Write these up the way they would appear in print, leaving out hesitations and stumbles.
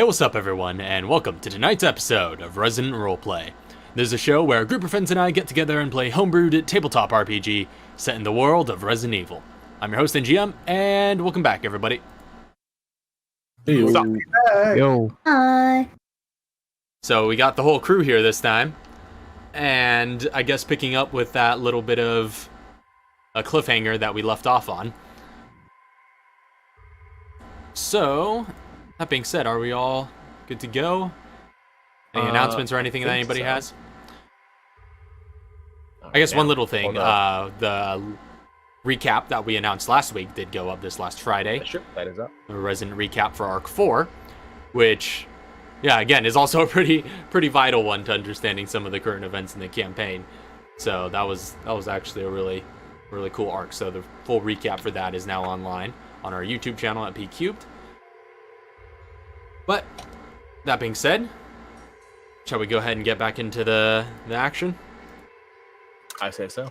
Hey, what's up everyone, and welcome to tonight's episode of Resident Roleplay. This is a show where a group of friends and I get together and play homebrewed tabletop RPG set in the world of Resident Evil. I'm your host and GM, and welcome back everybody. Hey, What's up? Yo. Hi. So we got the whole crew here this time, and I guess picking up with that little bit of a cliffhanger that we left off on. So, that being said, are we all good to go? Any announcements or anything that anybody has? I guess one little thing, the recap that we announced last week did go up this last Friday. Sure, that is up. A Resident recap for Arc 4, which, yeah, again, is also a pretty vital one to understanding some of the current events in the campaign. So that was actually a really cool arc. So the full recap for that is now online on our YouTube channel at PCubed. But that being said, shall we go ahead and get back into the action? I say so.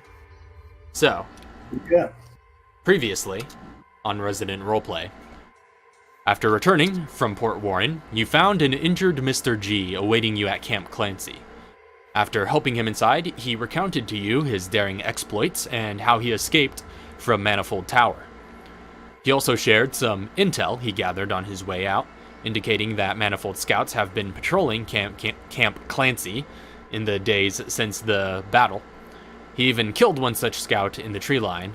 So, Yeah. previously on Resident Roleplay, after returning from Port Warren, you found an injured Mr. G awaiting you at Camp Clancy. After helping him inside, he recounted to you his daring exploits and how he escaped from Manifold Tower. He also shared some intel he gathered on his way out, indicating that Manifold scouts have been patrolling Camp Clancy in the days since the battle. He even killed one such scout in the tree line,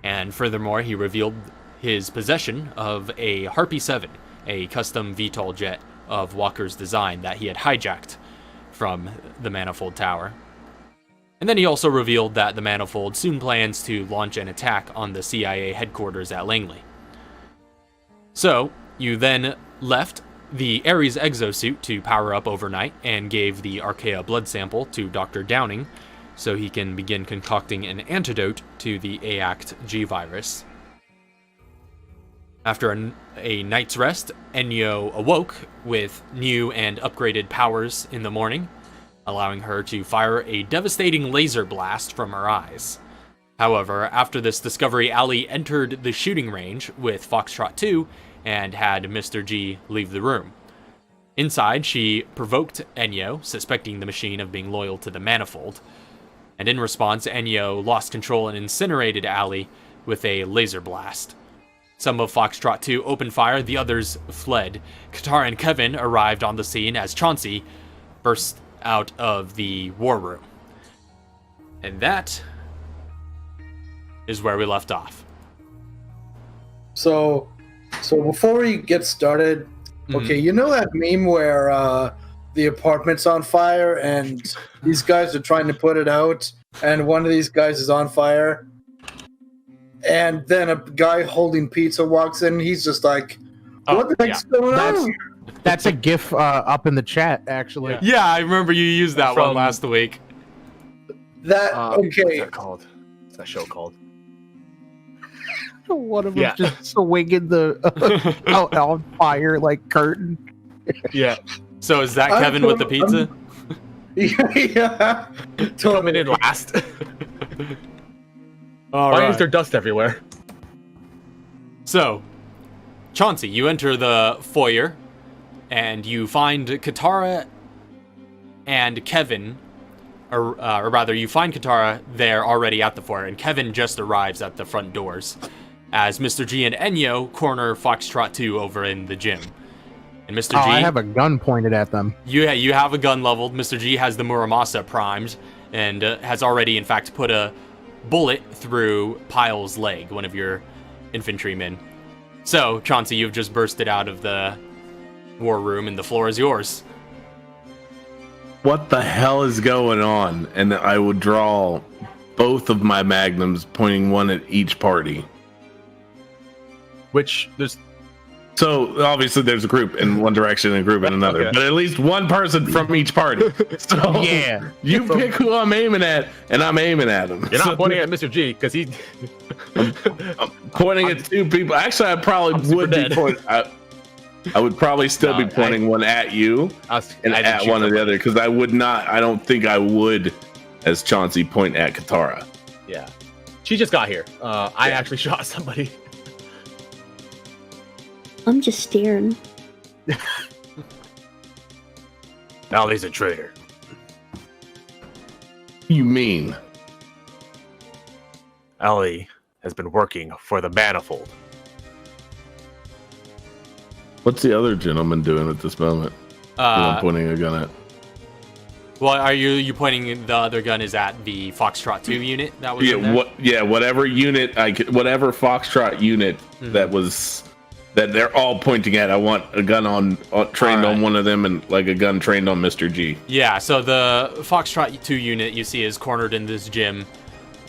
and furthermore, he revealed his possession of a Harpy 7, a custom VTOL jet of Walker's design that he had hijacked from the Manifold Tower. And then he also revealed that the Manifold soon plans to launch an attack on the CIA headquarters at Langley. So, you then left the Ares exosuit to power up overnight and gave the Archaea blood sample to Dr. Downing so he can begin concocting an antidote to the ACT-G virus. After a night's rest, Enyo awoke with new and upgraded powers in the morning, allowing her to fire a devastating laser blast from her eyes. However, after this discovery, Allie entered the shooting range with Foxtrot 2 and had Mr. G leave the room. Inside, she provoked Enyo, suspecting the machine of being loyal to the Manifold. And in response, Enyo lost control and incinerated Allie with a laser blast. Some of Foxtrot 2 opened fire, the others fled. Katara and Kevin arrived on the scene as Chauncey burst out of the war room. And that is where we left off. So before we get started, okay, you know that meme where the apartment's on fire and these guys are trying to put it out, and one of these guys is on fire, and then a guy holding pizza walks in, and he's just like, what the heck's going on here? That's a GIF up in the chat, actually. Yeah, I remember you used that one last week. That, What's okay. that called? What's that show called? One of them just swinging the on fire like curtain. Yeah. So is that Kevin with the pizza? Yeah. Coming in last. All Why right. is there dust everywhere? So, Chauncey, you enter the foyer, and you find Katara and Kevin, or rather, you find Katara there already at the foyer, and Kevin just arrives at the front doors, as Mr. G and Enyo corner Foxtrot 2 over in the gym. And Mr. G... I have a gun pointed at them. You have a gun leveled. Mr. G has the Muramasa primed, and has already, in fact, put a bullet through Pyle's leg, one of your infantrymen. So, Chauncey, you've just bursted out of the war room, and the floor is yours. What the hell is going on? And I would draw both of my magnums, pointing one at each party. Which there's So obviously there's a group in one direction and a group in another, Okay. but at least one person from each party. So Yeah. you pick who I'm aiming at, and I'm aiming at him. you're not So pointing at Mr. G because he. I'm pointing at two people. Actually, I probably would be dead. pointing. I would probably still be pointing one at you and at one or the other, because I would not. I don't think I would, as Chauncey, point at Katara. Yeah, she just got here. I actually shot somebody. I'm just staring. Ali's a traitor. You mean? Ali has been working for the Manifold. What's the other gentleman doing at this moment? I'm pointing a gun at. Well, are you pointing the other gun is at the Foxtrot 2 unit that was in there? Whatever unit whatever Foxtrot unit that they're all pointing at. I want a gun trained on one of them and like a gun trained on Mr. G. Yeah, so the Foxtrot 2 unit you see is cornered in this gym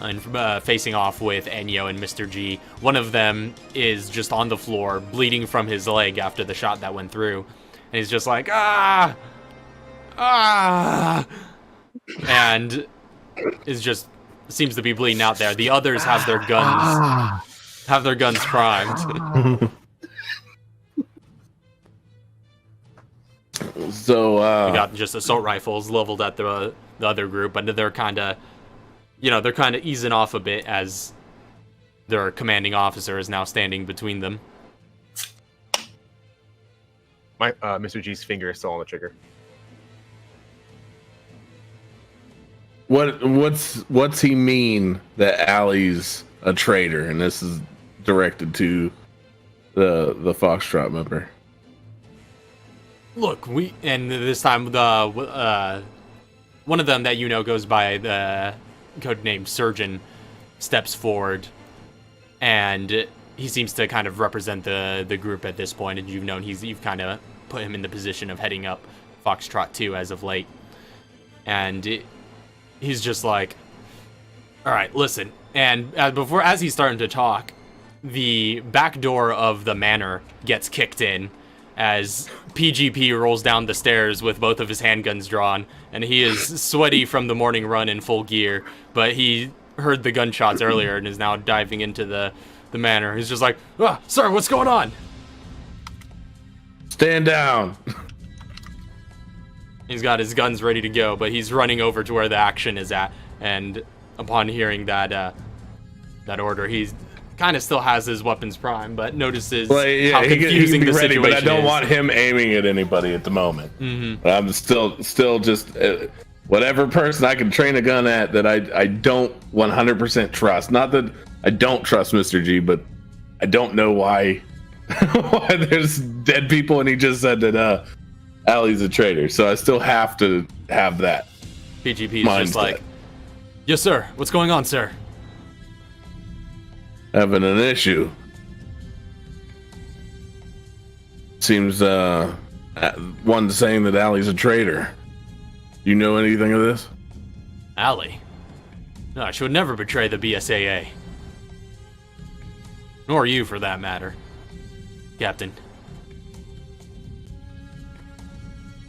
and facing off with Enyo and Mr. G. One of them is just on the floor, bleeding from his leg after the shot that went through. And he's just like, ah! And seems to be bleeding out there. The others have their guns primed. So we got just assault rifles leveled at the other group, and they're kind of easing off a bit as their commanding officer is now standing between them. My Mr. G's finger is still on the trigger. What's he mean that Ali's a traitor? And this is directed to the Foxtrot member. Look, this time the one of them that goes by the codename Surgeon steps forward, and he seems to kind of represent the group at this point, and you've kind of put him in the position of heading up Foxtrot 2 as of late, and he's just like, all right, listen. And as he's starting to talk, the back door of the manor gets kicked in as PGP rolls down the stairs with both of his handguns drawn, and he is sweaty from the morning run in full gear, but he heard the gunshots earlier and is now diving into the manor. He's just like, sir, what's going on? Stand down. He's got his guns ready to go, but he's running over to where the action is at, and upon hearing that order, he's kind of still has his weapons primed, but notices how confusing the situation is. But I don't want him aiming at anybody at the moment. But I'm still just whatever person I can train a gun at that I don't 100% trust. Not that I don't trust Mr. G, but I don't know why there's dead people, and he just said that Ali's a traitor, so I still have to have that. PGP is just like, yes, sir. What's going on, sir? Having an issue. Seems one saying that Ali's a traitor. You know anything of this? Ali? No, she would never betray the BSAA. Nor you, for that matter, Captain.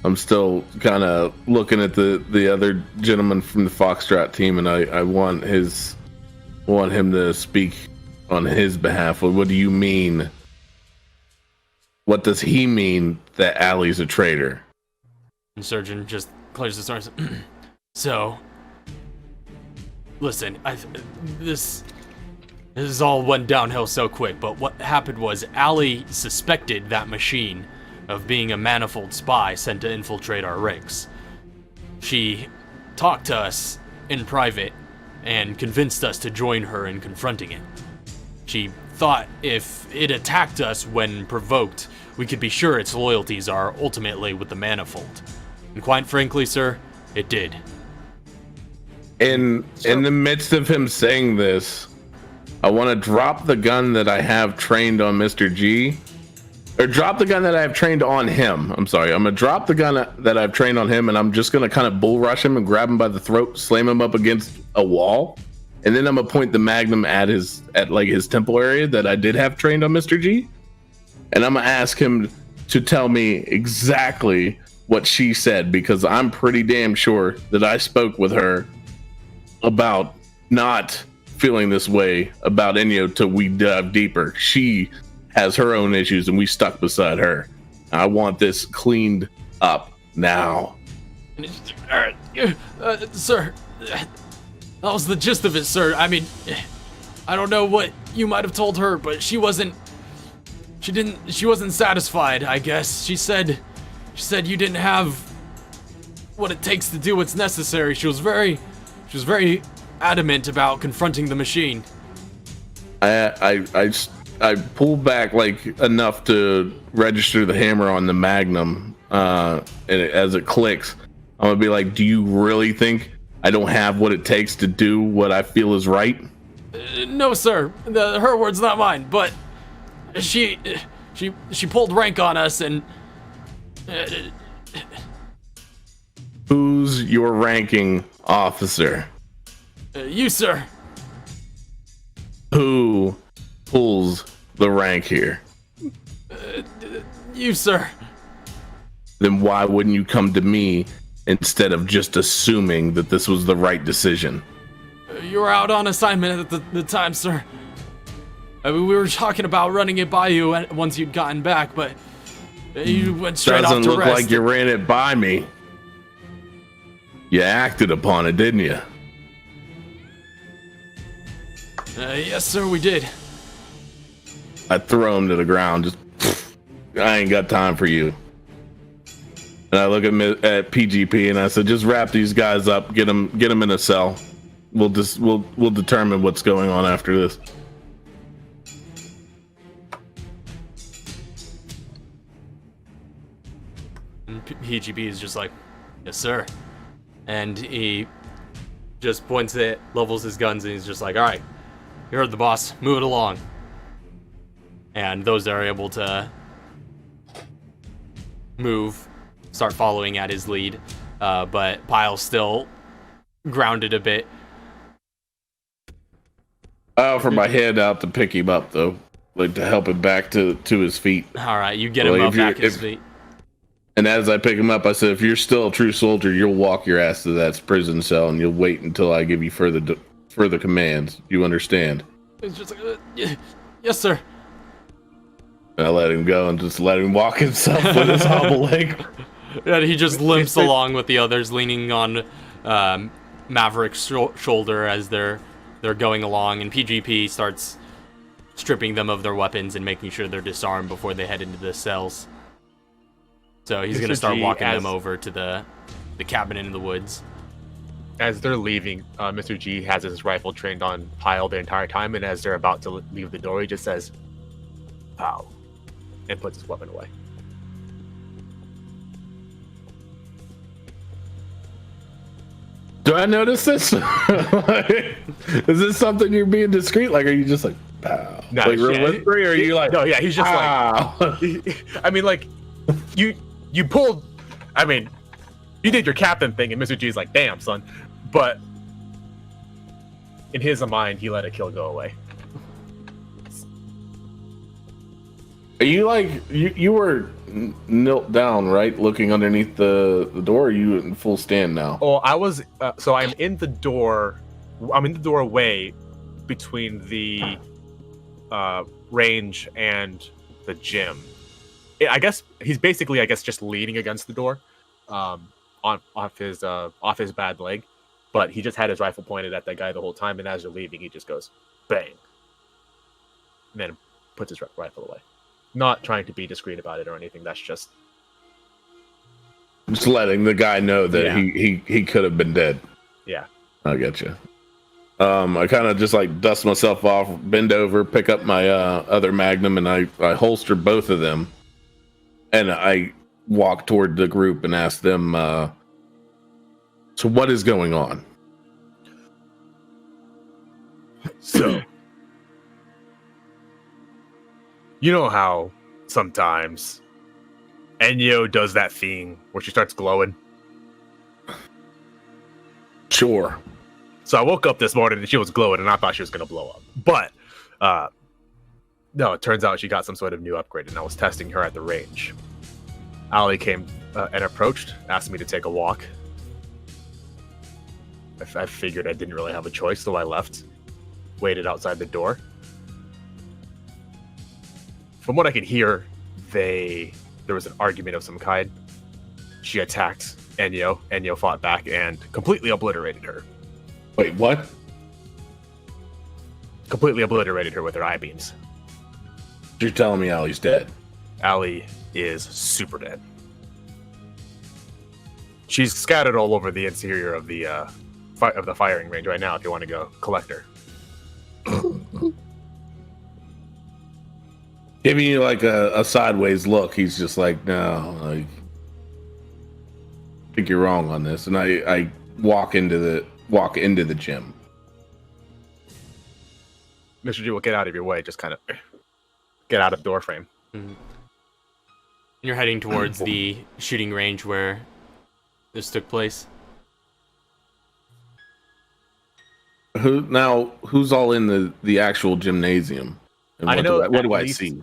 I'm still kind of looking at the other gentleman from the Foxtrot team, and I want him to speak on his behalf. What do you mean? What does he mean that Ali's a traitor? And Surgeon just clears his arms. So, listen, this all went downhill so quick, but what happened was Ali suspected that machine of being a Manifold spy sent to infiltrate our rigs. She talked to us in private and convinced us to join her in confronting it. She thought if it attacked us when provoked, we could be sure its loyalties are ultimately with the Manifold. And quite frankly, sir, it did. In the midst of him saying this, I want to drop the gun that I have trained on Mr. G. Or drop the gun that I have trained on him. I'm sorry. I'm going to drop the gun that I've trained on him, and I'm just going to kind of bull rush him and grab him by the throat, slam him up against a wall. And then I'm going to point the Magnum at his temple area that I did have trained on Mr. G. And I'm going to ask him to tell me exactly what she said, because I'm pretty damn sure that I spoke with her about not feeling this way about Enyo till we dive deeper. She has her own issues, and we stuck beside her. I want this cleaned up now. Alright, sir, that was the gist of it, sir. I mean, I don't know what you might have told her, but she wasn't satisfied, I guess. She said you didn't have what it takes to do what's necessary. She was very adamant about confronting the machine. I pull back like enough to register the hammer on the Magnum, and as it clicks, I'm gonna be like, "Do you really think I don't have what it takes to do what I feel is right?" No, sir. Her words, not mine. But she pulled rank on us, and Who's your ranking officer? You, sir. Who pulls the rank here? You, sir. Then why wouldn't you come to me instead of just assuming that this was the right decision? You were out on assignment at the time, sir. I mean, we were talking about running it by you once you'd gotten back, but you went straight off to Doesn't look rest. like you ran it by me. You acted upon it, didn't you? Yes, sir, we did. I throw him to the ground. Just, I ain't got time for you. And I look at PGP and I said, just wrap these guys up, get them in a cell. We'll determine what's going on after this. And PGP is just like, yes, sir. And he just points it, levels his guns, and he's just like, all right, you heard the boss, move it along. And those that are able to move start following at his lead, but Pyle's still grounded a bit. I offer my hand out to pick him up, though, like to help him back to his feet. All right, you get him up back at his feet. And as I pick him up, I said, if you're still a true soldier, you'll walk your ass to that prison cell, and you'll wait until I give you further commands. You understand? He's just like, yes, sir. And I let him go and just let him walk himself with his hobble leg. And he just limps along with the others, leaning on Maverick's shoulder as they're going along. And PGP starts stripping them of their weapons and making sure they're disarmed before they head into the cells. So he's going to start walking them over to the cabin in the woods. As they're leaving, Mr. G has his rifle trained on Pyle the entire time, and as they're about to leave the door, he just says, "Pow," and puts his weapon away. Do I notice this? Is this something you're being discreet? Like, are you just like, pow? No, like real whispery, or are you like, no, yeah, he's just pow? like, I mean, like, you pulled, I mean, you did your captain thing, and Mr. G's like, damn, son. But in his mind, he let a kill go away. Are you like, you were knelt down, right? Looking underneath the door, or are you in full stand now? Oh, I was, so I'm in the doorway between the range and the gym. I guess he's basically, just leaning against the door, off his bad leg, but he just had his rifle pointed at that guy the whole time, and as they're leaving, he just goes bang, and then puts his rifle away. Not trying to be discreet about it or anything. That's just letting the guy know that he could have been dead. Yeah, I get you. I kind of just like dust myself off, bend over, pick up my other Magnum, and I holster both of them. And I walk toward the group and ask them, so what is going on? So, you know how sometimes Enyo does that thing where she starts glowing? Sure. So I woke up this morning and she was glowing, and I thought she was going to blow up. But, no, it turns out she got some sort of new upgrade, and I was testing her at the range. Ali came and approached, asked me to take a walk. I figured I didn't really have a choice, so I left, waited outside the door. From what I could hear, there was an argument of some kind. She attacked Enyo. Enyo fought back and completely obliterated her. Wait, what? Completely obliterated her with her eye beams. You're telling me Ali's dead? Ali is super dead. She's scattered all over the interior of the firing range right now. If you want to go collect her. Giving you like a sideways look. He's just like, no, like, I think you're wrong on this. And I walk into the gym. Mr. G will get out of your way. Just kind of get out of door frame. Mm-hmm. You're heading towards the shooting range where this took place. Who's all in the actual gymnasium? And I know. What do I see?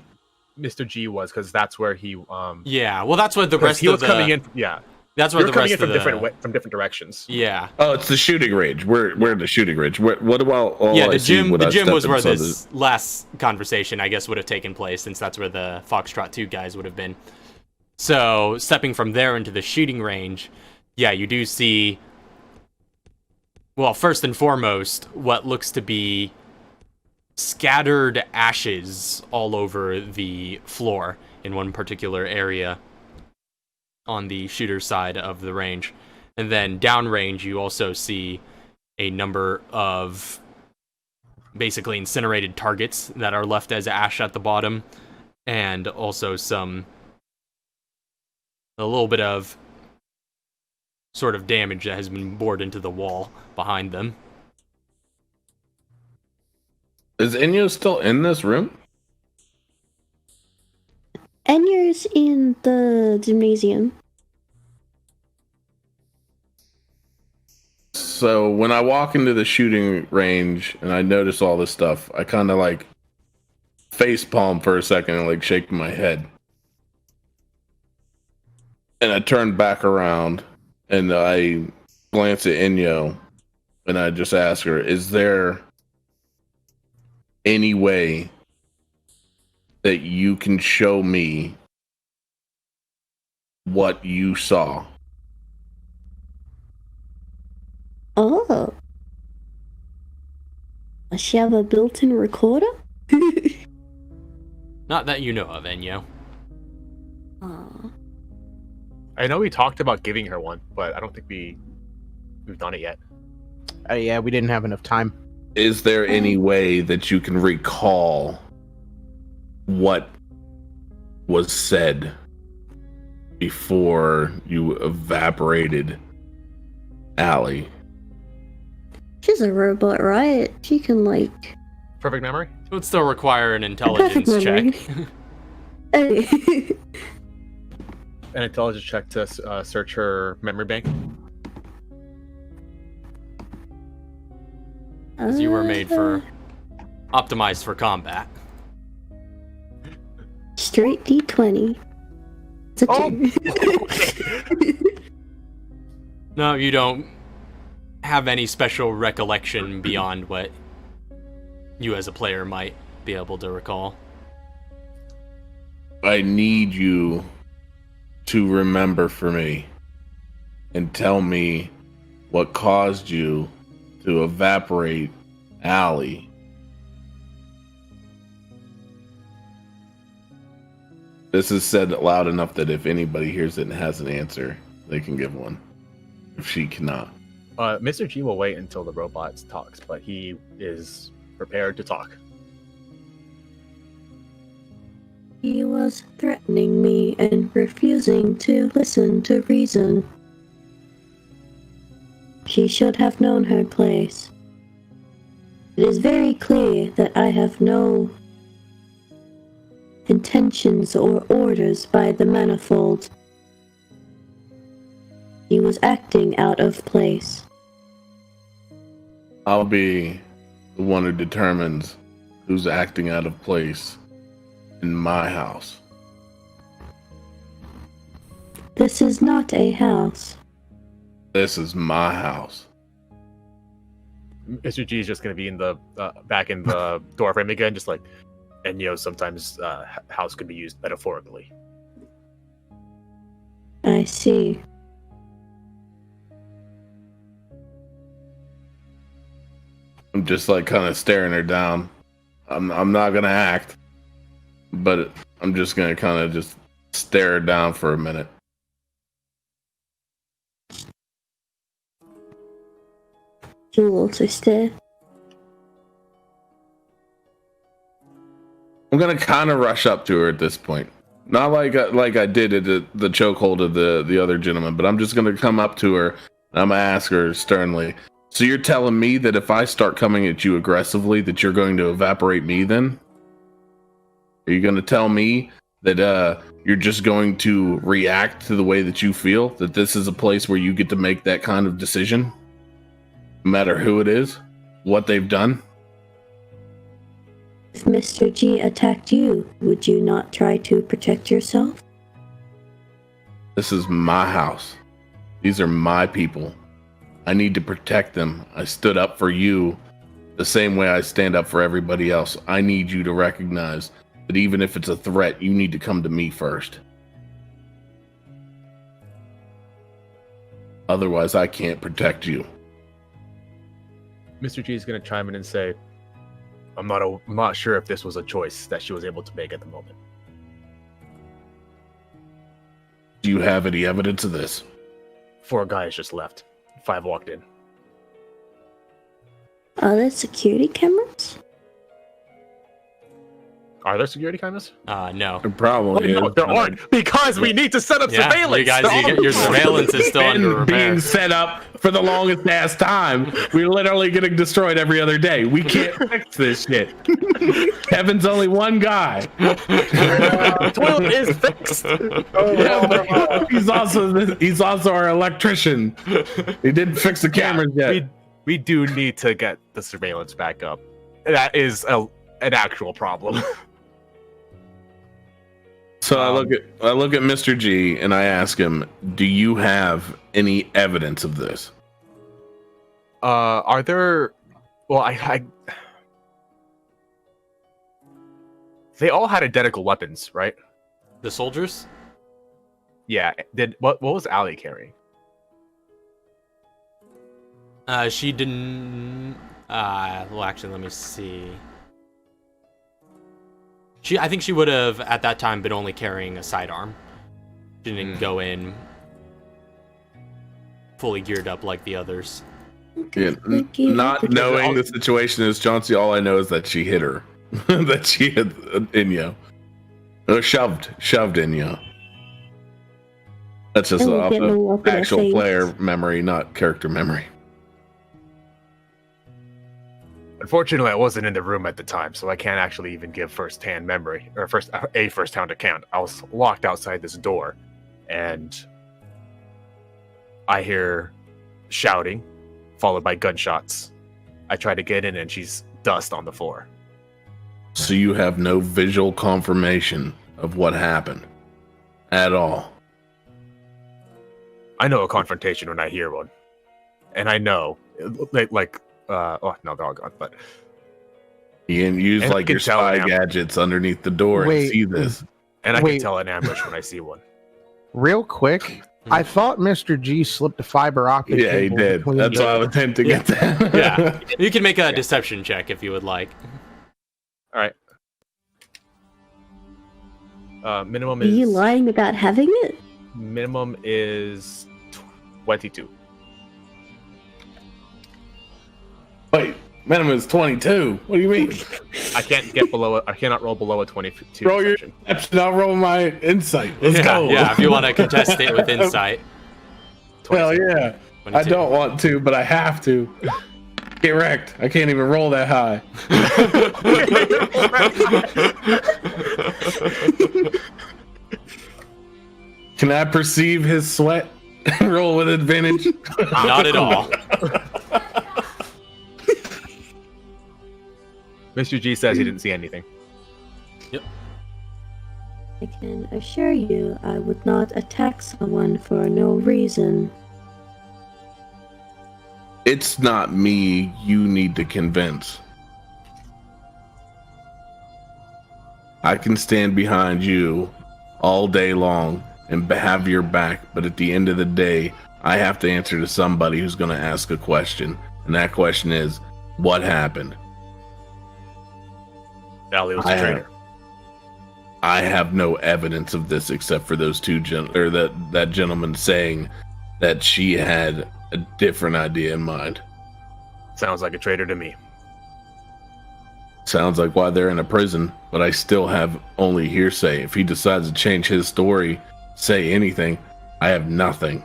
Mr. G was, because that's where he. Yeah, well, that's what the rest he was coming in. Yeah, that's where you're the coming rest in from of from different directions. Yeah. Oh, it's the shooting range. We're at the shooting range. What about all? Yeah, I the gym. see The when I gym step was where inside this last conversation, I guess, would have taken place, since that's where the Foxtrot 2 guys would have been. So, stepping from there into the shooting range, yeah, you do see. Well, first and foremost, what looks to be scattered ashes all over the floor in one particular area on the shooter's side of the range. And then downrange, you also see a number of basically incinerated targets that are left as ash at the bottom, and also a little bit of sort of damage that has been bored into the wall behind them. Is Enyo still in this room? Enyo's in the gymnasium. So when I walk into the shooting range and I notice all this stuff, I kind of like face palm for a second and like shake my head. And I turn back around and I glance at Enyo and I just ask her, is there any way that you can show me what you saw? Oh. Does she have a built-in recorder? Not that you know of, Enyo. Aw. I know we talked about giving her one, but I don't think we've done it yet. Yeah, we didn't have enough time. Is there any way that you can recall what was said before you evaporated Allie? She's a robot, right? She can, like... Perfect memory? It would still require an intelligence memory. check. An intelligence check to search her memory bank. 'Cause you were made optimized for combat. Straight D20. It's a two. No, you don't have any special recollection beyond what you as a player might be able to recall. I need you to remember for me and tell me what caused you to evaporate Allie. This is said loud enough that if anybody hears it and has an answer, they can give one. If she cannot. Mr. G will wait until the robot talks, but he is prepared to talk. He was threatening me and refusing to listen to reason. She should have known her place. It is very clear that I have no intentions or orders by the manifold. He was acting out of place. I'll be the one who determines who's acting out of place in my house. This is not a house. This is my house. Mr. G is just going to be in the back in the doorframe again, just like, and sometimes house could be used metaphorically. I see. I'm just like kind of staring her down. I'm not gonna act, but I'm just gonna kind of just stare her down for a minute. You'll also stay. I'm gonna kind of rush up to her at this point. Not like I did at the chokehold of the other gentleman, but I'm just gonna come up to her and I'm gonna ask her sternly. So you're telling me that if I start coming at you aggressively, that you're going to evaporate me then? Are you gonna tell me that you're just going to react to the way that you feel? That this is a place where you get to make that kind of decision? No matter who it is, what they've done? If Mr. G attacked you, would you not try to protect yourself? This is my house. These are my people. I need to protect them. I stood up for you the same way I stand up for everybody else. I need you to recognize that even if it's a threat, you need to come to me first. Otherwise, I can't protect you. Mr. G is going to chime in and say, I'm not sure if this was a choice that she was able to make at the moment. Do you have any evidence of this? 4 guys just left. 5 walked in. Are there security cameras? Are there security cameras? No. There probably No, is. there aren't, because we need to set up Yeah, surveillance. you guys, your surveillance is still under repair. Being set up for the longest ass time. We're literally getting destroyed every other day. We can't fix this shit. Kevin's only one guy. The toilet is fixed. Yeah, but he's also our electrician. He didn't fix the cameras yet. We do need to get the surveillance back up. That is an actual problem. So I look at Mr. G and I ask him, "Do you have any evidence of this?" Are there? Well, I they all had identical weapons, right? The soldiers? Yeah. What was Allie carrying? She didn't. Well, actually, let me see. I think she would have at that time been only carrying a sidearm. She didn't go in fully geared up like the others. Yeah, not knowing the situation is Chauncey, all I know is that she hit her. That she hit Enyo. Or shoved Enyo. That's just off the actual player memory, not character memory. Unfortunately, I wasn't in the room at the time, so I can't actually even give first-hand memory or first-hand account. I was locked outside this door, and I hear shouting, followed by gunshots. I try to get in, and she's dust on the floor. So you have no visual confirmation of what happened at all? I know a confrontation when I hear one, and I know, oh no, they're all gone. But you can use like your spy gadgets underneath the door and see this. And I can tell an ambush when I see one. Real quick, I thought Mr. G slipped a fiber optic. Yeah, he did. That's why I was hinting at that. Yeah, you can make a deception check if you would like. All right. Minimum Are is. you lying about having it? Minimum is 22. Wait, minimum is 22. What do you mean? I cannot roll below a 22. Roll your deception. I'll roll my insight. Let's go. Yeah, if you want to contest it with insight. Well, yeah. 22. I don't want to, but I have to. Get wrecked. I can't even roll that high. Can I perceive his sweat? Roll with advantage? Not at all. Mr. G says he didn't see anything. Yep. I can assure you I would not attack someone for no reason. It's not me you need to convince. I can stand behind you all day long and have your back, but at the end of the day, I have to answer to somebody who's going to ask a question. And that question is, what happened? Allie was a traitor. I have no evidence of this except for those two that gentleman saying that she had a different idea in mind. Sounds like a traitor to me. Sounds like why they're in a prison, but I still have only hearsay. If he decides to change his story, say anything, I have nothing.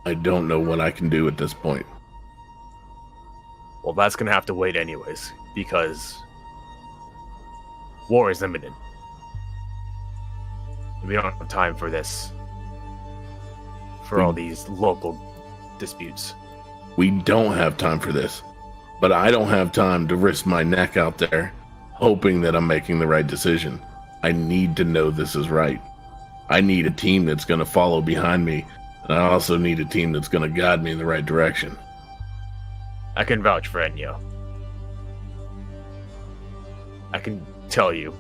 I don't know what I can do at this point. Well, that's gonna have to wait anyways, because war is imminent. We don't have time for this. For all these local disputes. We don't have time for this, but I don't have time to risk my neck out there hoping that I'm making the right decision. I need to know this is right. I need a team that's going to follow behind me, and I also need a team that's going to guide me in the right direction. I can vouch for Enyo. I can tell you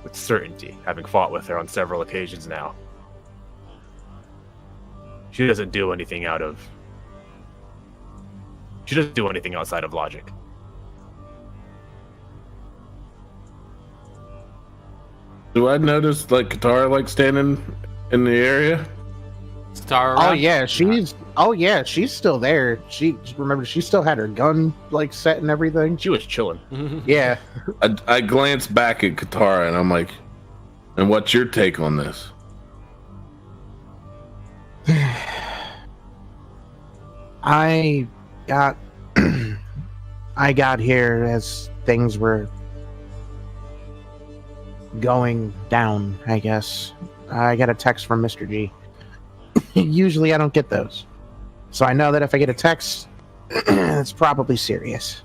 with certainty, having fought with her on several occasions now. She doesn't do anything outside of logic. Do I notice like Katara like standing in the area? Is Katara Oh around? yeah, she's still there. Remember, she still had her gun like set and everything. She was chilling. Yeah. I glance back at Katara and I'm like, and what's your take on this? I got here as things were going down, I guess. I got a text from Mr. G. Usually I don't get those. So I know that if I get a text, it's probably serious.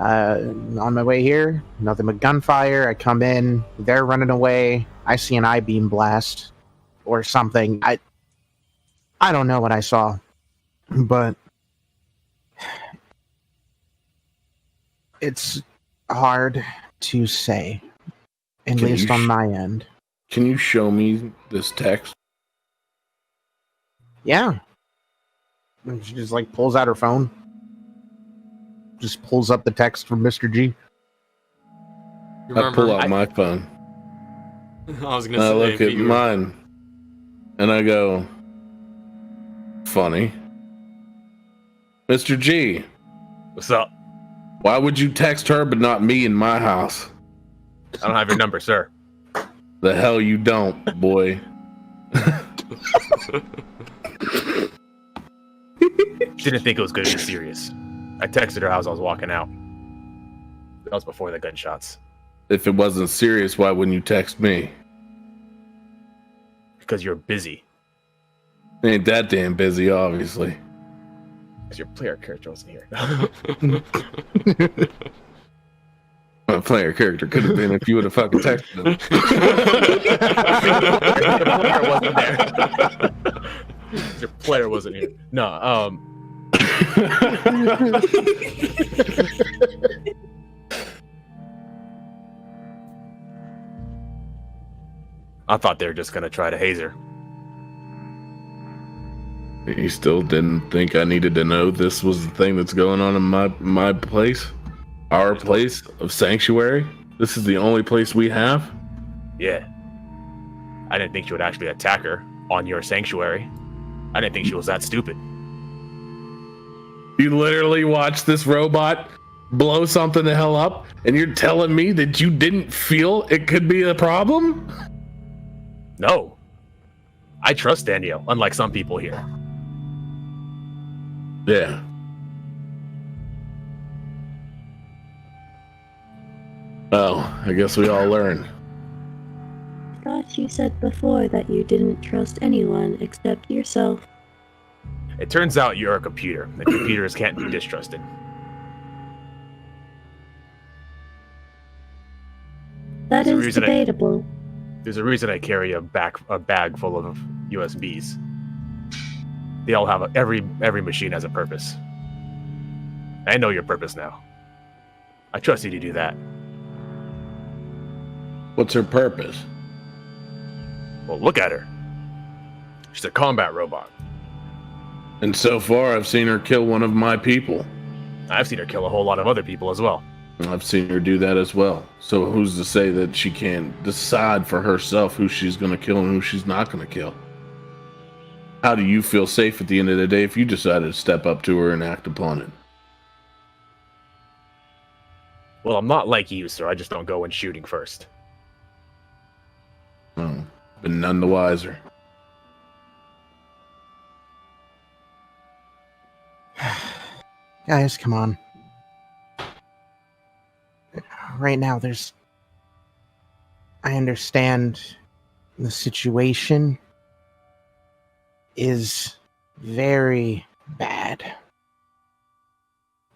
On my way here, nothing but gunfire. I come in, they're running away. I see an I-beam blast or something. I don't know what I saw, but it's hard to say, at Can least you on my end. Can you show me this text? Yeah. And she just like pulls out her phone. Just pulls up the text from Mr. G. You I pull remember? out my phone. I was And gonna I say, look at mine and I go, funny. Mr. G, What's up? why would you text her but not me in my house? I don't have your number, sir. The hell you don't, boy. She didn't think it was going to be serious. I texted her as I was walking out. That was before the gunshots. If it wasn't serious, why wouldn't you text me? Because you're busy. Ain't that damn busy, obviously. Because your player character wasn't here. My player character could have been if you would have fucking texted him. Your player wasn't here. No, I thought they were just gonna try to haze her. You still didn't think I needed to know this was the thing that's going on in my place? Our place of sanctuary? This is the only place we have? Yeah. I didn't think she would actually attack her on your sanctuary. I didn't think she was that stupid. You literally watched this robot blow something the hell up, and you're telling me that you didn't feel it could be a problem? No. I trust Danielle, unlike some people here. Yeah. Oh, I guess we all learned. I thought you said before that you didn't trust anyone except yourself. It turns out you're a computer, and computers can't be distrusted. That There's a is reason debatable. There's a reason I carry a bag full of USBs. They all have every machine has a purpose. I know your purpose now. I trust you to do that. What's her purpose? Well, look at her. She's a combat robot. And so far, I've seen her kill one of my people. I've seen her kill a whole lot of other people as well. I've seen her do that as well. So who's to say that she can't decide for herself who she's going to kill and who she's not going to kill? How do you feel safe at the end of the day if you decided to step up to her and act upon it? Well, I'm not like you, sir. I just don't go in shooting first. Oh, but none the wiser. Guys, come on. Right now, I understand the situation is very bad.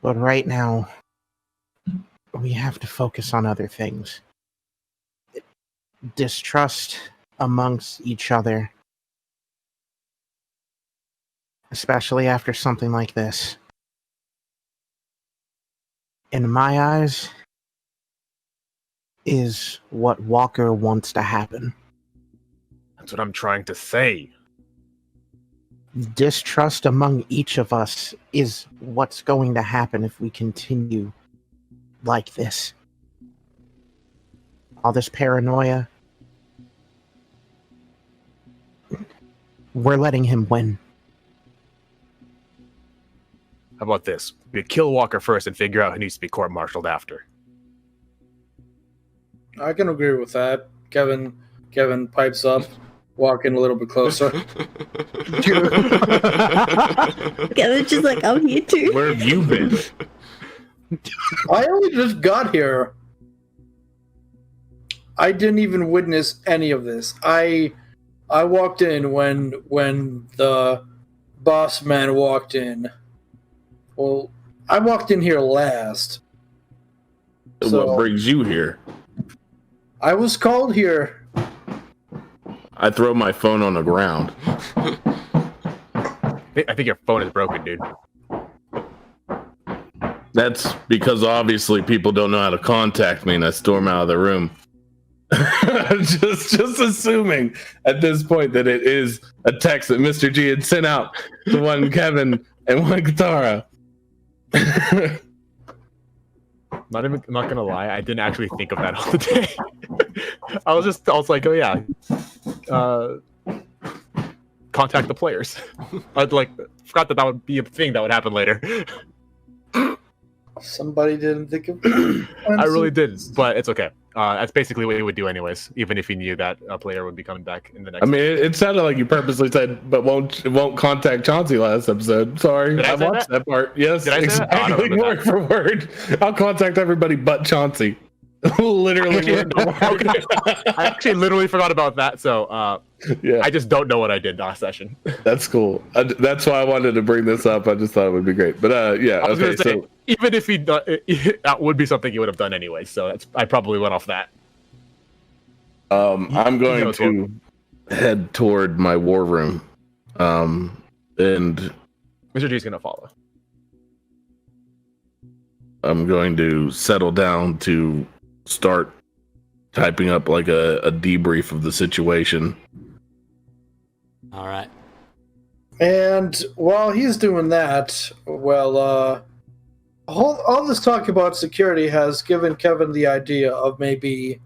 But right now, we have to focus on other things. Distrust amongst each other, especially after something like this. In my eyes, is what Walker wants to happen. That's what I'm trying to say. Distrust among each of us is what's going to happen if we continue like this. All this paranoia. We're letting him win. How about this? We kill Walker first and figure out who needs to be court-martialed after. I can agree with that. Kevin pipes up, walking a little bit closer. Kevin's just like, I'm here too. Where have you been? I only just got here. I didn't even witness any of this. I walked in when the boss man walked in. Well, I walked in here last. So What brings you here? I was called here. I throw my phone on the ground. I think your phone is broken, dude. That's because obviously people don't know how to contact me and I storm out of the room. just assuming at this point that it is a text that Mr. G had sent out to one Kevin and one Katara. I'm not gonna lie, I didn't actually think of that on the day. I was like, oh yeah, contact the players. I'd forgot that would be a thing that would happen later. Somebody didn't think of it. I really did, but it's okay. That's basically what you would do anyways, even if you knew that a player would be coming back in the next. I mean, it sounded like you purposely said, but won't contact Chauncey last episode. Sorry, I watched that part. Yes, Did I say that? Oh, I don't exactly, remember word for word. I'll contact everybody but Chauncey. Literally, I actually literally forgot about that. So yeah, I just don't know what I did last session. that's cool. That's why I wanted to bring this up. I just thought it would be great. But yeah, I was okay. gonna say, So even if that would be something he would have done anyway. So I probably went off that. I'm going to head toward my war room, and Mr. G's gonna follow. I'm going to settle down to start typing up like a debrief of the situation. All right. And while he's doing that, well, all this talk about security has given Kevin the idea of maybe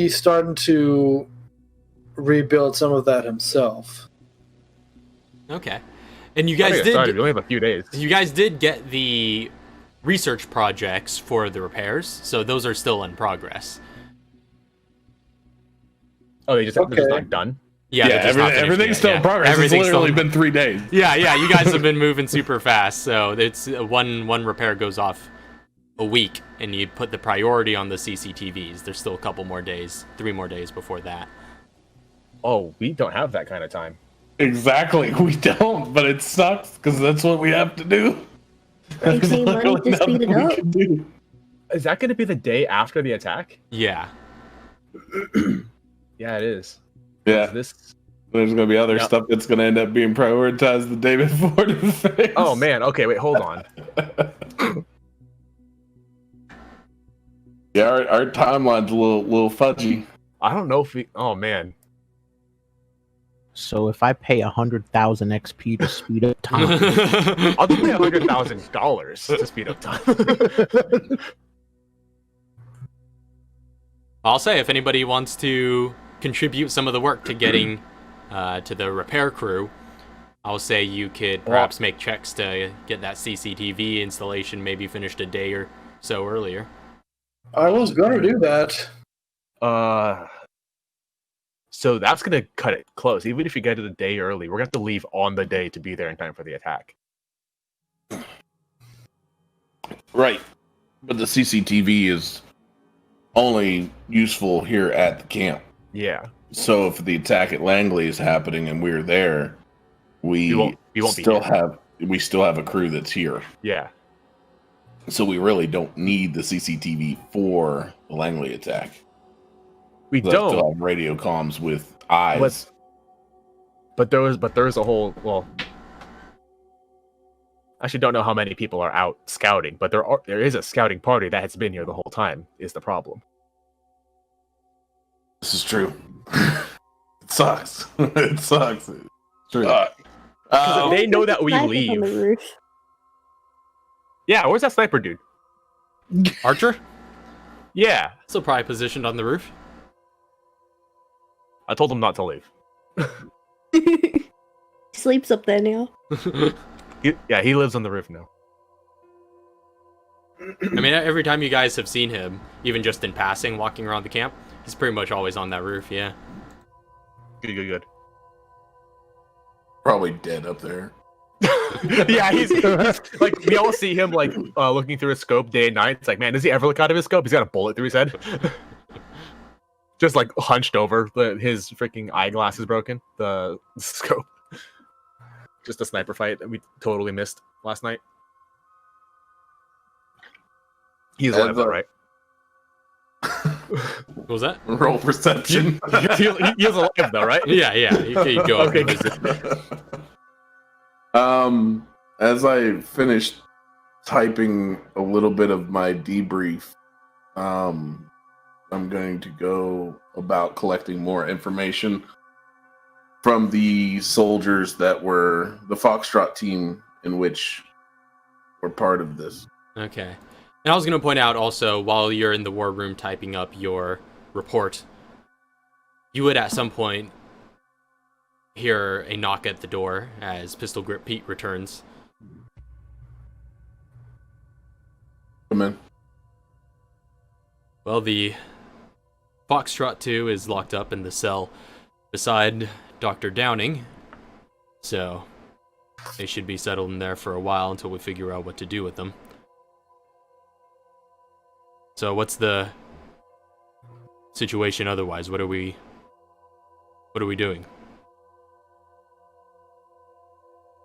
starting to rebuild some of that himself. Okay. And you guys We only have a few days. You guys did get the research projects for the repairs, so those are still in progress. Oh, they're just not done. Yeah, they're just not finished everything's yet, still yeah. in progress. Everything's It's literally still- been 3 days. Yeah, you guys have been moving super fast, so it's one repair goes off a week, and you put the priority on the CCTVs. There's still a couple more days, 3 more days before that. Oh, we don't have that kind of time. Exactly, we don't, but it sucks because that's what we have to do. Are you paying money to speed it up? Is that going to be the day after the attack? Yeah. Yeah, it is. Yeah, This. there's gonna be other Yep. stuff that's gonna end up being prioritized the day before the fix. Oh man. Okay, wait. Hold on. Yeah, our timeline's a little fudgy. I don't know if we. Oh man. So if I pay 100,000 XP to speed up time, I'll just pay $100,000 to speed up time. I'll say if anybody wants to contribute some of the work to getting to the repair crew, I'll say you could perhaps make checks to get that CCTV installation maybe finished a day or so earlier. I was gonna do that. So that's gonna cut it close. Even if you get it a day early, we're gonna have to leave on the day to be there in time for the attack. Right. But the CCTV is only useful here at the camp. Yeah. So if the attack at Langley is happening and we're there, we won't be still here. have a crew that's here. Yeah. So we really don't need the CCTV for the Langley attack. We They'll don't. still have radio comms with eyes. But there is a whole I actually don't know how many people are out scouting, but there is a scouting party that has been here the whole time, is the problem. This is true. It sucks. It sucks. It's true. They know that we Sniper leave. on the roof. Yeah, where's that sniper dude? Archer? Yeah. Still probably positioned on the roof. I told him not to leave. Sleeps up there now. He lives on the roof now. I mean, every time you guys have seen him, even just in passing, walking around the camp, he's pretty much always on that roof, yeah. Good. Probably dead up there. Yeah, he's like, we all see him like looking through his scope day and night. It's like, man, does he ever look out of his scope? He's got a bullet through his head. Just like hunched over, his freaking eyeglass is broken. The scope. Just a sniper fight that we totally missed last night. He's alive, though, right? What was that? Roll perception. He is alive, though, right? Yeah, you could go up Okay, and visit. As I finished typing a little bit of my debrief, I'm going to go about collecting more information from the soldiers that were the Foxtrot team in which were part of this. Okay. And I was going to point out also, while you're in the war room typing up your report, you would at some point hear a knock at the door as Pistol Grip Pete returns. Come in. Well, the Foxtrot 2 is locked up in the cell beside Dr. Downing, so they should be settled in there for a while until we figure out what to do with them. So what's the situation otherwise? What are we doing?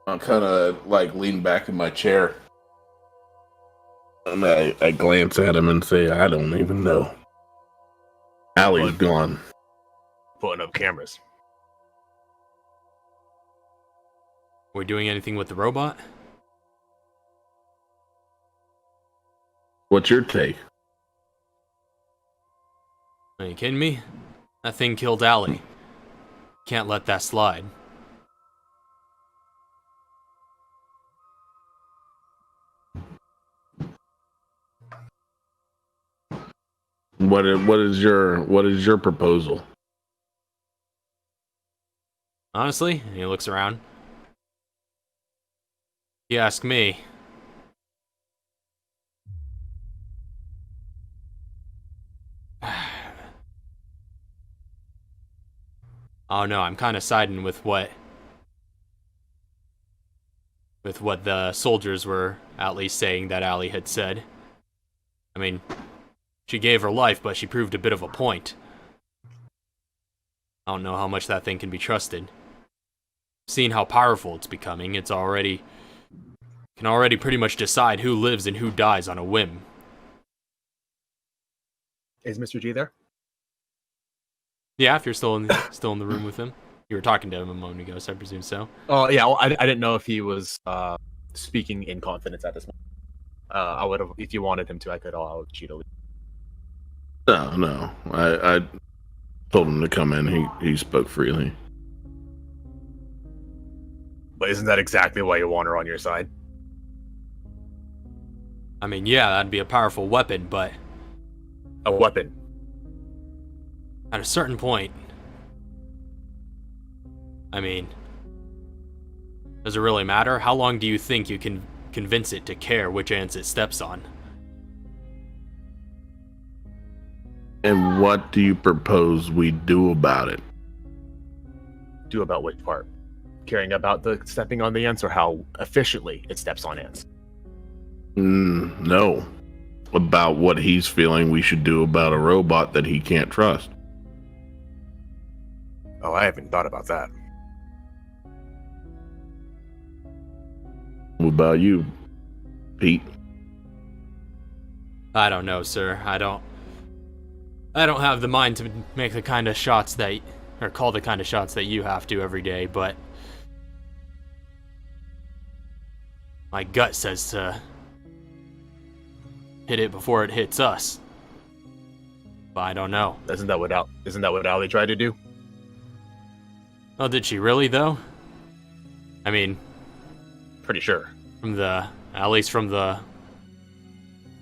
I'll kind of like lean back in my chair. And I glance at him and say, I don't even know. Allie's gone. Putting up cameras. Are we doing anything with the robot? What's your take? Are you kidding me? That thing killed Allie. Can't let that slide. What is your proposal? Honestly, and he looks around. You ask me. Oh no, I'm kind of siding with what the soldiers were at least saying that Allie had said. I mean, she gave her life, but she proved a bit of a point. I don't know how much that thing can be trusted. Seeing how powerful it's becoming, can already pretty much decide who lives and who dies on a whim. Is Mr. G there? Yeah, if you're still in the room with him. You were talking to him a moment ago, so I presume so. Oh yeah, well, I didn't know if he was speaking in confidence at this moment. I would have, if you wanted him to, I could allow you to leave. No. I told him to come in. He spoke freely. But isn't that exactly why you want her on your side? I mean, yeah, that'd be a powerful weapon, but A weapon. at a certain point, I mean, does it really matter? How long do you think you can convince it to care which ants it steps on? And what do you propose we do about it? Do about which part? Caring about the stepping on the ants or how efficiently it steps on ants? No. About what he's feeling we should do about a robot that he can't trust. Oh, I haven't thought about that. What about you, Pete? I don't know, sir. I don't have the mind to make the kind of shots that, or call the kind of shots that you have to every day, but my gut says to hit it before it hits us. But I don't know. Isn't that what Allie tried to do? Oh, did she really, though? I mean, Pretty sure. at least from the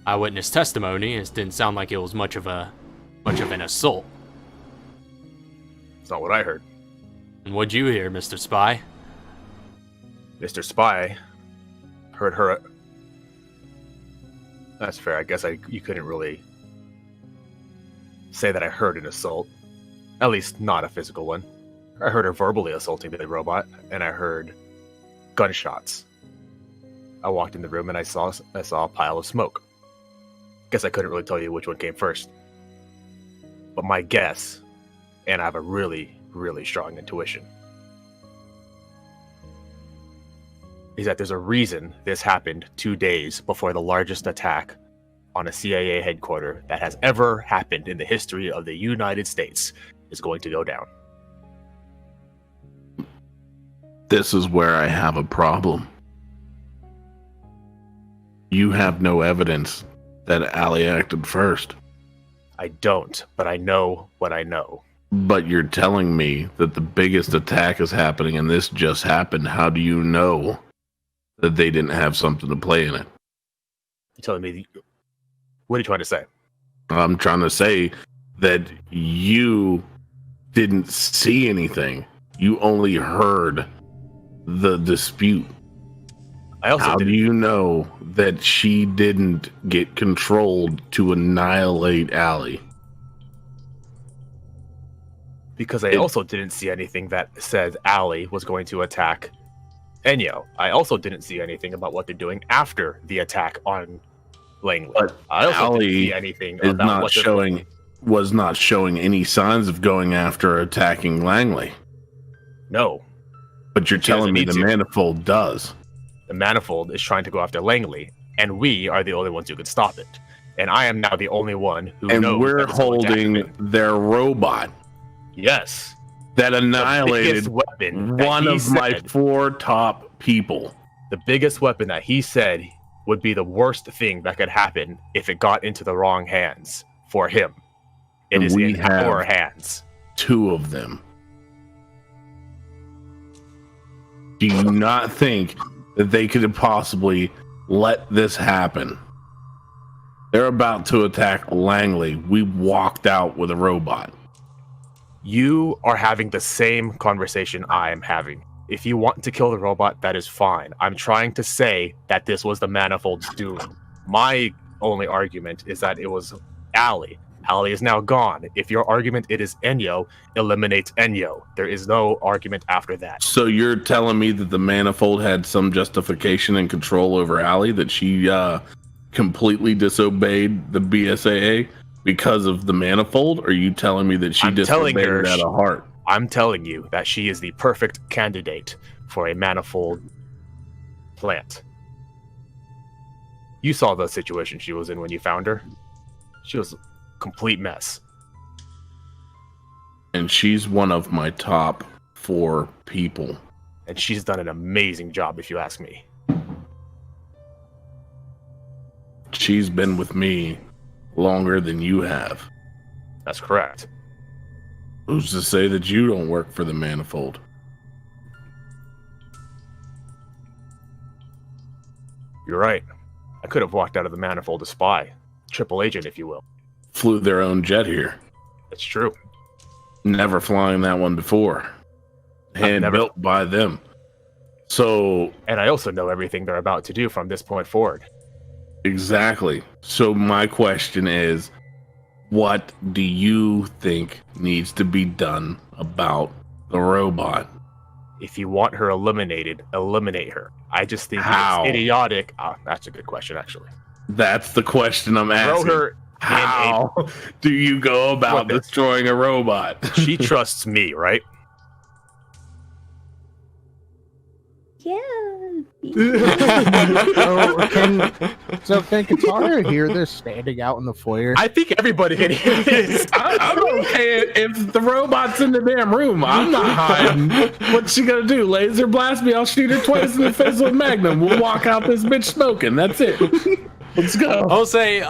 eyewitness testimony, it didn't sound like it was much of an assault. It's not what I heard. And what'd you hear, Mr. Spy? Mr. Spy heard her. That's fair. I guess you couldn't really say that I heard an assault. At least not a physical one. I heard her verbally assaulting the robot, and I heard gunshots. I walked in the room and I saw a pile of smoke. Guess I couldn't really tell you which one came first. But my guess, and I have a really, really strong intuition, is that there's a reason this happened 2 days before the largest attack on a CIA headquarters that has ever happened in the history of the United States is going to go down. This is where I have a problem. You have no evidence that Allie acted first. I don't, but I know what I know. But you're telling me that the biggest attack is happening and this just happened. How do you know that they didn't have something to play in it? You're telling me... What are you trying to say? I'm trying to say that you didn't see anything. You only heard the dispute. How do you know that she didn't get controlled to annihilate Allie? Because I also didn't see anything that said Allie was going to attack Enyo. I also didn't see anything about what they're doing after the attack on Langley. But I also Allie didn't see anything is about not what showing, was not showing any signs of going after attacking Langley. No. But you're telling me the manifold does. The manifold is trying to go after Langley, and we are the only ones who can stop it. And I am now the only one who knows. And we're holding their robot. Yes. That annihilated one of my 4 top people. The biggest weapon that he said would be the worst thing that could happen if it got into the wrong hands for him. It is in our hands. 2 of them. Do you not think that they could have possibly let this happen? They're about to attack Langley. We walked out with a robot. You are having the same conversation I am having. If you want to kill the robot, that is fine. I'm trying to say that this was the manifold's doing. My only argument is that it was Allie. Allie is now gone. If your argument it is Enyo, eliminates Enyo. There is no argument after that. So you're telling me that the manifold had some justification and control over Allie, that she completely disobeyed the BSAA because of the manifold? Or are you telling me that she disobeyed it out of heart? I'm telling you that she is the perfect candidate for a manifold plant. You saw the situation she was in when you found her. She was a complete mess. And she's one of my top 4 people. And she's done an amazing job, if you ask me. She's been with me longer than you have. That's correct. Who's to say that you don't work for the manifold? You're right. I could have walked out of the manifold a spy. Triple agent, if you will. Flew their own jet here. It's true. Never flying that one before. Hand built by them. So, and I also know everything they're about to do from this point forward. Exactly. So my question is, what do you think needs to be done about the robot? If you want her eliminated, eliminate her. I just think How? It's idiotic. Oh, that's a good question, actually. That's the question I'm asking. Throw her. How do you go about destroying a robot? She trusts me, right? Yeah. So can Katara hear this standing out in the foyer? I think everybody can hear this. I'm okay if the robot's in the damn room. I'm not hiding. What's she gonna do? Laser blast me? I'll shoot her twice in the face with Magnum. We'll walk out this bitch smoking. That's it. Let's go. I'll say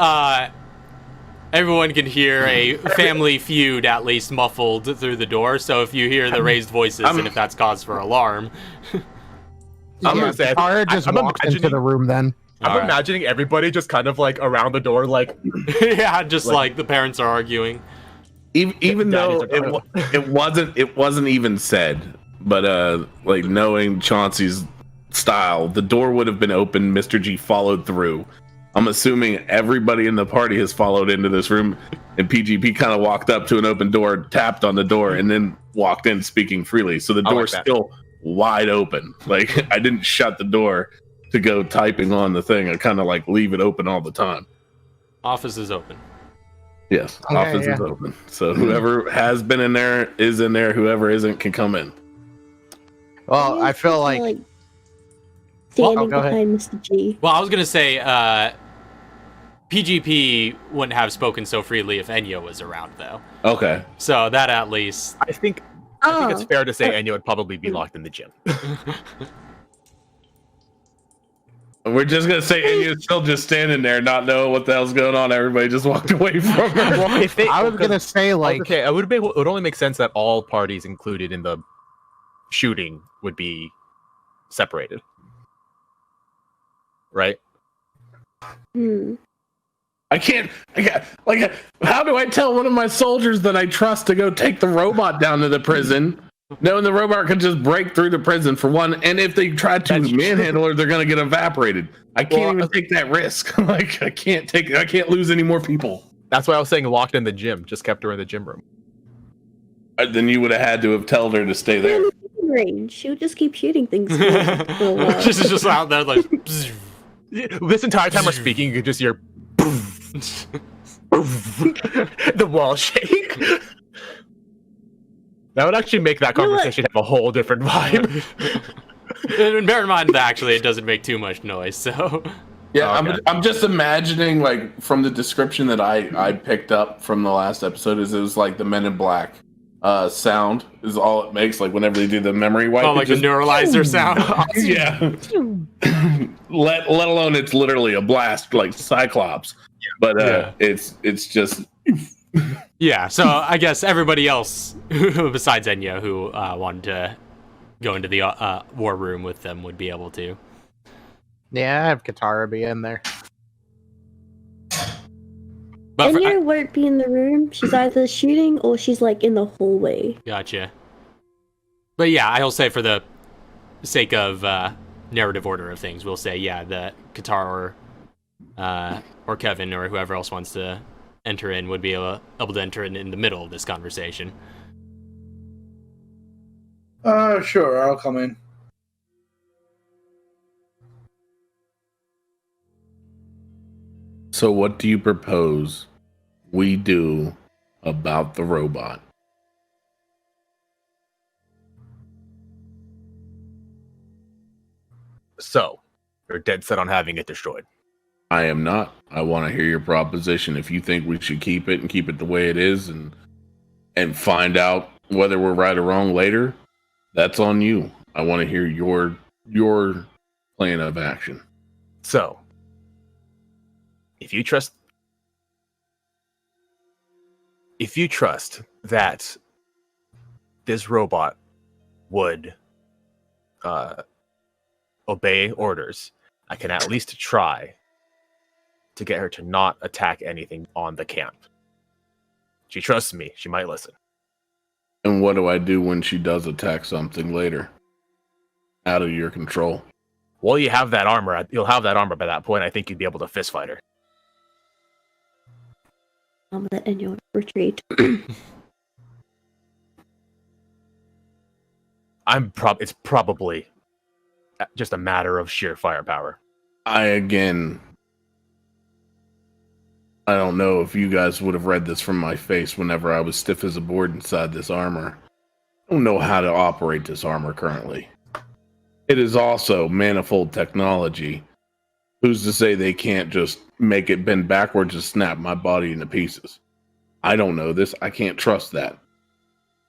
everyone can hear a family feud at least muffled through the door. So if you hear the raised voices and if that's cause for alarm. I'm gonna say, Katara just walks into the room then. I'm imagining everybody just kind of like around the door, like yeah, just like the parents are arguing. Even though it wasn't even said, but like knowing Chauncey's style, the door would have been open. Mr. G followed through. I'm assuming everybody in the party has followed into this room, and PGP kind of walked up to an open door, tapped on the door, and then walked in speaking freely. So the door's still wide open. Like, I didn't shut the door to go typing on the thing. I kind of like leave it open all the time. Office is open. Yes, office is open. So whoever has been in there is in there. Whoever isn't can come in. Well, I feel like standing behind Mr. G. Well, I was gonna say PGP wouldn't have spoken so freely if Enyo was around, though. Okay. So that at least I think it's fair to say Enyo would probably be locked in the gym. We're just gonna say Enyo's still just standing there, not knowing what the hell's going on. Everybody just walked away from her. Well, I was gonna say, like, okay, it would only make sense that all parties included in the shooting would be separated, right? I can't. How do I tell one of my soldiers that I trust to go take the robot down to the prison, knowing the robot can just break through the prison for one, and if they try to manhandle her, they're gonna get evaporated. I can't even take that risk. Like, I can't lose any more people. That's why I was saying locked in the gym. Just kept her in the gym room. Then you would have had to have told her to stay there. Range. She would just keep shooting things. She's just out there like. This entire time we're speaking, you could just hear the wall shake. That would actually make that conversation have a whole different vibe. And bear in mind that actually it doesn't make too much noise, so. Yeah, okay. I'm just imagining, like, from the description that I picked up from the last episode, is it was like the Men in Black sound is all it makes, like whenever they do the memory wipe. Oh, like the neuralizer sound. Yeah. let alone it's literally a blast like Cyclops, but it's just. Yeah, so I guess everybody else besides Enyo who wanted to go into the war room with them would be able to. Yeah, I have Katara be in there. But Enyo won't be in the room. She's either shooting or she's like in the hallway. Gotcha. But yeah, I'll say for the sake of narrative order of things, we'll say that Katara or Kevin or whoever else wants to enter in would be able to enter in the middle of this conversation. Sure, I'll come in. So what do you propose we do about the robot? So, you're dead set on having it destroyed. I am not. I want to hear your proposition. If you think we should keep it and keep it the way it is and find out whether we're right or wrong later, that's on you. I want to hear your plan of action. So, if you trust that this robot would obey orders, I can at least try to get her to not attack anything on the camp. She trusts me. She might listen. And what do I do when she does attack something later? Out of your control. Well, you have that armor. You'll have that armor by that point. I think you'd be able to fist fight her. I'm gonna end your retreat. It's probably just a matter of sheer firepower. I don't know if you guys would have read this from my face whenever I was stiff as a board inside this armor. I don't know how to operate this armor currently. It is also manifold technology. Who's to say they can't just make it bend backwards and snap my body into pieces? I don't know this. I can't trust that.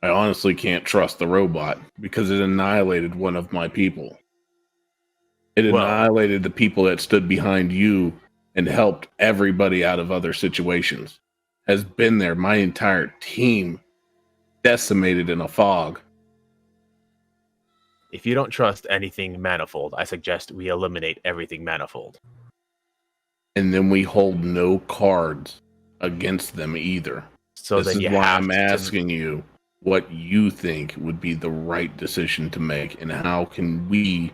I honestly can't trust the robot because it annihilated one of my people. It annihilated the people that stood behind you and helped everybody out of other situations. Has been there. My entire team decimated in a fog. If you don't trust anything manifold, I suggest we eliminate everything manifold. And then we hold no cards against them either. So this is why I'm asking you what you think would be the right decision to make, and how can we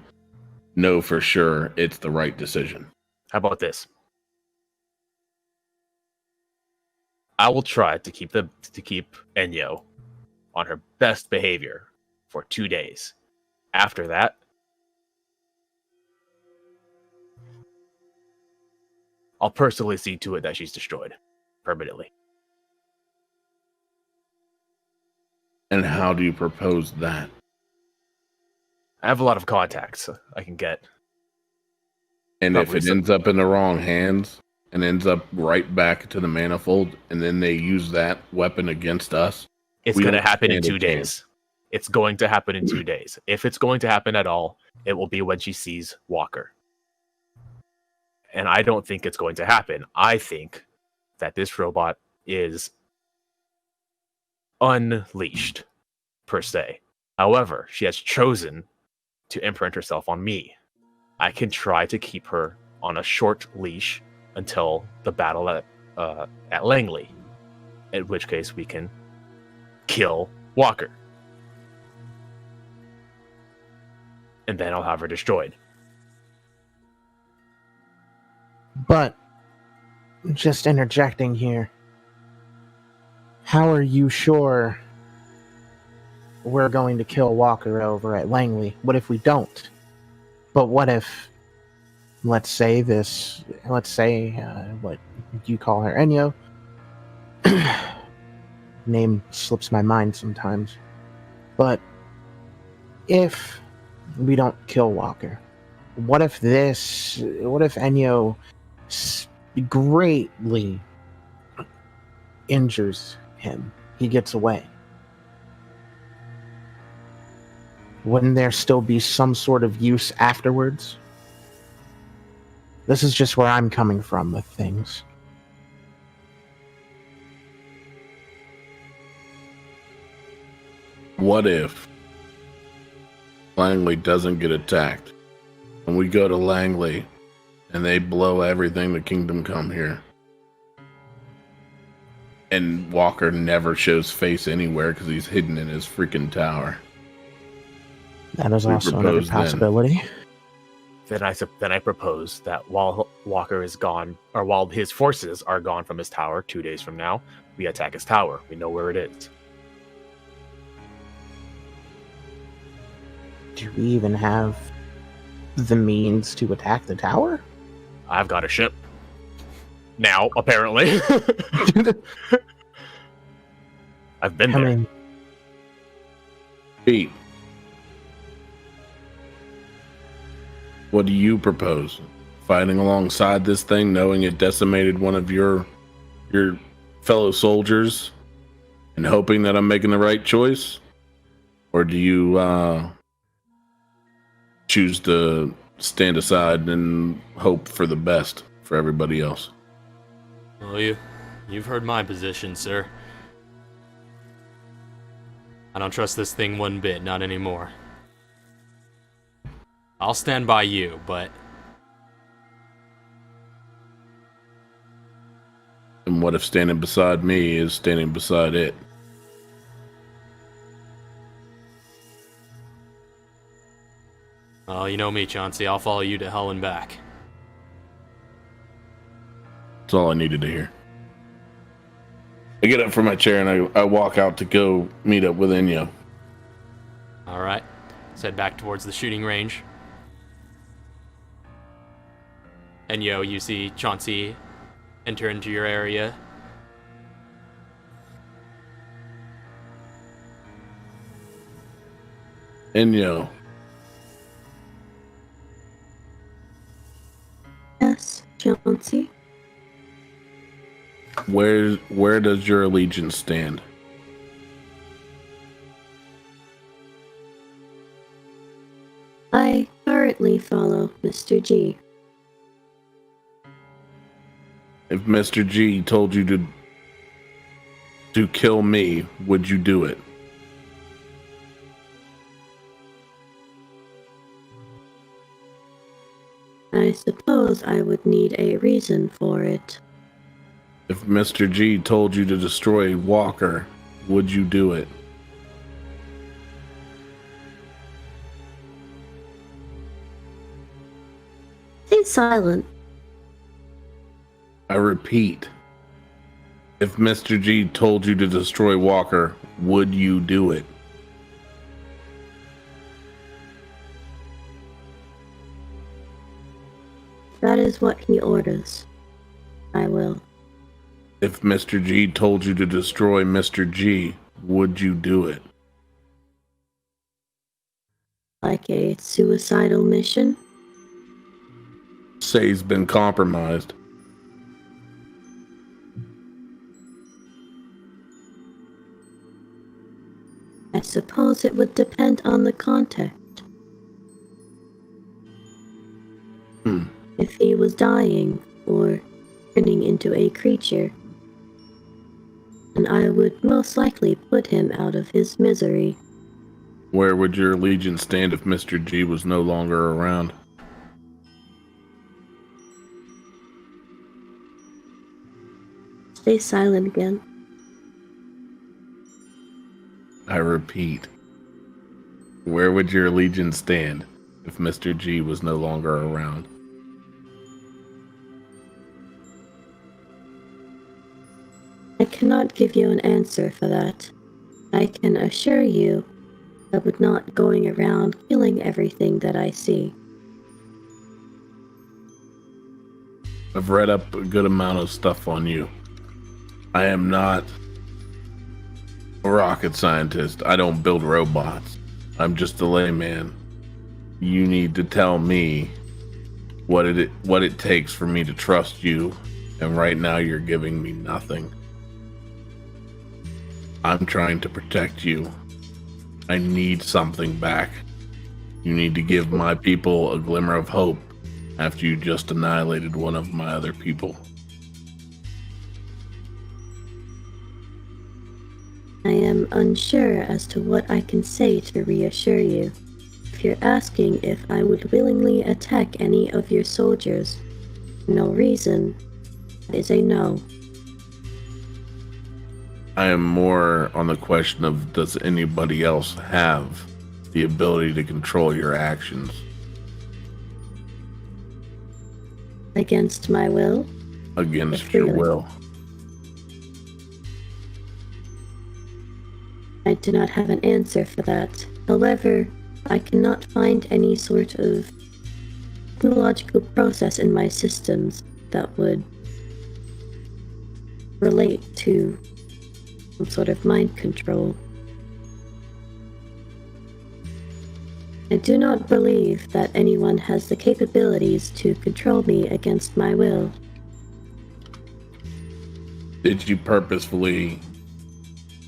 know for sure it's the right decision? How about this? I will try to keep Enyo on her best behavior for 2 days. After that, I'll personally see to it that she's destroyed permanently. And how do you propose that? I have a lot of contacts I can get. And if it ends up in the wrong hands and ends up right back to the manifold, and then they use that weapon against us, it's going to happen in 2 days. It's going to happen in 2 days. If it's going to happen at all, it will be when she sees Walker. And I don't think it's going to happen. I think that this robot is unleashed, per se. However, she has chosen to imprint herself on me. I can try to keep her on a short leash until the battle at Langley, in which case we can kill Walker. And then I'll have her destroyed. But, just interjecting here, how are you sure we're going to kill Walker over at Langley? What if we don't? But what if, let's say, what do you call her, Enyo? Name slips my mind sometimes. But if we don't kill Walker, what if Enyo greatly injures him? He gets away. Wouldn't there still be some sort of use afterwards? This is just where I'm coming from with things. What if Langley doesn't get attacked, and we go to Langley and they blow everything to Kingdom Come here, and Walker never shows face anywhere because he's hidden in his freaking tower? That is also another possibility. Then I propose that while Walker is gone, or while his forces are gone from his tower 2 days from now, we attack his tower. We know where it is. Do we even have the means to attack the tower? I've got a ship. Now, apparently. I've been there. Pete, what do you propose? Fighting alongside this thing, knowing it decimated one of your fellow soldiers, and hoping that I'm making the right choice? Or do you choose to stand aside and hope for the best for everybody else? Well, you've heard my position, sir. I don't trust this thing one bit, not anymore. I'll stand by you, but What if standing beside me is standing beside it? Oh, you know me, Chauncey. I'll follow you to hell and back. That's all I needed to hear. I get up from my chair and I walk out to go meet up with Enyo. All right. Let's head back towards the shooting range. Enyo, you see Chauncey enter into your area. Enyo, Yes, Chauncey. where does your allegiance stand? I currently follow Mr. G. If Mr. G told you to kill me, would you do it? I suppose I would need a reason for it. If Mr. G told you to destroy Walker, would you do it? Stay silent. I repeat, if Mr. G told you to destroy Walker, would you do it? That is what he orders. I will. If Mr. G told you to destroy Mr. G, would you do it? Like a suicidal mission? Say he's been compromised. I suppose it would depend on the context. If he was dying or turning into a creature, then I would most likely put him out of his misery. Where would your allegiance stand if Mr. G was no longer around? Stay silent again. I repeat, where would your allegiance stand if Mr. G was no longer around? I cannot give you an answer for that. I can assure you I would not going around killing everything that I see. I've read up a good amount of stuff on you. I am not a rocket scientist. I don't build robots. I'm just a layman. You need to tell me what it takes for me to trust you, and right now you're giving me nothing. I'm trying to protect you. I need something back. You need to give my people a glimmer of hope after you just annihilated one of my other people. I am unsure as to what I can say to reassure you. If you're asking if I would willingly attack any of your soldiers, for no reason, that is a no. I am more on the question of, does anybody else have the ability to control your actions? Against my will? Against your will. I do not have an answer for that. However, I cannot find any sort of technological process in my systems that would relate to some sort of mind control. I do not believe that anyone has the capabilities to control me against my will. Did you purposefully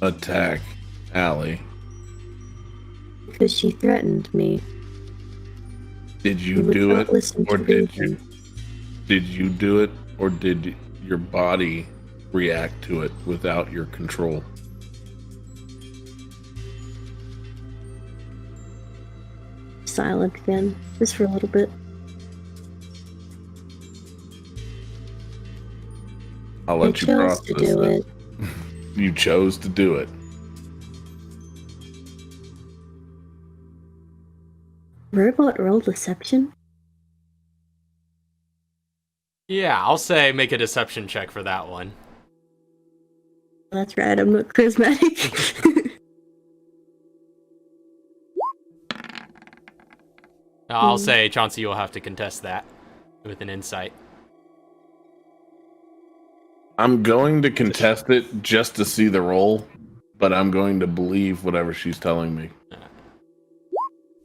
attack Allie? Because she threatened me. Did you She would do not it, listen or to did reason. you? Did you do it, or did your body react to it without your control? Silent again, just for a little bit. I'll let you chose process to do this. it. You chose to do it. Robot roll deception? Yeah, I'll say make a deception check for that one. That's right, I'm not charismatic. I'll say, Chauncey, you'll have to contest that with an insight. I'm going to contest it just to see the roll, but I'm going to believe whatever she's telling me.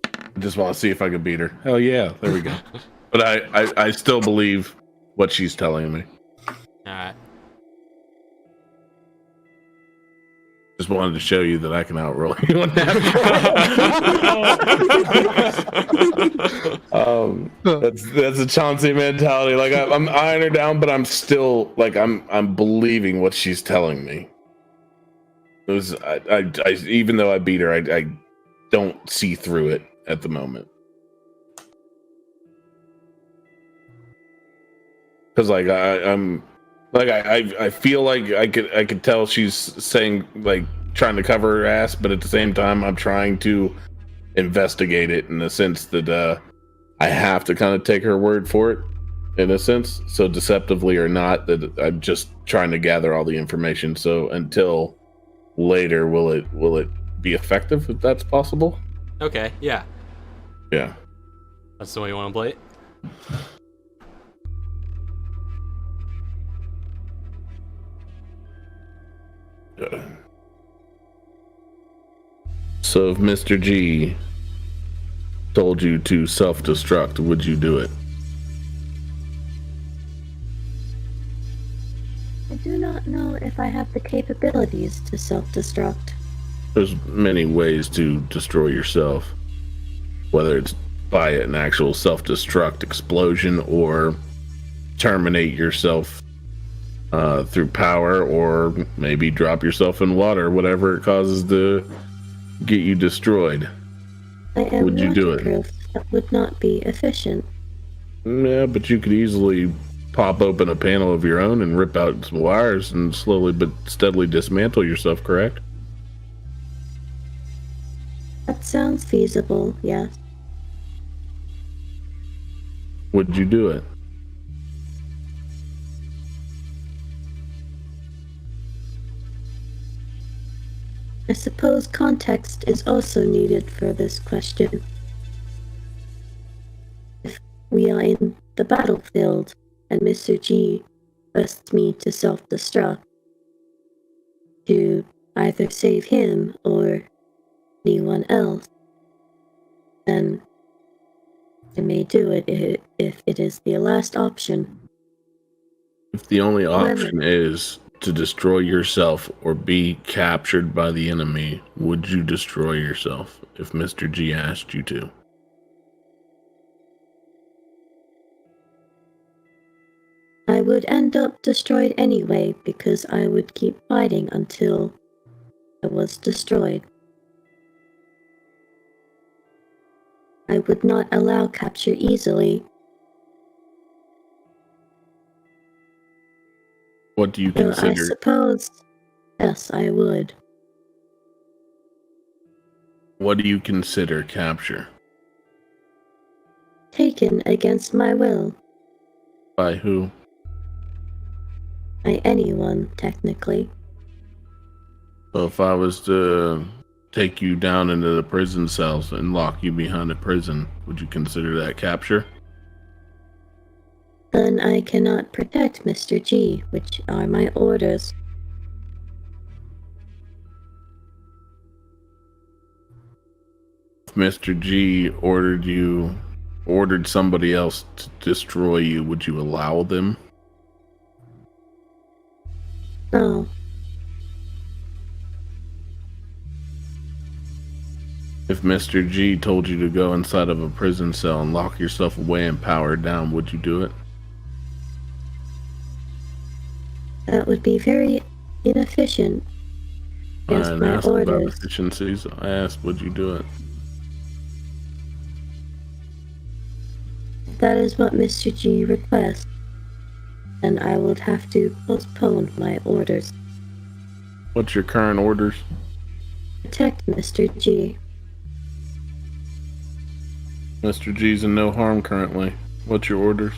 I just want to see if I could beat her. Hell yeah, there we go. But I still believe what she's telling me. Alright. Just wanted to show you that I can outroll you on that. That's a Chauncey mentality. Like I'm eyeing her down, but I'm still like I'm believing what she's telling me. It was I even though I beat her, I don't see through it at the moment. Because like I'm like I feel like I could tell she's saying like trying to cover her ass, but at the same time I'm trying to investigate it in the sense that I have to kind of take her word for it in a sense. So deceptively or not, that I'm just trying to gather all the information. So until later, will it be effective if that's possible? Okay, yeah. Yeah. That's the way you want to play it? So if Mr. G told you to self-destruct, would you do it? I do not know if I have the capabilities to self-destruct. There's many ways to destroy yourself, whether it's by an actual self-destruct explosion or terminate yourself through power, or maybe drop yourself in water, whatever it causes to get you destroyed. I am Would you do it? waterproof. That would not be efficient. Yeah, but you could easily pop open a panel of your own and rip out some wires and slowly but steadily dismantle yourself, correct? That sounds feasible, yes. Would you do it? I suppose context is also needed for this question. If we are in the battlefield and Mr. G asks me to self-destruct to either save him or anyone else, then I may do it if it is the last option. If the only However, option is to destroy yourself or be captured by the enemy, would you destroy yourself if Mr. G asked you to? I would end up destroyed anyway because I would keep fighting until I was destroyed. I would not allow capture easily. What do you So I consider? suppose, yes, I would. What do you consider capture? Taken against my will. By who? By anyone, technically. So if I was to take you down into the prison cells and lock you behind a prison, would you consider that capture? Then I cannot protect Mr. G, which are my orders. If Mr. G ordered somebody else to destroy you, would you allow them? No. If Mr. G told you to go inside of a prison cell and lock yourself away and power down, would you do it? That would be very inefficient. I Against didn't my ask about orders. efficiencies. I asked, would you do it? That is what Mr. G requests. then I would have to postpone my orders. What's your current orders? Protect Mr. G. Mr. G's in no harm currently. What's your orders?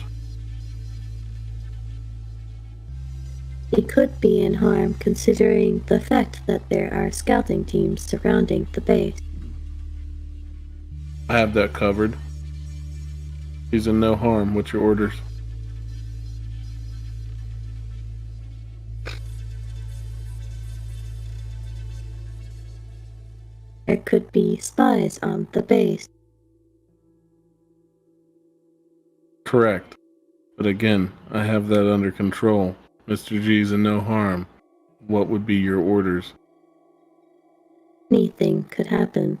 He could be in harm considering the fact that there are scouting teams surrounding the base. I have that covered. He's in no harm. What's your orders? There could be spies on the base. Correct. But again, I have that under control. Mr. G's in no harm. What would be your orders? Anything could happen.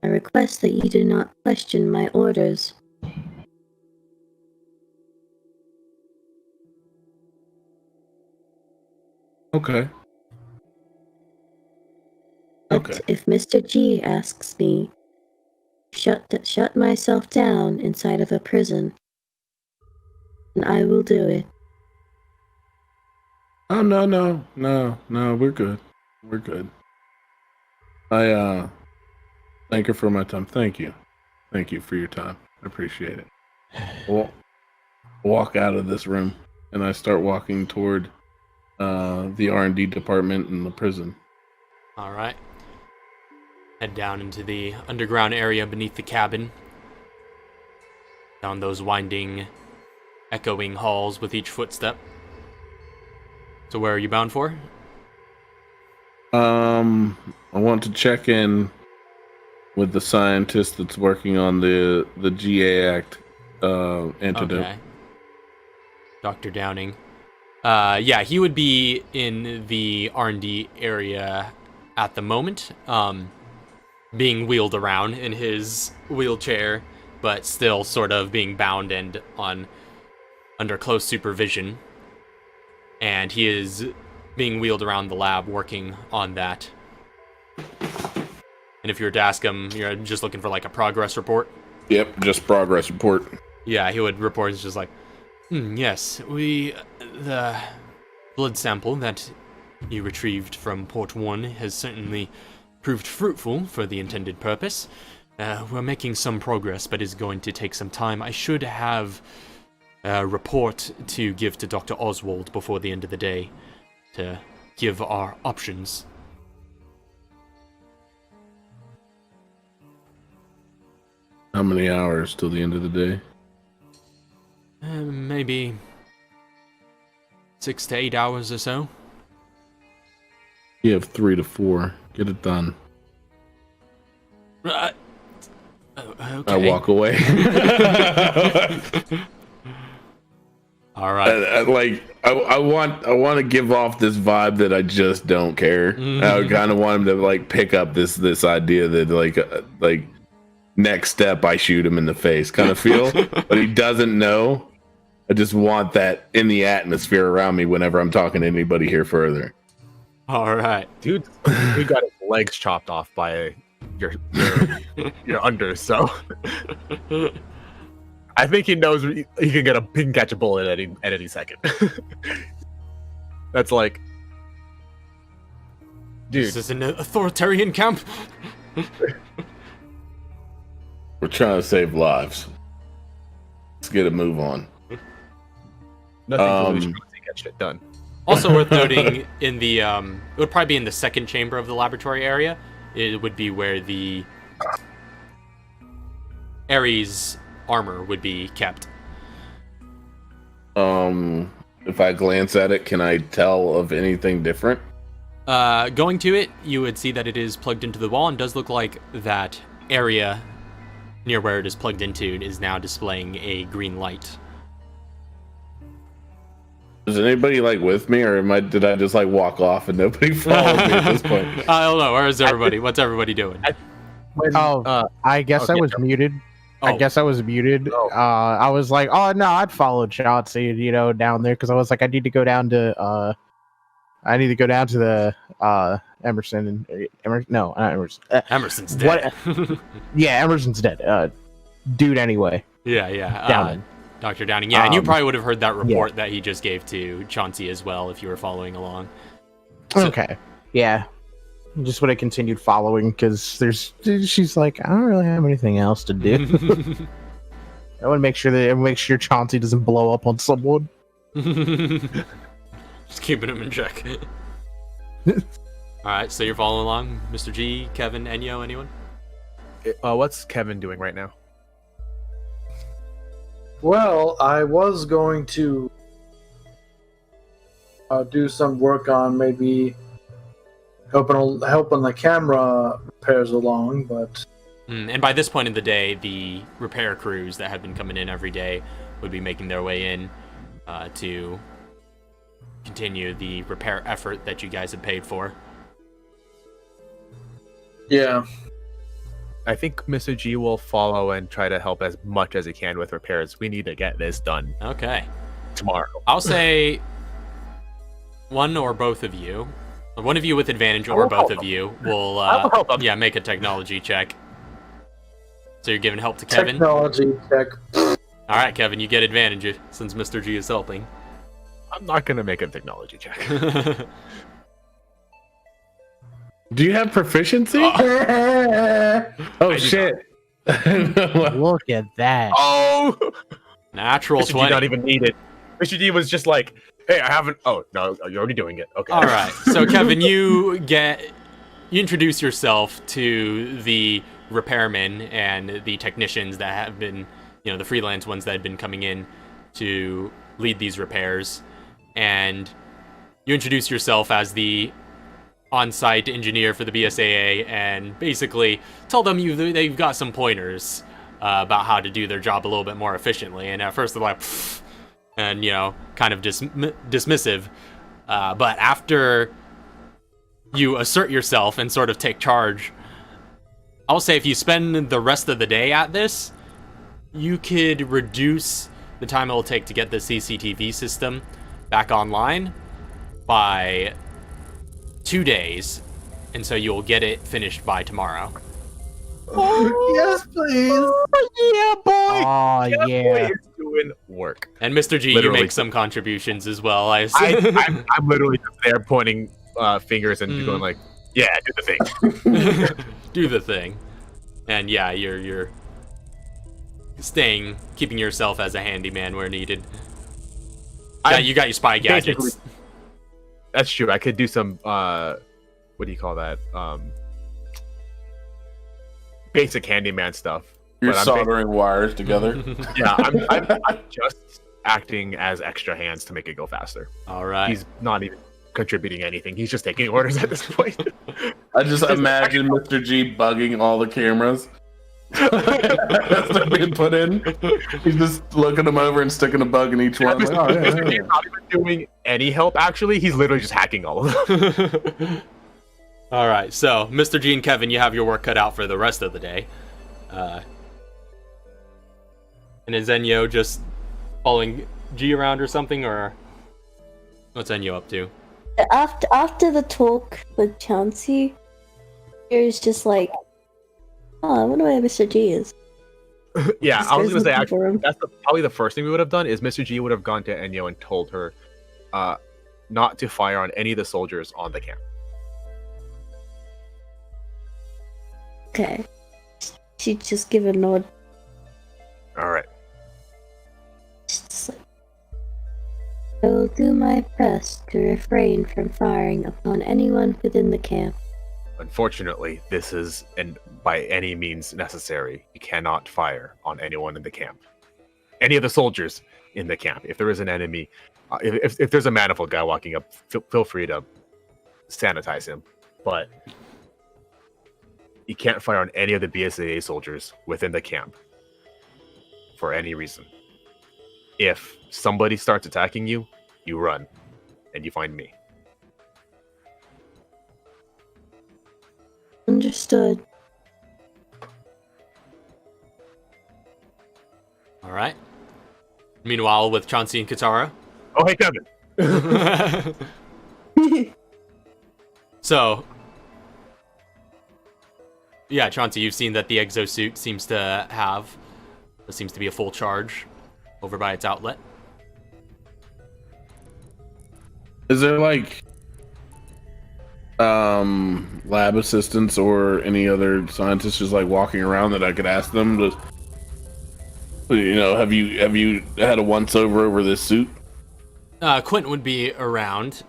I request that you do not question my orders. Okay. But Okay. if Mr. G asks me, shut myself down inside of a prison, then I will do it. Oh, no, we're good. We're good. I thank you for my time. Thank you. Thank you for your time. I appreciate it. Well, walk out of this room, and I start walking toward the R&D department in the prison. All right. Head down into the underground area beneath the cabin. Down those winding, echoing halls with each footstep. So where are you bound for? I want to check in with the scientist that's working on the GA-ACT antidote. Okay. Dr. Downing. Yeah, he would be in the R&D area at the moment, being wheeled around in his wheelchair, but still sort of being bound and under close supervision. And he is being wheeled around the lab working on that. And if you were to ask him, you're just looking for like a progress report? Yep, just progress report. Yeah, he would report. It's just like, yes, the blood sample that you retrieved from Port 1 has certainly proved fruitful for the intended purpose. We're making some progress, but it's going to take some time. I should have a report to give to Dr. Oswald before the end of the day to give our options. How many hours till the end of the day? Maybe 6 to 8 hours or so. You have 3 to 4. Get it done. Okay. I walk away. All right. I want to give off this vibe that I just don't care. I kind of want him to like pick up this idea that like next step I shoot him in the face kind of feel, but he doesn't know. I just want that in the atmosphere around me whenever I'm talking to anybody here further. All right. Dude, we got his legs chopped off by your under, so I think he knows he can catch a bullet at any second. That's like, dude, This is an authoritarian camp. We're trying to save lives. Let's get a move on. nothing to get shit done. Also worth noting, in the it would probably be in the second chamber of the laboratory area. It would be where the Ares armor would be kept. If I glance at it, can I tell of anything different? Going to it, you would see that it is plugged into the wall and does look like that area near where it is plugged into is now displaying a green light. Is anybody like with me, or did I just like walk off and nobody followed me at this point? I don't know. Where is everybody? What's everybody doing? I guess I was muted. Oh. I guess I was muted. I was like, oh no, I'd follow Chauncey, down there because I was like, I need to go down to the Emerson and not Emerson. Emerson's dead. Yeah, Emerson's dead. Dude, anyway. Yeah. Down Dr. Downing. Yeah, and you probably would have heard that report that he just gave to Chauncey as well if you were following along. So, Okay. Yeah. Just would have continued following because she's like, I don't really have anything else to do. I want to make sure Chauncey doesn't blow up on someone. Just keeping him in check. Alright, so you're following along, Mr. G, Kevin, Enyo, anyone? What's Kevin doing right now? Well, I was going to do some work on maybe helping the camera repairs along, but... And by this point in the day, the repair crews that have been coming in every day would be making their way in to continue the repair effort that you guys had paid for. Yeah. I think Mr. G will follow and try to help as much as he can with repairs. We need to get this done. Okay. Tomorrow. I'll say one or both of you, one of you with advantage or both of you will make a technology check. So you're giving help to Kevin? Technology check. Alright, Kevin, you get advantage since Mr. G is helping. I'm not going to make a technology check. Do you have proficiency? Oh, shit. Look at that. Oh! Natural Mr. 20. G not even need it. Mr. G was just like, hey, I haven't... Oh, no, you're already doing it. Okay. Alright, so Kevin, you introduce yourself to the repairmen and the technicians that have been, the freelance ones that had been coming in to lead these repairs. And you introduce yourself as the on-site engineer for the BSAA and basically tell them they've got some pointers about how to do their job a little bit more efficiently. And at first they're like, pfft, and, kind of dismissive. But after you assert yourself and sort of take charge, I'll say if you spend the rest of the day at this, you could reduce the time it will take to get the CCTV system back online by 2 days, and so you'll get it finished by tomorrow. Oh, yes, please. Yeah, boy. Oh, yeah. Boy is doing work. And Mr. G, Literally. you make some contributions as well. I'm literally just there pointing fingers and going like, yeah, do the thing. Do the thing. And yeah, you're keeping yourself as a handyman where needed. Yeah, you got your spy gadgets. That's true. I could do some, what do you call that? Basic handyman stuff. You're soldering wires together. Yeah, I'm just acting as extra hands to make it go faster. All right. He's not even contributing anything. He's just taking orders at this point. I just imagine Mr. G bugging all the cameras. That's being put in. He's just looking them over and sticking a bug in each one. Like, oh, yeah. He's not even doing any help, actually. He's literally just hacking all of them. All right, so Mr. G and Kevin, you have your work cut out for the rest of the day. And is Enyo just following G around or something, or what's Enyo up to? After the talk with Chauncey, he's just like, oh, I wonder where Mr. G is. Yeah, This I was guy's going to say, looking for actually, him. that's probably the first thing we would have done is Mr. G would have gone to Enyo and told her not to fire on any of the soldiers on the camp. Okay. She just give a nod. All right. Just like, I will do my best to refrain from firing upon anyone within the camp. Unfortunately, this is by any means necessary. You cannot fire on anyone in the camp. Any of the soldiers in the camp. If there is an enemy, if there's a manifold guy walking up, feel free to sanitize him. But you can't fire on any of the BSAA soldiers within the camp for any reason. If somebody starts attacking you, you run, and you find me. Understood. All right. Meanwhile, with Chauncey and Katara. Oh, hey, Kevin. So, yeah, Chauncey, you've seen that the exosuit seems to be a full charge. over by its outlet. Is there like lab assistants or any other scientists just like walking around that I could ask them to, have you had a once over this suit? Quentin would be around,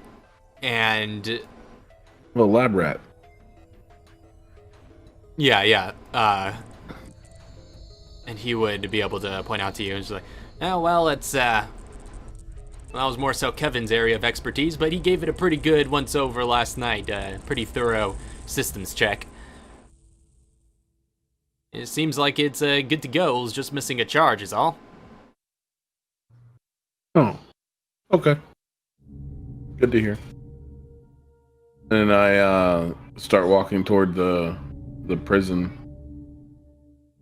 and Well, lab rat. yeah. And he would be able to point out to you and just like, oh, well, it's, that was more so Kevin's area of expertise, but he gave it a pretty good once-over last night. Pretty thorough systems check. It seems like it's good to go. It's just missing a charge is all. Oh, okay. Good to hear. And I start walking toward the prison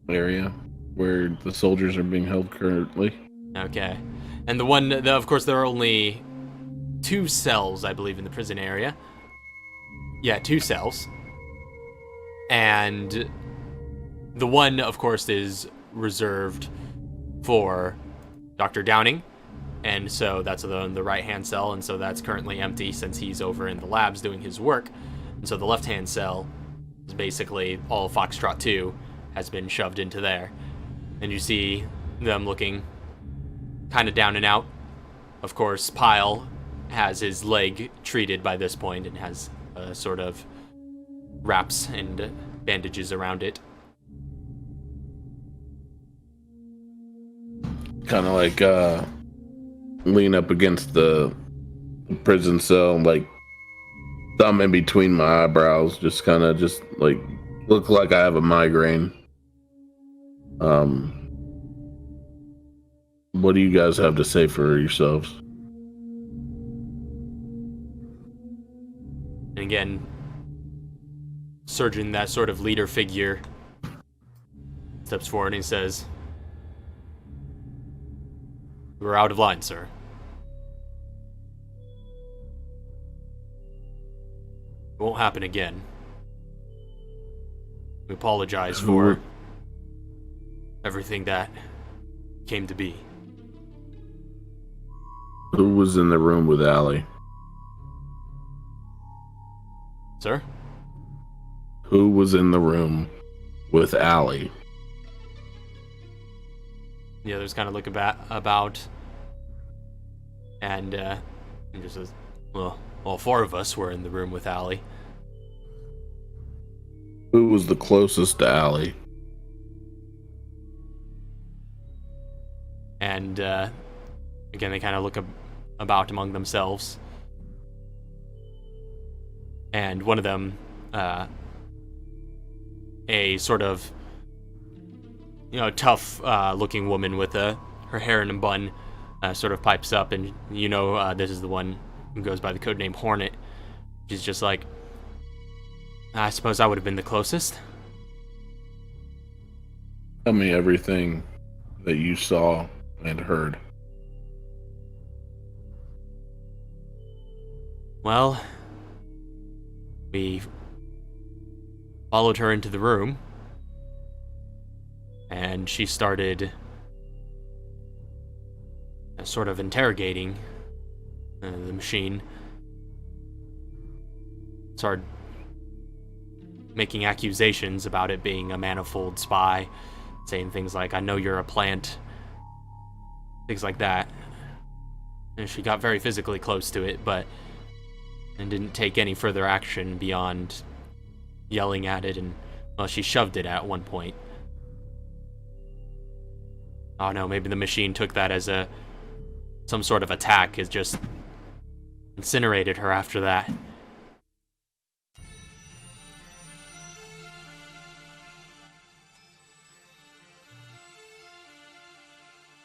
area where the soldiers are being held currently. Okay. And of course, there are only 2 cells, I believe, in the prison area. Yeah, 2 cells. And the one, of course, is reserved for Dr. Downing. And so that's the right-hand cell, and so that's currently empty since he's over in the labs doing his work. And so the left-hand cell is basically all Foxtrot 2 has been shoved into there. And you see them looking kind of down and out. Of course, Pyle has his leg treated by this point and has sort of wraps and bandages around it. Kind of like lean up against the prison cell, like thumb in between my eyebrows, just kind of like look like I have a migraine. What do you guys have to say for yourselves? And again, Surgeon, that sort of leader figure, steps forward and says, "We're out of line, sir." It won't happen again. We apologize for everything that came to be. Who was in the room with Allie? Sir? Who was in the room with Allie? The others kind of look about, and just says, "Well, all 4 of us were in the room with Allie." Who was the closest to Allie? And again, they kind of look about among themselves, and one of them, a sort of tough looking woman with her hair in a bun, sort of pipes up, and this is the one who goes by the codename Hornet. She's just like, "I suppose I would have been the closest." Tell me everything that you saw and heard. Well, we followed her into the room, and she started sort of interrogating the machine. Started making accusations about it being a manifold spy, saying things like, "I know you're a plant," things like that. And she got very physically close to it, and didn't take any further action beyond yelling at it, and, well, she shoved it at one point. Oh no, maybe the machine took that as some sort of attack, it just incinerated her after that.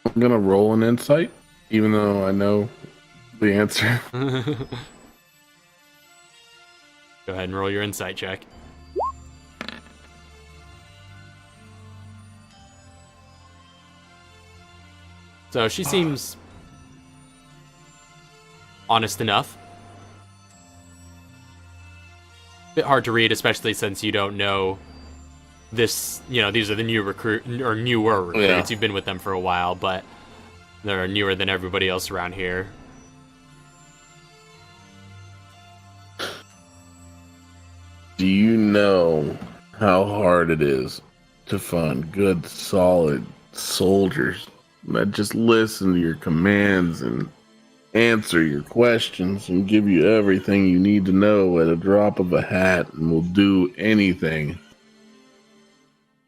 I'm gonna roll an insight, even though I know the answer. Go ahead and roll your insight check. So she seems honest enough. Bit hard to read, especially since you don't know this. These are the newer recruits. Yeah. You've been with them for a while, but They're newer than everybody else around here. Do you know how hard it is to find good, solid soldiers that just listen to your commands and answer your questions and give you everything you need to know at a drop of a hat and will do anything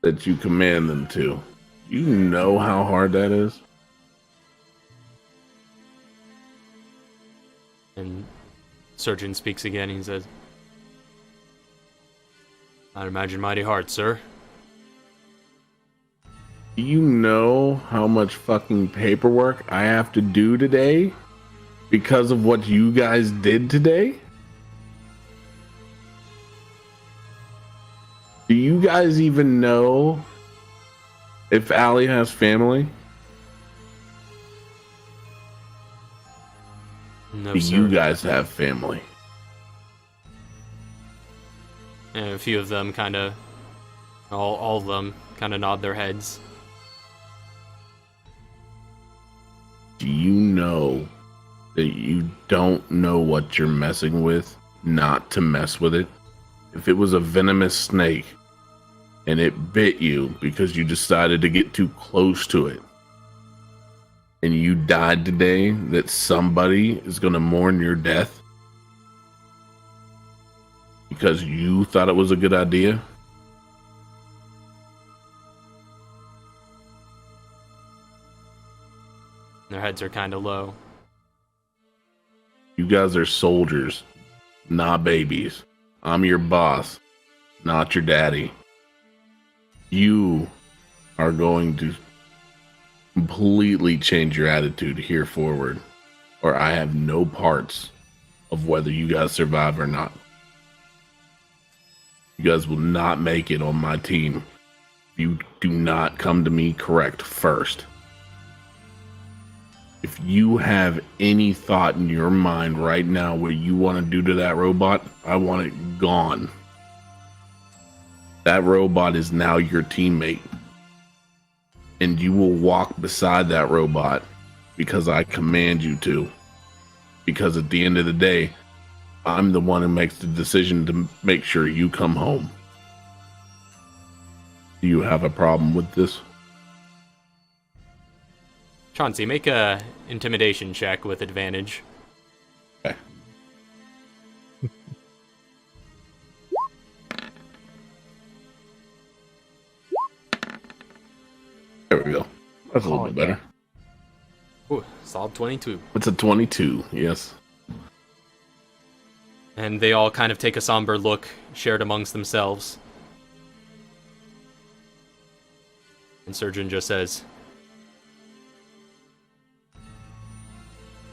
that you command them to? You know how hard that is? And Surgeon speaks again. He says, I'd imagine mighty hard, sir. Do you know how much fucking paperwork I have to do today because of what you guys did today? Do you guys even know if Allie has family? No, Do sir. you guys have family? And a few of them kind of, all of them kind of nod their heads. Do you know that you don't know what you're messing with, not to mess with it? If it was a venomous snake and it bit you because you decided to get too close to it and you died today, that somebody is going to mourn your death because you thought it was a good idea? Their heads are kind of low. You guys are soldiers, not babies. I'm your boss, not your daddy. You are going to completely change your attitude here forward, or I have no parts of whether you guys survive or not. You guys will not make it on my team if you do not come to me correct first. If you have any thought in your mind right now what you want to do to that robot, I want it gone. That robot is now your teammate. And you will walk beside that robot because I command you to. Because at the end of the day, I'm the one who makes the decision to make sure you come home. Do you have a problem with this? Chauncey, make a intimidation check with advantage. Okay. There we go. That's a little bit better. Ooh, solid 22. It's a 22, yes. And they all kind of take a somber look, shared amongst themselves. And Surgeon just says,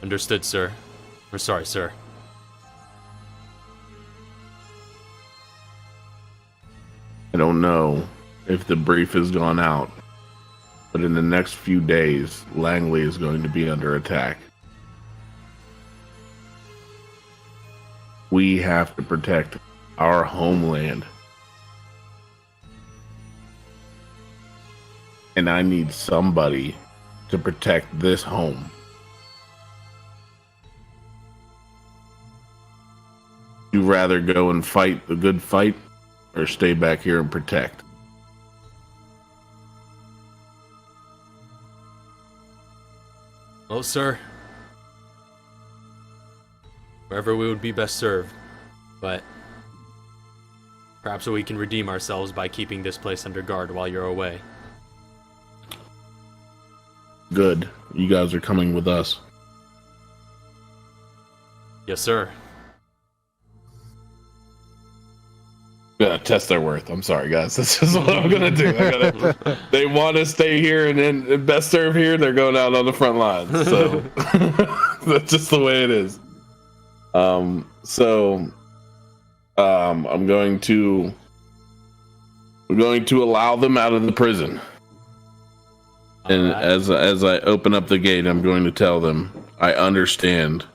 understood, sir. We're sorry, sir. I don't know if the brief has gone out, but in the next few days, Langley is going to be under attack. We have to protect our homeland. And I need somebody to protect this home. You rather go and fight the good fight or stay back here and protect? Well, sir, wherever we would be best served, but perhaps we can redeem ourselves by keeping this place under guard while you're away. Good. You guys are coming with us. Yes, sir. Gonna test their worth. I'm sorry, guys. This is what I'm gonna do. They want to stay here and then best serve here. They're going out on the front lines. So that's just the way it is. I'm going to. We're going to allow them out of the prison. And as I open up the gate, I'm going to tell them, I understand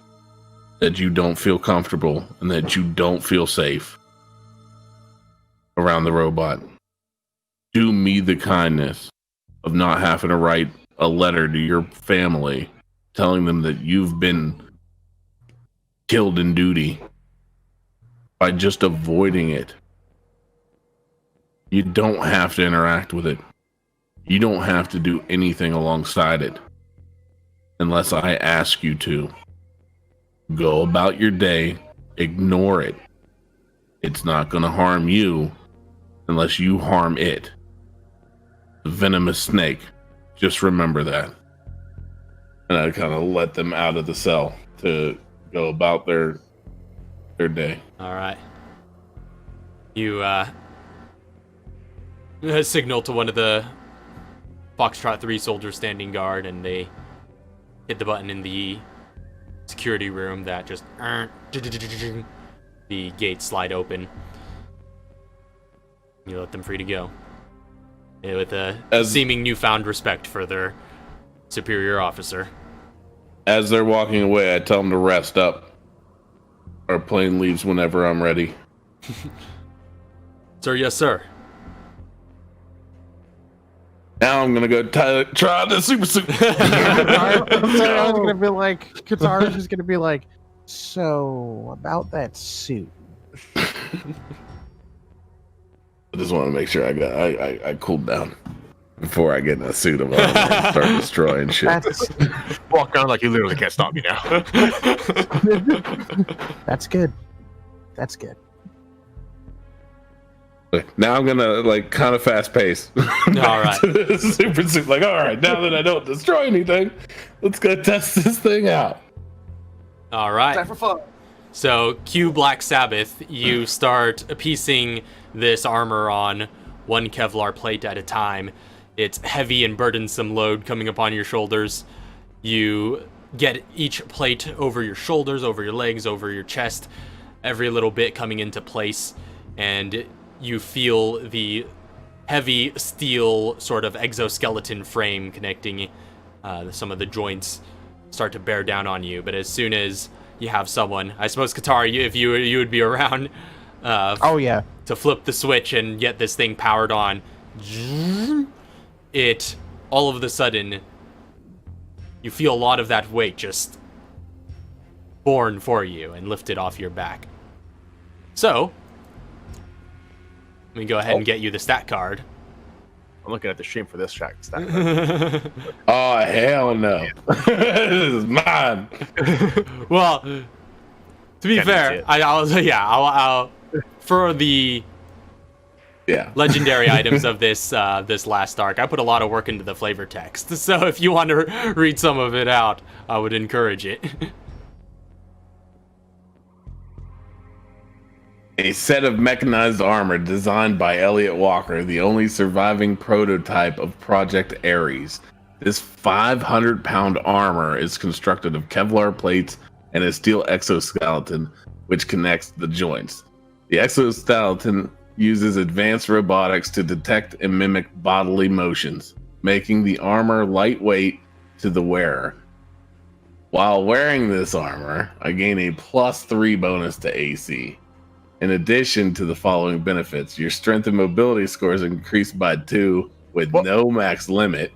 that you don't feel comfortable and that you don't feel safe around the robot. Do me the kindness of not having to write a letter to your family telling them that you've been killed in duty by just avoiding it. You don't have to interact with it. You don't have to do anything alongside it unless I ask you to. Go about your day, ignore it. It's not going to harm you unless you harm it. The venomous snake. Just remember that. And I kind of let them out of the cell to go about their day. All right. You signal to one of the Foxtrot 3 soldiers standing guard, and they hit the button in the security room that just the gates slide open. You let them free to go. With a seeming newfound respect for their superior officer. As they're walking away, I tell them to rest up. Our plane leaves whenever I'm ready. Sir, yes, sir. Now I'm gonna go try the super suit. I was gonna be like, Katara's just gonna be like, so about that suit. I just want to make sure I cooled down before I get in a suit of armor and start destroying shit. Walk around like you literally can't stop me now. That's good. That's good. Now I'm gonna like kind of fast pace. All right. Super suit. Like, all right, now that I don't destroy anything, let's go test this thing out. All right. Time for fun. So, cue Black Sabbath. You start piecing this armor on one Kevlar plate at a time. It's heavy and burdensome load coming upon your shoulders. You get each plate over your shoulders, over your legs, over your chest, every little bit coming into place, and you feel the heavy steel sort of exoskeleton frame connecting some of the joints start to bear down on you. But as soon as you have someone, I suppose Katara, if you would be around, Oh yeah. to flip the switch and get this thing powered on, it all of a sudden you feel a lot of that weight just borne for you and lifted off your back. So let me go ahead and get you the stat card. I'm looking at the stream for this track. Oh hell no! This is mine. Well, to be fair, I'll for the legendary items of this last arc, I put a lot of work into the flavor text. So if you want to read some of it out, I would encourage it. A set of mechanized armor designed by Elliot Walker, the only surviving prototype of Project Ares. This 500-pound armor is constructed of Kevlar plates and a steel exoskeleton, which connects the joints. The exoskeleton uses advanced robotics to detect and mimic bodily motions, making the armor lightweight to the wearer. While wearing this armor, I gain a +3 bonus to AC. In addition to the following benefits, your strength and mobility scores increased by 2 with no max limit.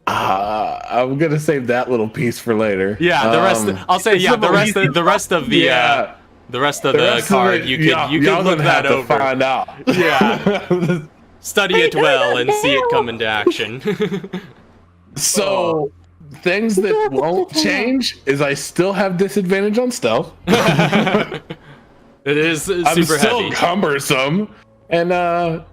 I'm gonna save that little piece for later. Yeah, the rest. I'll say the rest of the card. You could look that over. Find out. Yeah. Study it well and see it come into action. So, things that won't change is I still have disadvantage on stealth. It is super I'm still heavy. cumbersome, and I'm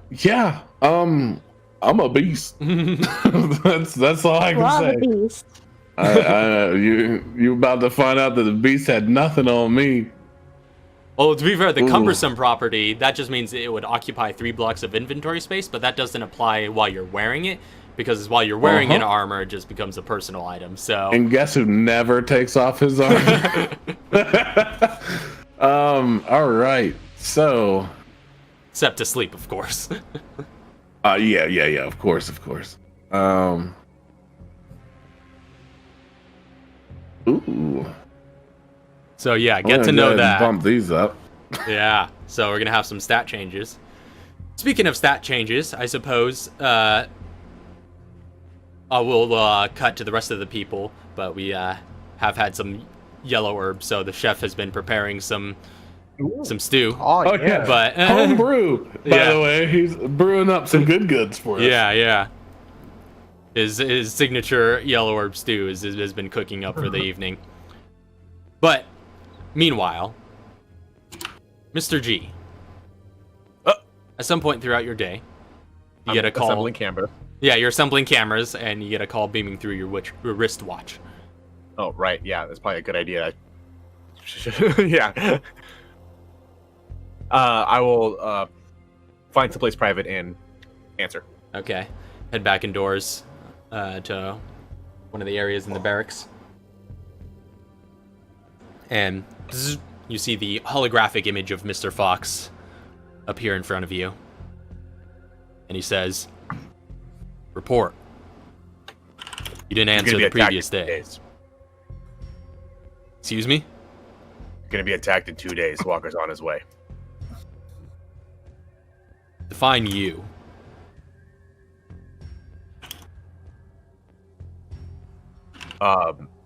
a beast. that's all I can say. Beast. You about to find out that the beast had nothing on me. Well, to be fair, the cumbersome property, that just means it would occupy 3 blocks of inventory space, but that doesn't apply while you're wearing it, because while you're wearing an armor, it just becomes a personal item. So. And guess who never takes off his armor? All right. So. Except to sleep, of course. Yeah. Of course. Ooh. So yeah, get to know that. Bump these up. Yeah. So we're gonna have some stat changes. Speaking of stat changes, I suppose We'll cut to the rest of the people, but we have had some yellow herbs, so the chef has been preparing some stew. Oh, yeah. But Home brew, by Yeah. the way. He's brewing up some good goods for us. yeah. His signature yellow herb stew has been cooking up for the evening. But meanwhile, Mr. G, at some point throughout your day, you get a call. Assembling camera. Yeah, you're assembling cameras, and you get a call beaming through your wristwatch. Oh, right. Yeah, that's probably a good idea. Yeah. I will find someplace private and answer. Okay. Head back indoors to one of the areas in the barracks. And you see the holographic image of Mr. Fox appear in front of you. And he says, "Report. You didn't You're answer gonna be the attacked previous in 2 day." days. Excuse me? You're gonna be attacked in 2 days. Walker's on his way. Define you.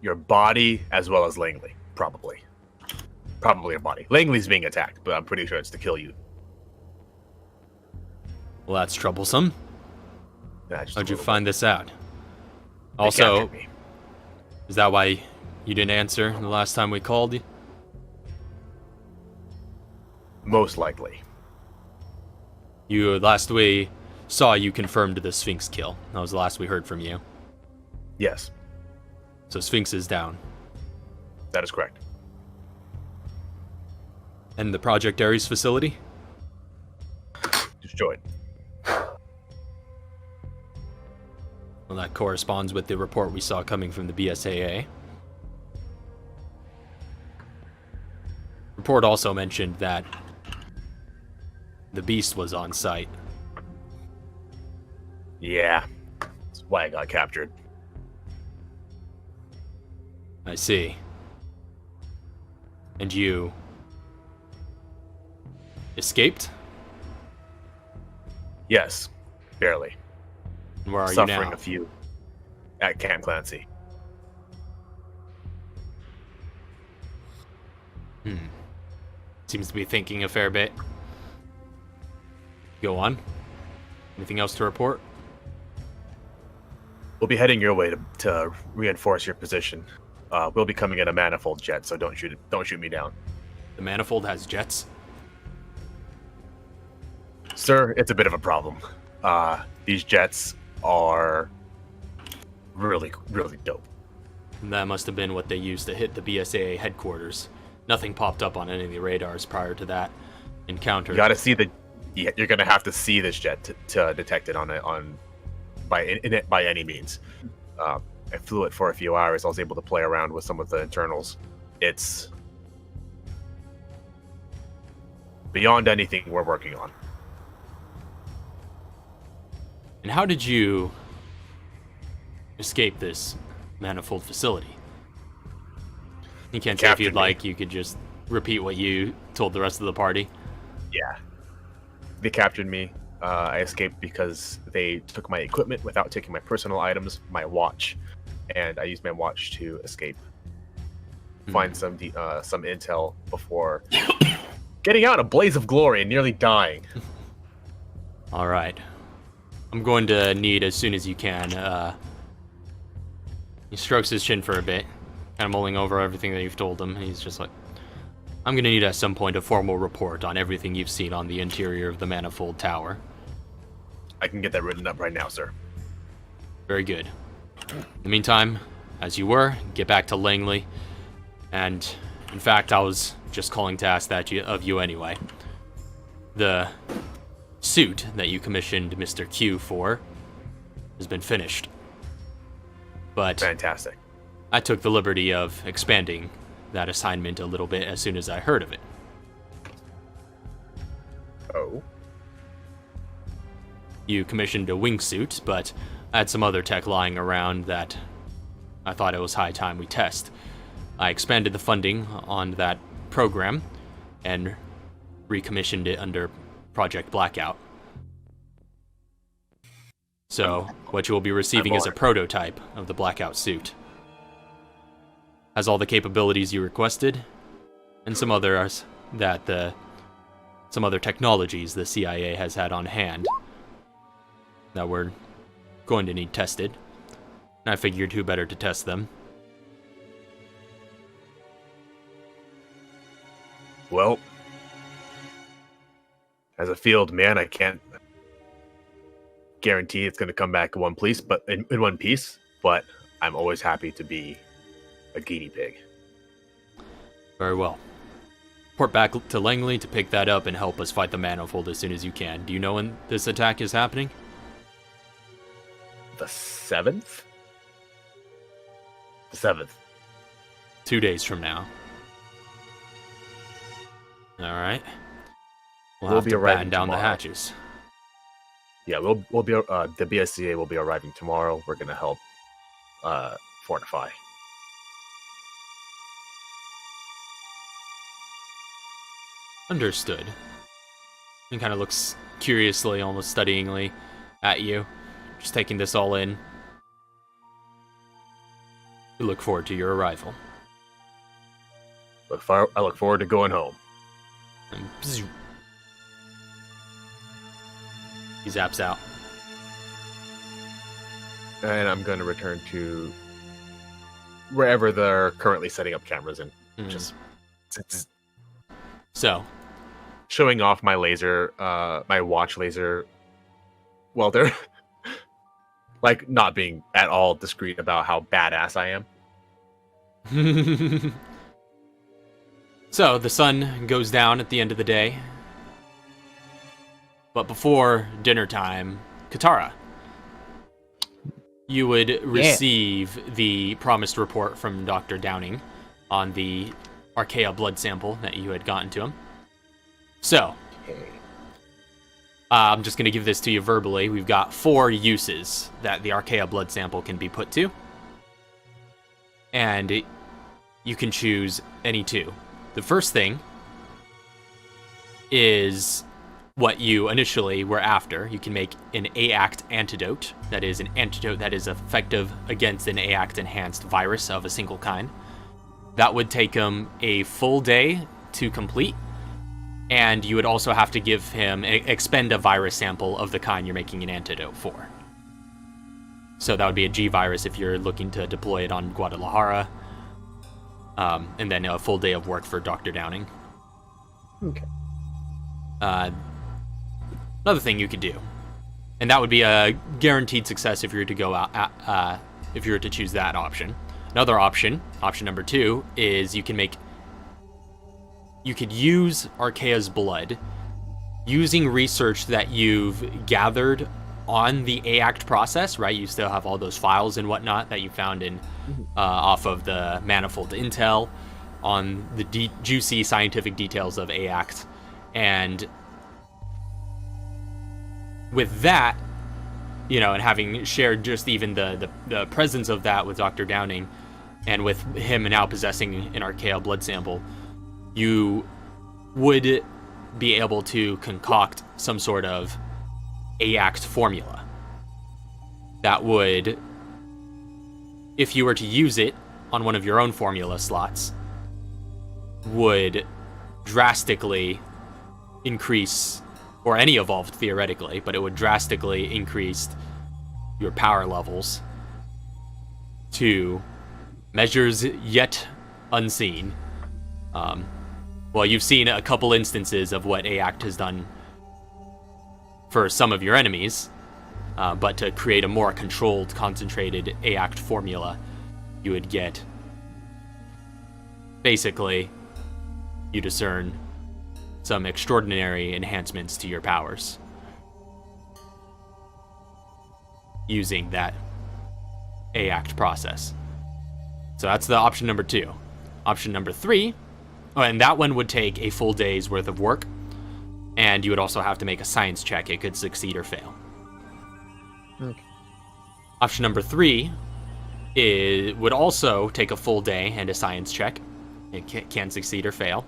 Your body as well as Langley, probably. Probably your body. Langley's being attacked, but I'm pretty sure it's to kill you. Well, that's troublesome. Nah, just a How'd you little find this out? bit. They Also, captured me. is that why you didn't answer the last time we called you? Most likely. Last we saw you confirmed the Sphinx kill. That was the last we heard from you. Yes, So Sphinx is down. that is correct. And the Project Ares facility? Destroyed. Well, that corresponds with the report we saw coming from the BSAA. Report also mentioned that the Beast was on site. Yeah, that's why I got captured. I see. And you escaped? Yes, barely. And where are you Suffering now? a few at Camp Clancy. Seems to be thinking a fair bit. Go on. Anything else to report? We'll be heading your way to reinforce your position. We'll be coming in a manifold jet, so don't shoot me down, The Manifold has jets? sir. It's a bit of a problem. These jets are really, really dope. That must have been what they used to hit the BSAA headquarters. Nothing popped up on any of the radars prior to that encounter. You got to see you're gonna have to see this jet to detect it by any means. I flew it for a few hours. I was able to play around with some of the internals. It's beyond anything we're working on. And how did you escape this manifold facility? You can't say if Captured you'd me. like, you could just repeat what you told the rest of the party. Yeah. They captured me. I escaped because they took my equipment without taking my personal items, my watch, and I used my watch to escape. Find some intel before getting out in a blaze of glory and nearly dying. All right. I'm going to need as soon as you can. He strokes his chin for a bit, kind of mulling over everything that you've told him. He's just like, I'm going to need at some point a formal report on everything you've seen on the interior of the Manifold Tower. I can get that written up right now, sir. Very good. In the meantime, as you were, get back to Langley. And, in fact, I was just calling to ask that of you anyway. The suit that you commissioned Mr. Q for has been finished. But Fantastic. I took the liberty of expanding that assignment a little bit as soon as I heard of it. Oh. You commissioned a wingsuit, but I had some other tech lying around that I thought it was high time we test. I expanded the funding on that program and recommissioned it under Project Blackout. So, what you will be receiving is a prototype of the blackout suit. Has all the capabilities you requested, and some others some other technologies the CIA has had on hand that we're going to need tested. And I figured who better to test them. Well, as a field man, I can't guarantee it's going to come back in one piece, but in one piece. But I'm always happy to be a guinea pig. Very well. Report back to Langley to pick that up and help us fight the Manifold as soon as you can. Do you know when this attack is happening? The 7th? The 7th. 2 days from now. Alright. We'll have to batten down the hatches. Yeah, we'll be the BSCA will be arriving tomorrow. We're gonna help fortify. Understood. He kind of looks curiously, almost studyingly at you, just taking this all in. We look forward to your arrival. I look forward to going home. And bzzz. He zaps out. And I'm going to return to wherever they're currently setting up cameras in. Just so, showing off my laser, my watch laser. Well, they're like not being at all discreet about how badass I am. So, the sun goes down at the end of the day. But before dinner time, Katara, you would receive the promised report from Dr. Downing on the Archaea blood sample that you had gotten to him. So, I'm just going to give this to you verbally. We've got 4 uses that the Archaea blood sample can be put to. And you can choose any 2. The first thing is what you initially were after. You can make an AACT antidote. That is an antidote that is effective against an AACT enhanced virus of a single kind. That would take him a full day to complete. And you would also have to give him, expend a virus sample of the kind you're making an antidote for. So that would be a G virus if you're looking to deploy it on Guadalajara. And then a full day of work for Dr. Downing. Okay. Another thing you could do, and that would be a guaranteed success if you were to go out, if you were to choose that option. Another option, option number 2, is you could use Archaea's blood using research that you've gathered on the AACT process, right? You still have all those files and whatnot that you found in off of the Manifold intel on the juicy scientific details of AACT. And with that, and having shared just even the presence of that with Dr. Downing, and with him now possessing an Archaea blood sample, you would be able to concoct some sort of AACT formula that would, if you were to use it on one of your own formula slots, would drastically increase, or any evolved theoretically, but it would drastically increase your power levels to measures yet unseen. Well, you've seen a couple instances of what AACT has done for some of your enemies, but to create a more controlled, concentrated AACT formula, you would get, basically, you discern some extraordinary enhancements to your powers using that AACT process. So that's the option number 2. Option number 3, and that one would take a full day's worth of work, and you would also have to make a science check. It could succeed or fail. Okay. Option number 3 would also take a full day and a science check. It can succeed or fail.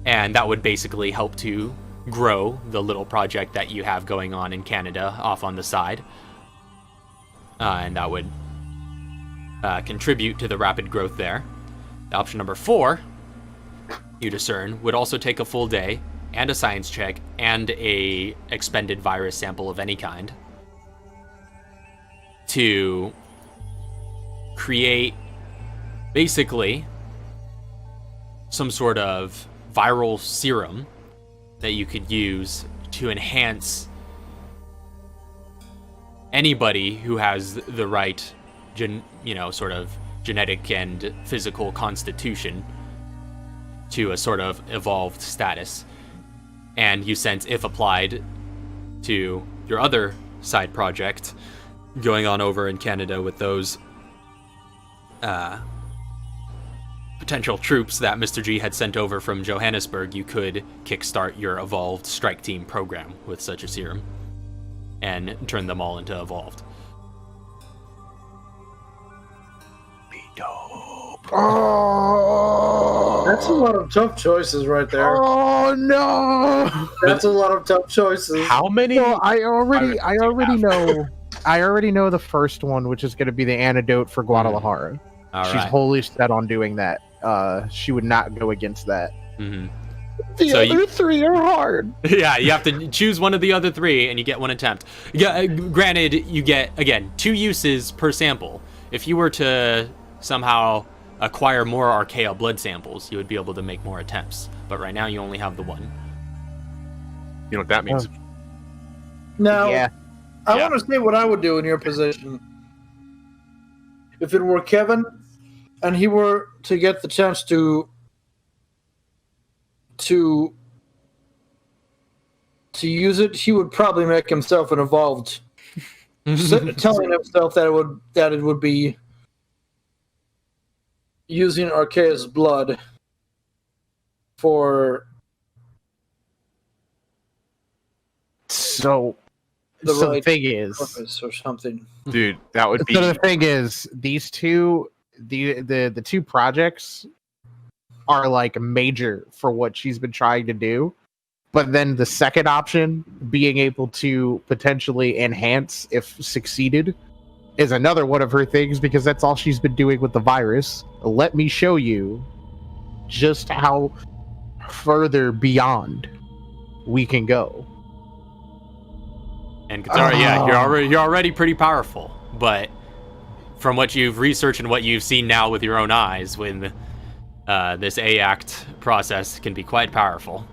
And that would basically help to grow the little project that you have going on in Canada off on the side. And that would contribute to the rapid growth there. Option number 4, you discern, would also take a full day and a science check and a expended virus sample of any kind to create basically some sort of viral serum that you could use to enhance anybody who has the right sort of genetic and physical constitution to a sort of evolved status. And you sense, if applied to your other side project going on over in Canada with those potential troops that Mr. G had sent over from Johannesburg, you could kickstart your evolved strike team program with such a serum and turn them all into evolved. Oh, That's a lot of tough choices right there. oh no! That's a lot of tough choices. How many? Well, I already have? know. I already know the first one, which is going to be the antidote for Guadalajara. All She's right. wholly set on doing that. She would not go against that. Mm-hmm. The So other three are hard. Yeah, you have to choose one of the other 3, and you get 1 attempt. Yeah, granted, you get, again, 2 uses per sample. If you were to somehow acquire more Archaea blood samples, you would be able to make more attempts. But right now, you only have the 1. You know what that means? Now, Yeah. I Yeah. want to say what I would do in your position. If it were Kevin, and he were to get the chance to use it, he would probably make himself an evolved, telling himself that it would be using Archaea's blood for So, The so the right thing is, purpose or something. Dude, that would be. so the thing is, these two, the 2 projects are like major for what she's been trying to do. But then the second option, being able to potentially enhance if succeeded, is another one of her things because that's all she's been doing with the virus. Let me show you just how further beyond we can go. And Katara, yeah, you're already pretty powerful, but from what you've researched and what you've seen now with your own eyes, when this AACT process can be quite powerful,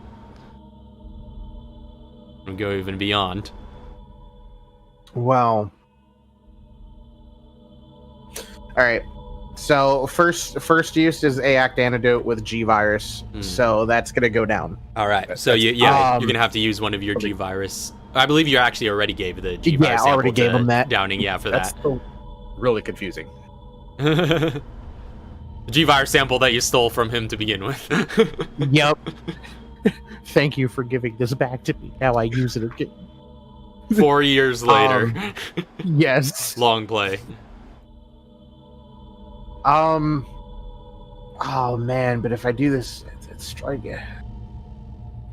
and go even beyond. Well, all right. So first use is AACT antidote with G virus, so that's gonna go down. All right, so you're gonna have to use one of your G virus. I believe you actually already gave the G virus sample already gave to him that. Downing. Yeah, for That's that. still really confusing. The G virus sample that you stole from him to begin with. Yep. Thank you for giving this back to me. Now I use it again. 4 years later. Yes. Long play. Oh man, but if I do this, it's strike it.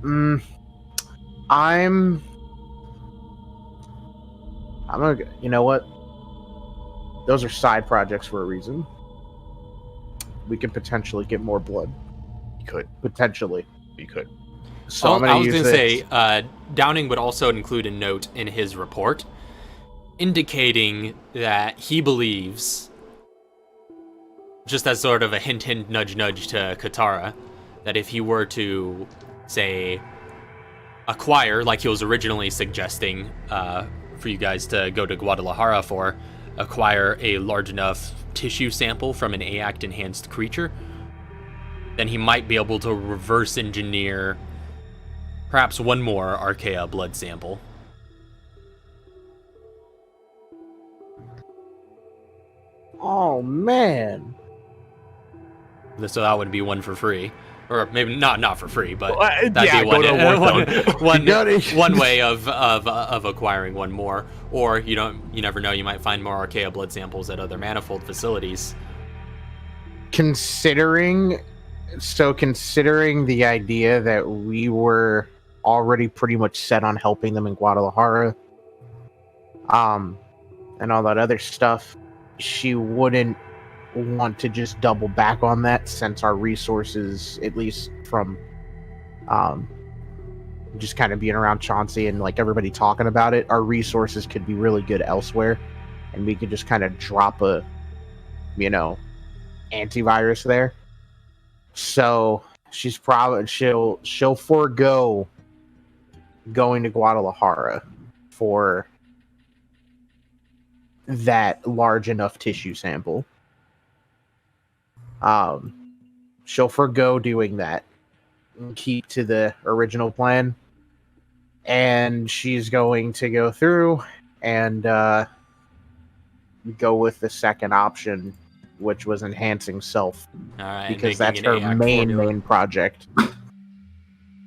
I'm gonna. You know what? Those are side projects for a reason. We can potentially get more blood. You could. Potentially. You could. So I'm gonna I was use going to this. say, Downing would also include a note in his report indicating that he believes, just as sort of a hint, nudge, nudge to Katara, that if he were to, say, acquire, like he was originally suggesting for you guys to go to Guadalajara for, acquire a large enough tissue sample from an AACT enhanced creature, then he might be able to reverse engineer perhaps one more Archaea blood sample. Oh man. So that would be one for free. Or maybe not for free, but Well, that'd yeah, be go to a war zone. one way of acquiring one more. Or you never know, you might find more Archaea blood samples at other manifold facilities. Considering the idea that we were already pretty much set on helping them in Guadalajara, and all that other stuff, she wouldn't want to just double back on that, since our resources, at least from just kind of being around Chauncey and like everybody talking about it, our resources could be really good elsewhere, and we could just kind of drop a, antivirus there. So she's probably she'll forego going to Guadalajara for that large enough tissue sample. She'll forego doing that and keep to the original plan, and she's going to go through and go with the second option, which was enhancing self, All right, because making that's an her AAC main formula. project.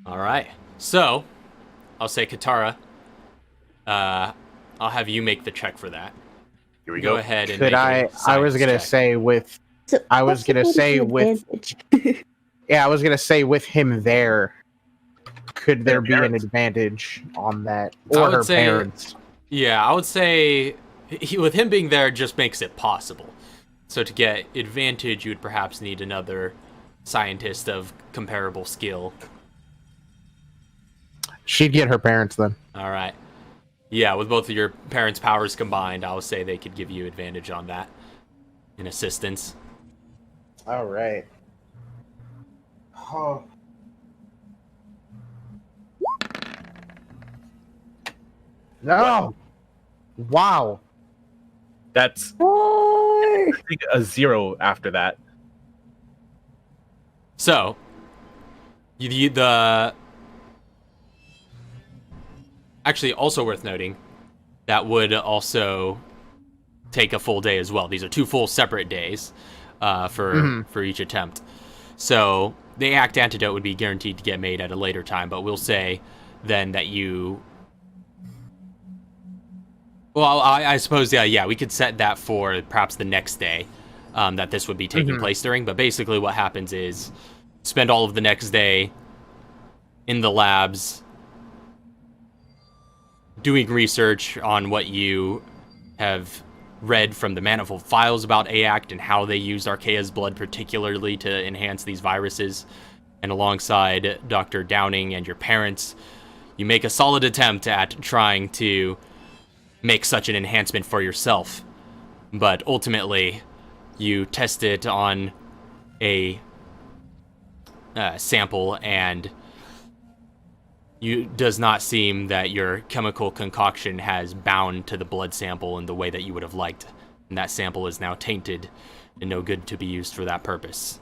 All right. So, I'll say Katara. I'll have you make the check for that. Here we Go go. ahead and Could make I? a I was science gonna check. say with. So I was gonna what's the say with. advantage? Yeah, I was gonna say with him there. Could there Their be an parents. advantage on that, I or would her say- parents? Yeah, I would say with him being there just makes it possible. So to get advantage, you would perhaps need another scientist of comparable skill. She'd get her parents then. All right. Yeah, with both of your parents' powers combined, I would say they could give you advantage on that in assistance. All right. Oh. No. Wow. That's Or I think a 0 after that. So, the actually also worth noting, that would also take a full day as well. These are 2 full separate days for each attempt. So the ACT antidote would be guaranteed to get made at a later time, but we'll say then that you. Well, I suppose yeah, we could set that for perhaps the next day that this would be taking place during. But basically, what happens is spend all of the next day in the labs doing research on what you have read from the manifold files about AACT and how they used Archaea's blood particularly to enhance these viruses. And alongside Dr. Downing and your parents, you make a solid attempt at trying to make such an enhancement for yourself. But ultimately, you test it on a sample, and it does not seem that your chemical concoction has bound to the blood sample in the way that you would have liked. And that sample is now tainted and no good to be used for that purpose.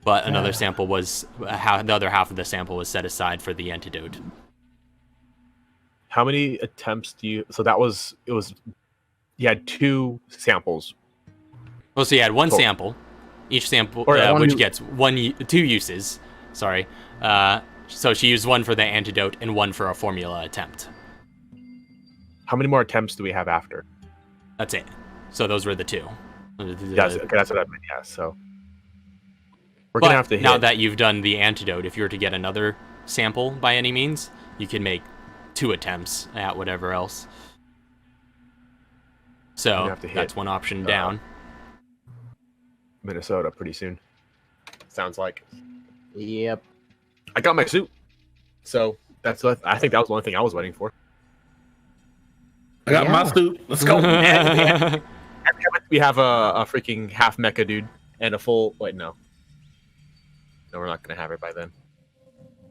But another sample was, the other half of the sample was set aside for the antidote. How many attempts do you? So you had 2 samples. Well, so you had one Cool. sample, each sample, Or one which u- gets 2 uses. Sorry. So she used 1 for the antidote and 1 for a formula attempt. How many more attempts do we have after? That's it. So those were the 2. Yes, okay, that's what I meant. Yeah, so we're But gonna have to hit. now that you've done the antidote, if you were to get another sample by any means, you can make 2 attempts at whatever else. We're gonna So have to hit, that's one option down. Minnesota pretty soon. Sounds like. Yep. I got my suit. So that's what I think that was the only thing I was waiting for. I got my suit. Let's go. And we have a freaking half mecha dude and a full. Wait, no. No, we're not gonna have it by then.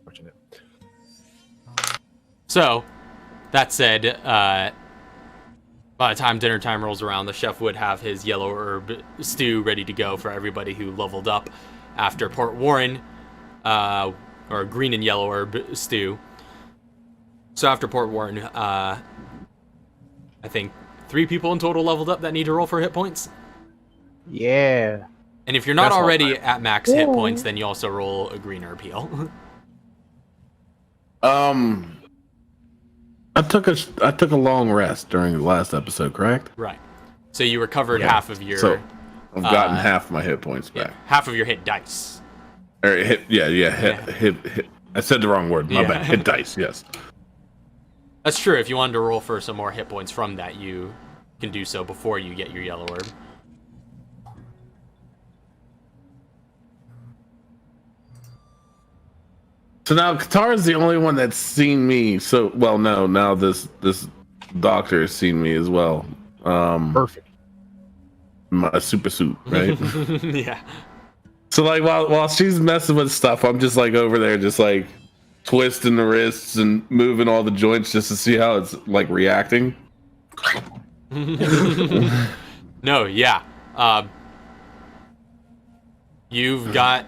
Fortunate. So, that said, by the time dinner time rolls around, the chef would have his yellow herb stew ready to go for everybody who leveled up after Port Warren, or green and yellow herb stew. So after Port Warren, I think 3 people in total leveled up that need to roll for hit points. Yeah. And if you're not That's all already right. at max hit Yeah. points, then you also roll a green herb heal. I took a long rest during the last episode, correct? Right. So you recovered Yeah. half of your So I've gotten Uh, half my hit points back. half of your hit dice. Or hit I said the wrong word. My Yeah. bad. Hit dice. Yes. That's true. If you wanted to roll for some more hit points from that, you can do so before you get your yellow orb. So now Katara's the only one that's seen me. So no. Now this doctor has seen me as well. Perfect. My super suit, right? Yeah. So like while she's messing with stuff, I'm just like over there, just like twisting the wrists and moving all the joints just to see how it's like reacting. No, yeah. You've got...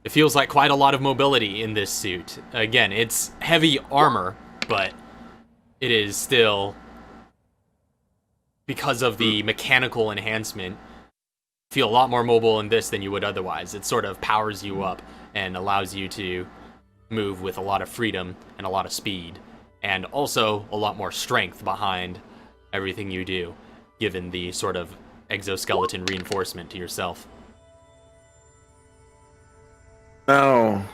It feels like quite a lot of mobility in this suit. Again, it's heavy armor, but it is still... Because of the mechanical enhancement, feel a lot more mobile in this than you would otherwise. It sort of powers you up and allows you to move with a lot of freedom and a lot of speed, and also a lot more strength behind everything you do, given the sort of exoskeleton reinforcement to yourself. No.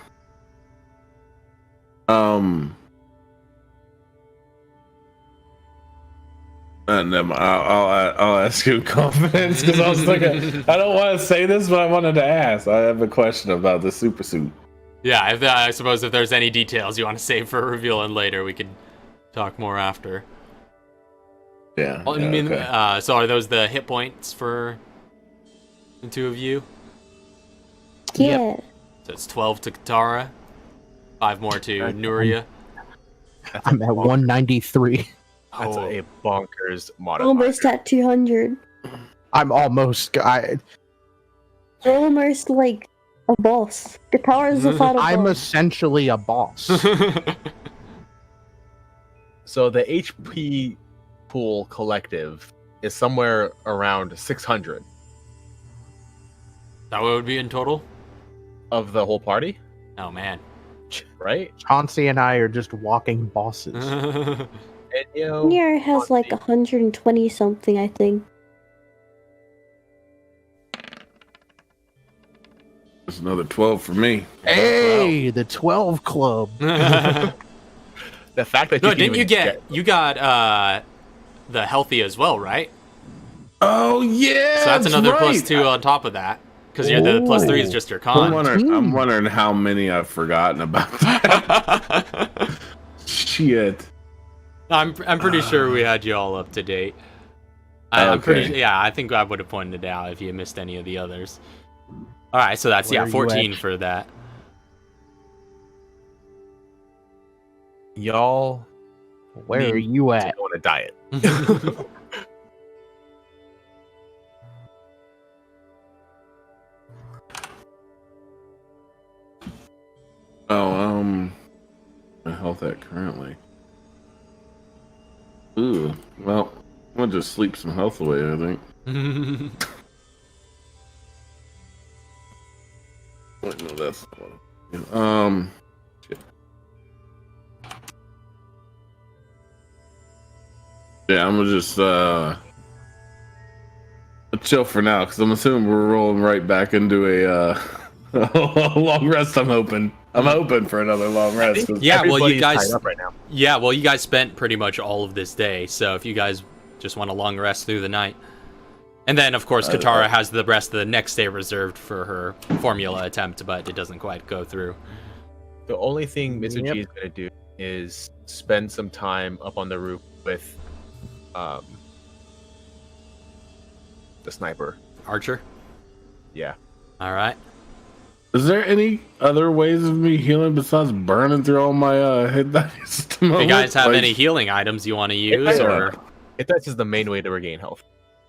And I'll ask you confidence because I was thinking I don't want to say this, but I wanted to ask. I have a question about the super suit. Yeah, I suppose if there's any details you want to save for revealing later, we could talk more after. Yeah. Well, I mean, so are those the hit points for the two of you? Yeah. So it's 12 to Katara, 5 more to Nuria. I'm at 193. That's Oh. a bonkers modifier. Almost at 200. I'm almost. Almost like a boss. The power is a final I'm boss. essentially a boss. So the HP pool collective is somewhere around 600 That what it would be in total? of the whole party, Oh, man. right? Chauncey and I are just walking bosses. Enyo, Nier has like 120 something, I think. There's another 12 for me. Hey, the 12 Club. the fact that No, you can didn't you even you got the healthy as well, right? Oh yeah. So that's another right. +2 on top of that. Because you're the +3 is just your con. I'm wondering how many I've forgotten about that. Shit. I'm pretty sure we had you all up to date. I'm pretty yeah, I think I would have pointed it out if you missed any of the others. All right, so that's Where are you 14 at? for that. y'all Where need are you to at? go on a diet. Oh, my health at currently. Ooh, well, I'm gonna just sleep some health away, I think. Wait, no, that's not one. Shit. Yeah, I'm gonna just chill for now because I'm assuming we're rolling right back into a long rest. I'm hoping for another long rest. 'Cause Yeah, well, you Everybody's guys. tied up right now. Yeah, well, you guys spent pretty much all of this day, so if you guys just want a long rest through the night. And then, of course, Katara has the rest of the next day reserved for her formula attempt, but it doesn't quite go through. The only thing Mitsuji Yep. is going to do is spend some time up on the roof with the sniper. Archer? Yeah. All right. Is there any other ways of me healing besides burning through all my hit dice? At the Do you moment? guys have Like, any healing items you want to use, that's or That is the main way to regain health.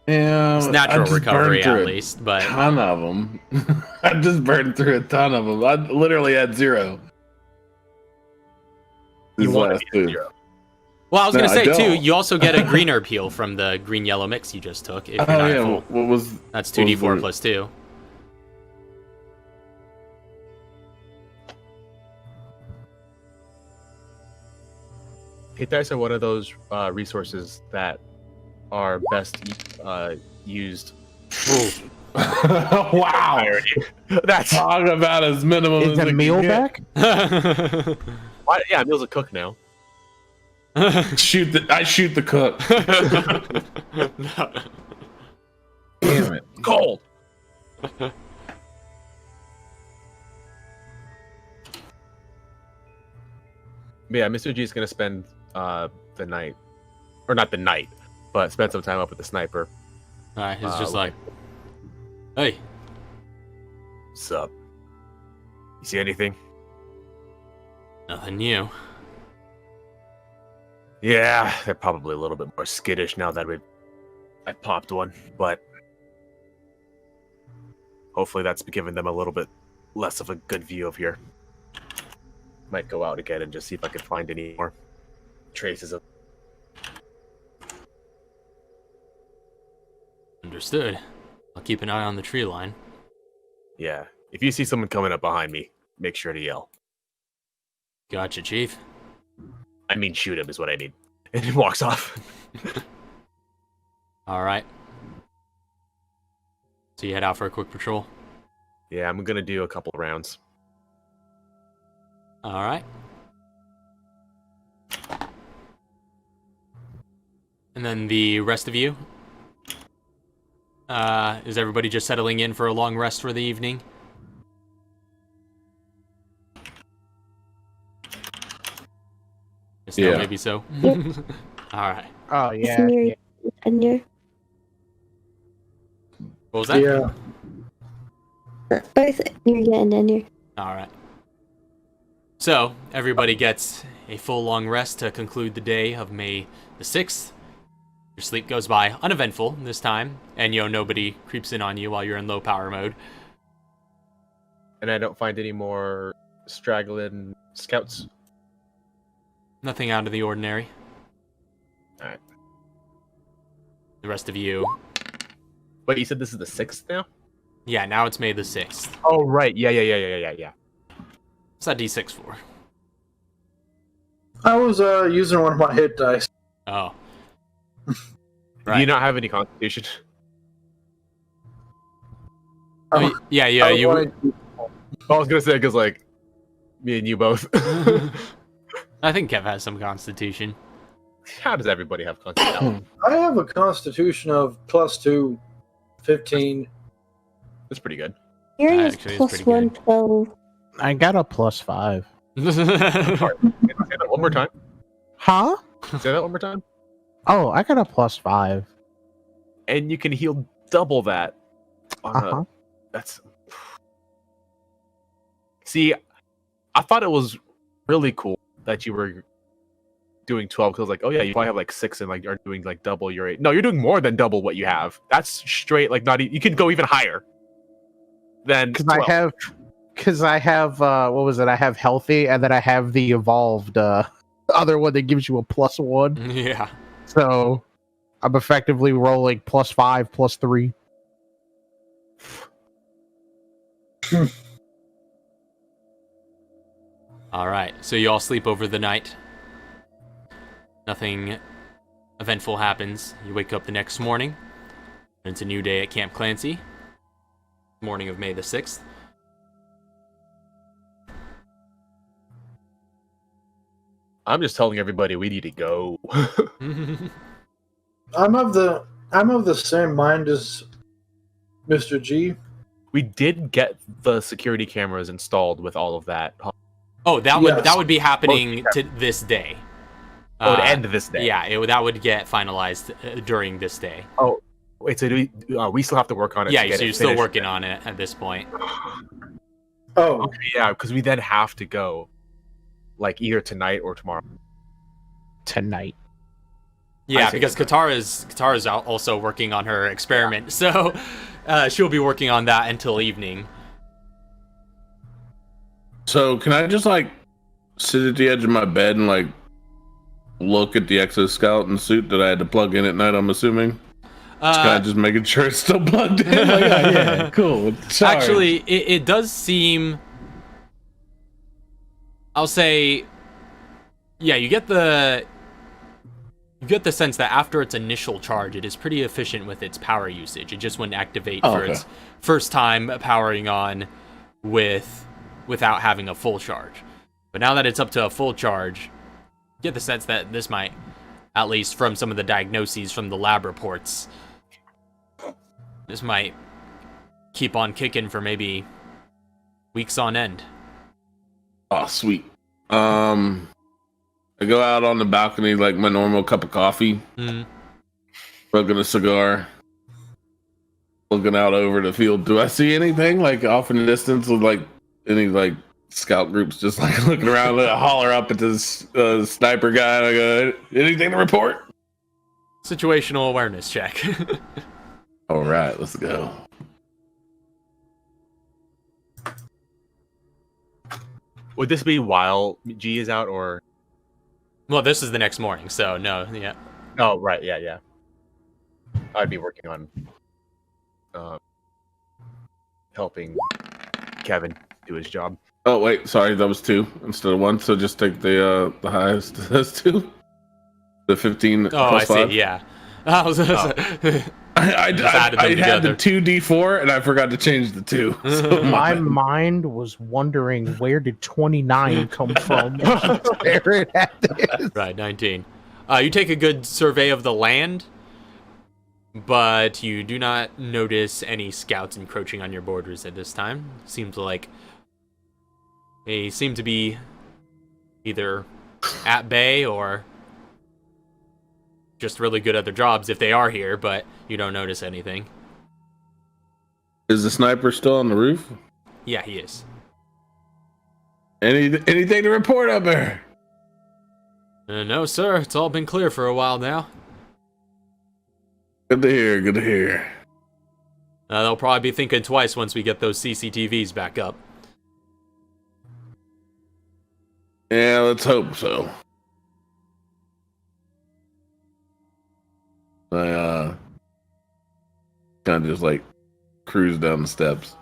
Yeah, it's natural I just recovery burned through at a least? But ton of them. I just burned through a ton of them. I literally had 0. You These want last to be at two. 0. well, I was No, gonna I say too, don't. you also get a green herb heal from the green-yellow mix you just took. If you're Oh not yeah, full. what was That's what was 2d4 the- plus 2. Hit dice are one of those resources that are best used Wow. That's Talk about as minimum Is as the it meal can get. back? why, yeah, Meal's a cook now. I shoot the cook. Damn it. Cold. Yeah, Mr. G is gonna spend the night, or not the night, but spend some time up with the sniper. He's just like, hey, What's up? You see anything? nothing new. Yeah, they're probably a little bit more skittish now that I popped one, but hopefully that's giving them a little bit less of a good view of here. Might go out again and just see if I can find any more traces of. Understood. I'll keep an eye on the tree line. Yeah, if you see someone coming up behind me, make sure to yell. Gotcha, Chief. I mean, shoot him is what I mean. And he walks off. All right. So you head out for a quick patrol? Yeah, I'm gonna do a couple rounds. All right. And then the rest of you? Is everybody just settling in for a long rest for the evening? Guess no, Yeah. maybe so. All right. Oh It's yeah. near Enyo. What was that? Yeah. Both near you and Enyo. All right. So, everybody gets a full long rest to conclude the day of May the 6th. Your sleep goes by uneventful this time, and nobody creeps in on you while you're in low power mode. And I don't find any more straggling scouts. Nothing out of the ordinary. Alright. The rest of you, But you said this is the 6th now? yeah, now it's May the 6th. Oh, right. Yeah. What's that D6 for? I was using one of my hit dice. Oh. Do Right. you not have any constitution? Oh, yeah, I was you. wanting- I was gonna say, because, like, me and you both. I think Kev has some constitution. How does everybody have constitution? I have a constitution of +2, 15. That's pretty good. Here is Actually, it's plus pretty 1, good. 12. I got a +5. Say that one more time. Huh? Say that one more time. Oh, I got a +5. And you can heal double that. Uh-huh. That's. See, I thought it was really cool that you were doing 12 because, like, oh yeah, you probably have like 6 and like are doing like double your 8. No, you're doing more than double what you have. That's straight like not. You can go even higher than Because 12. I have what was it? I have healthy, and then I have the evolved other one that gives you a +1. Yeah. So I'm effectively rolling +5, +3. All right. So you all sleep over the night. Nothing eventful happens. You wake up the next morning. And it's a new day at Camp Clancy. Morning of May the 6th. I'm just telling everybody we need to go. I'm of the same mind as Mr. G. We did get the security cameras installed with all of that. Oh, that Yes. would be happening to this day. Oh, it end this day. Yeah, that would get finalized during this day. Wait, so do we still have to work on it? Yeah, to get so it you're still finished? working on it at this point. Oh, Okay, yeah, because we then have to go, like either tonight or tomorrow. Tonight. Yeah, see. because Katara's also working on her experiment, so she'll be working on that until evening. So can I just like sit at the edge of my bed and like look at the exoskeleton suit that I had to plug in at night? I'm assuming. Just making sure it's still plugged in. Like, oh, yeah, cool. Sorry. Actually, it does seem. I'll say, yeah, you get the You get the sense that after its initial charge, it is pretty efficient with its power usage. It just wouldn't activate for its first time powering on without having a full charge. But now that it's up to a full charge, you get the sense that this might, at least from some of the diagnoses from the lab reports, this might keep on kicking for maybe weeks on end. Oh, sweet. I go out on the balcony like my normal cup of coffee, smoking a cigar, looking out over the field. Do I see anything like off in the distance with like any like scout groups just like looking around? I holler up at this sniper guy and I go, anything to report? Situational awareness check. All right, let's go. Would this be while G is out, or? Well, this is the next morning, so no, yeah. Oh, right, yeah. I'd be working on helping Kevin do his job. Oh wait, sorry, that was 2 instead of 1. So just take the highest. That's 2. The 15. Oh, I see. 5. Yeah. I was gonna say. I had the 2d4 and I forgot to change the 2. So My mind was wondering where did 29 come from? Staring at this. Right, 19. You take a good survey of the land, but you do not notice any scouts encroaching on your borders at this time. Seems like they seem to be either at bay or just really good at their jobs if they are here, but you don't notice anything. Is the sniper still on the roof? Yeah, he is. Anything to report up there? No, sir. It's all been clear for a while now. Good to hear. Good to hear. They'll probably be thinking twice once we get those CCTVs back up. Yeah, let's hope so. I kind of just like cruise down the steps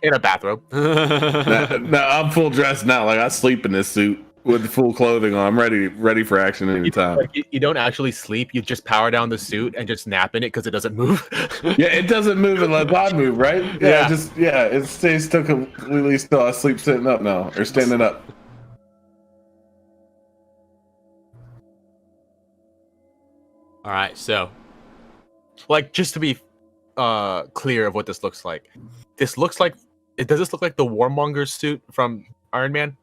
In a bathrobe. no, I'm full dressed now. Like I sleep in this suit with full clothing on. I'm ready for action anytime. You don't actually sleep. You just power down the suit and just nap in it because it doesn't move. Yeah, it doesn't move unless I move, right? Yeah. It stays still completely still. I sleep sitting up now or standing up. All right, so Like, just to be clear of what this looks like. Does this look like the Warmonger's suit from Iron Man?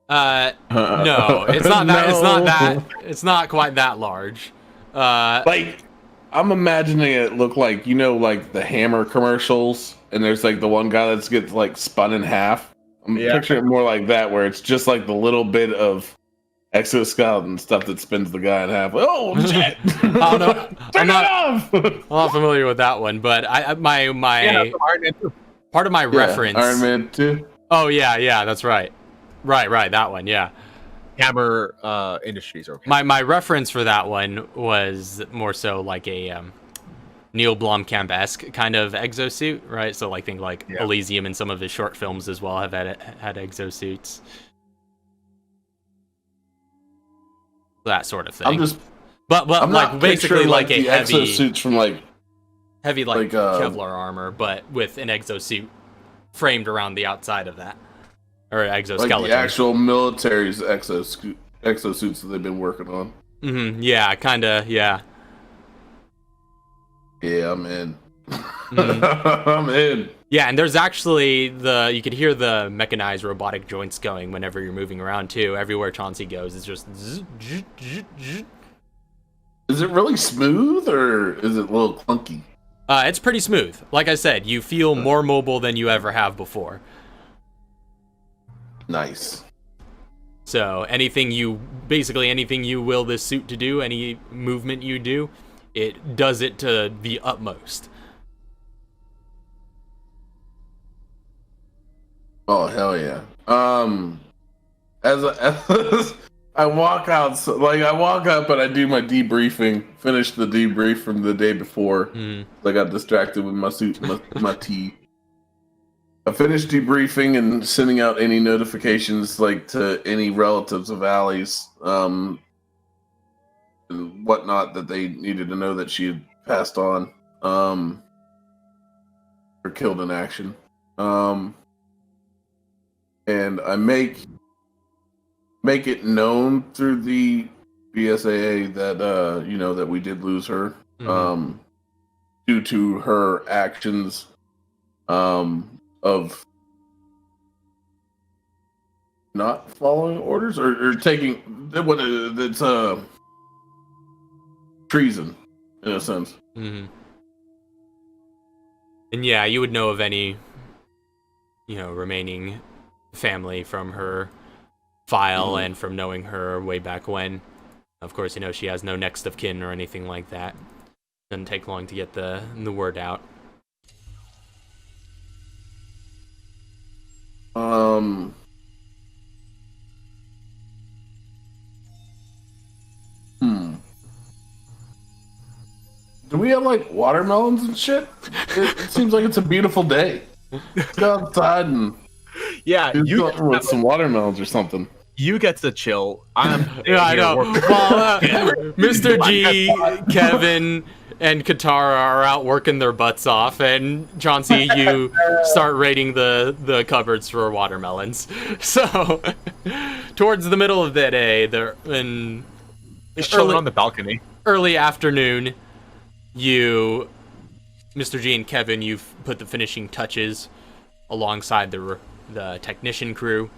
no, it's not that. It's not quite that large. Like I'm imagining it look like, you know, like the Hammer commercials, and there's like the one guy that gets like spun in half. I'm picturing it more like that, where it's just like the little bit of exoskeleton and stuff that spins the guy in half. Oh shit! I don't know. I'm not familiar with that one, but my part of my reference. Iron Man 2. Oh yeah, that's right. Right, that one, yeah. Hammer Industries. Okay. My reference for that one was more so like a Neil Blomkamp-esque kind of exosuit, right? So like think like Elysium and some of his short films as well have had exosuits. That sort of thing. But I'm like basically like a the heavy exosuits from like Kevlar armor, but with an exosuit framed around the outside of that, or exoskeleton. Like the actual military's exosuits that they've been working on. Mm-hmm. Yeah, kinda. Yeah. Yeah, I'm in. I'm in. Yeah, and there's actually you could hear the mechanized robotic joints going whenever you're moving around too. Everywhere Chauncey goes, it's just. Is it really smooth or is it a little clunky? It's pretty smooth. Like I said, you feel more mobile than you ever have before. Nice. So anything you will this suit to do, any movement you do, it does it to the utmost. Oh hell yeah! As I walk out, I walk up and I do my debriefing. Finish the debrief from the day before. I got distracted with my suit, my tea. I finished debriefing and sending out any notifications like to any relatives of Allie's. and whatnot that they needed to know that she had passed on, or killed in action. And I make it known through the BSAA that that we did lose her, due to her actions, of not following orders or taking what it's treason in a sense. And yeah, you would know of any, remaining family from her file and from knowing her way back when. Of course, she has no next of kin or anything like that. Doesn't take long to get the word out. Do we have like watermelons and shit? It seems like it's a beautiful day. Let's go outside and you with some watermelons or something. You get to chill. Yeah, I know. Well, Mr. G, Kevin, and Katara are out working their butts off, and Chauncey, you start raiding the cupboards for watermelons. So, towards the middle of the day, they're in He's chilling on the balcony. Early afternoon, Mr. G and Kevin, you've put the finishing touches alongside the technician crew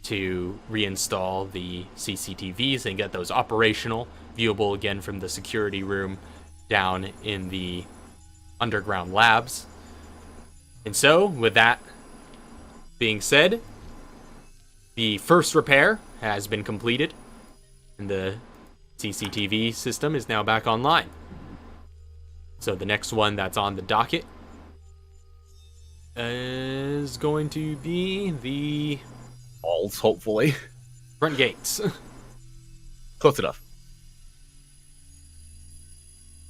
to reinstall the CCTVs and get those operational, viewable again from the security room down in the underground labs. And so, with that being said, the first repair has been completed, and the CCTV system is now back online. So the next one that's on the docket is going to be the walls, hopefully. Front gates. Close enough.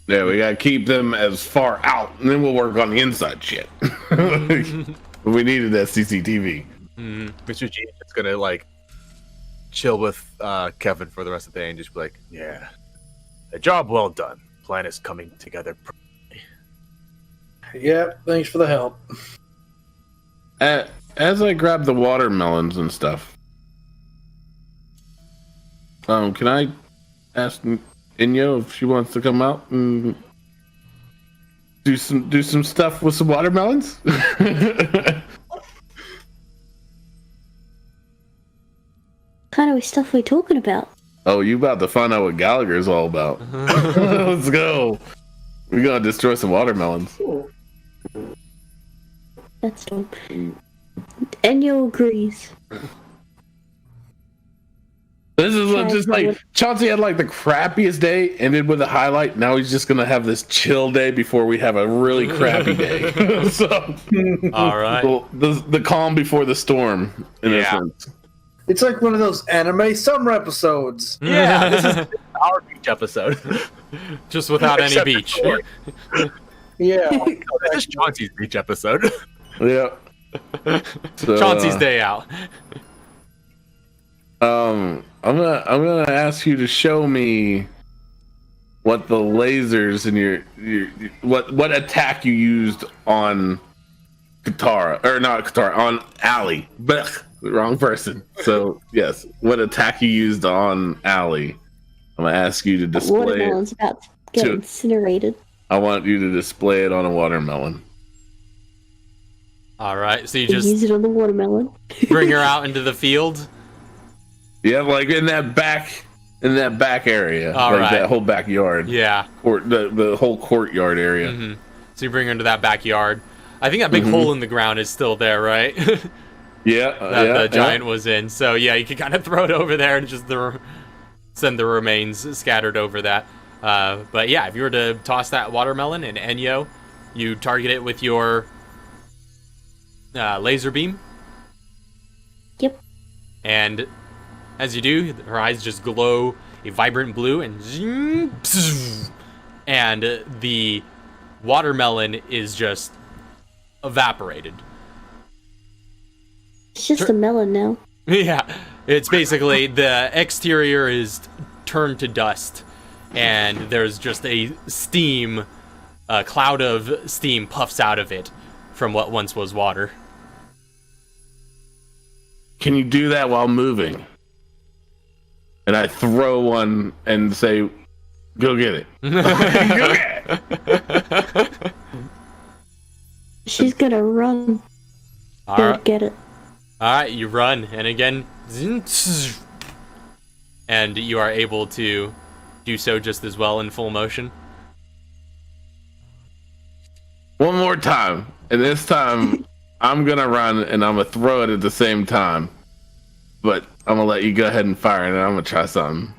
Yeah, we gotta keep them as far out, and then we'll work on the inside shit. We needed that CCTV. Mr. G is gonna chill with Kevin for the rest of the day and just be like, "Yeah, a job well done. Plan is coming together." Yeah, thanks for the help. As I grab the watermelons and stuff, can I ask Enyo if she wants to come out and do some stuff with some watermelons? What kind of stuff are we talking about? Oh, you about to find out what Gallagher's all about. Let's go. We're gonna destroy some watermelons. That's dope. Enyo agrees. This is just like Chauncey had the crappiest day, ended with a highlight. Now he's just gonna have this chill day before we have a really crappy day. So, all right, the calm before the storm. In a sense. It's like one of those anime summer episodes. Yeah, this is our beach episode. Just without any beach. Yeah. This is Chauncey's beach episode. Yeah. So, Chauncey's day out. I'm gonna ask you to show me what the lasers in your what attack you used on Katara, or not Katara, on Allie. Blech, wrong person. So yes, what attack you used on Allie? I'm gonna ask you to display. Watermelon's about to get incinerated. I want you to display it on a watermelon. All right, so you Use just it on the watermelon. bring her out into the field. Yeah, in that back area, All right. that whole backyard. Yeah. Or the whole courtyard area. Mm-hmm. So you bring her into that backyard. I think that big hole in the ground is still there, right? Yeah. That the giant was in. So yeah, you can kind of throw it over there and just send the remains scattered over that. But yeah, if you were to toss that watermelon in Enyo, you target it with your laser beam. Yep. And as you do, her eyes just glow a vibrant blue, and the watermelon is just evaporated. It's just a melon now. Yeah, it's basically the exterior is turned to dust, and there's just a cloud of steam puffs out of it from what once was water. Can you do that while moving? And I throw one and say, go get it. Go get it. She's gonna run. All Go right. get it. All right, you run, and again, and you are able to do so just as well in full motion. One more time. And this time, I'm going to run and I'm going to throw it at the same time. But I'm going to let you go ahead and fire it, and I'm going to try something.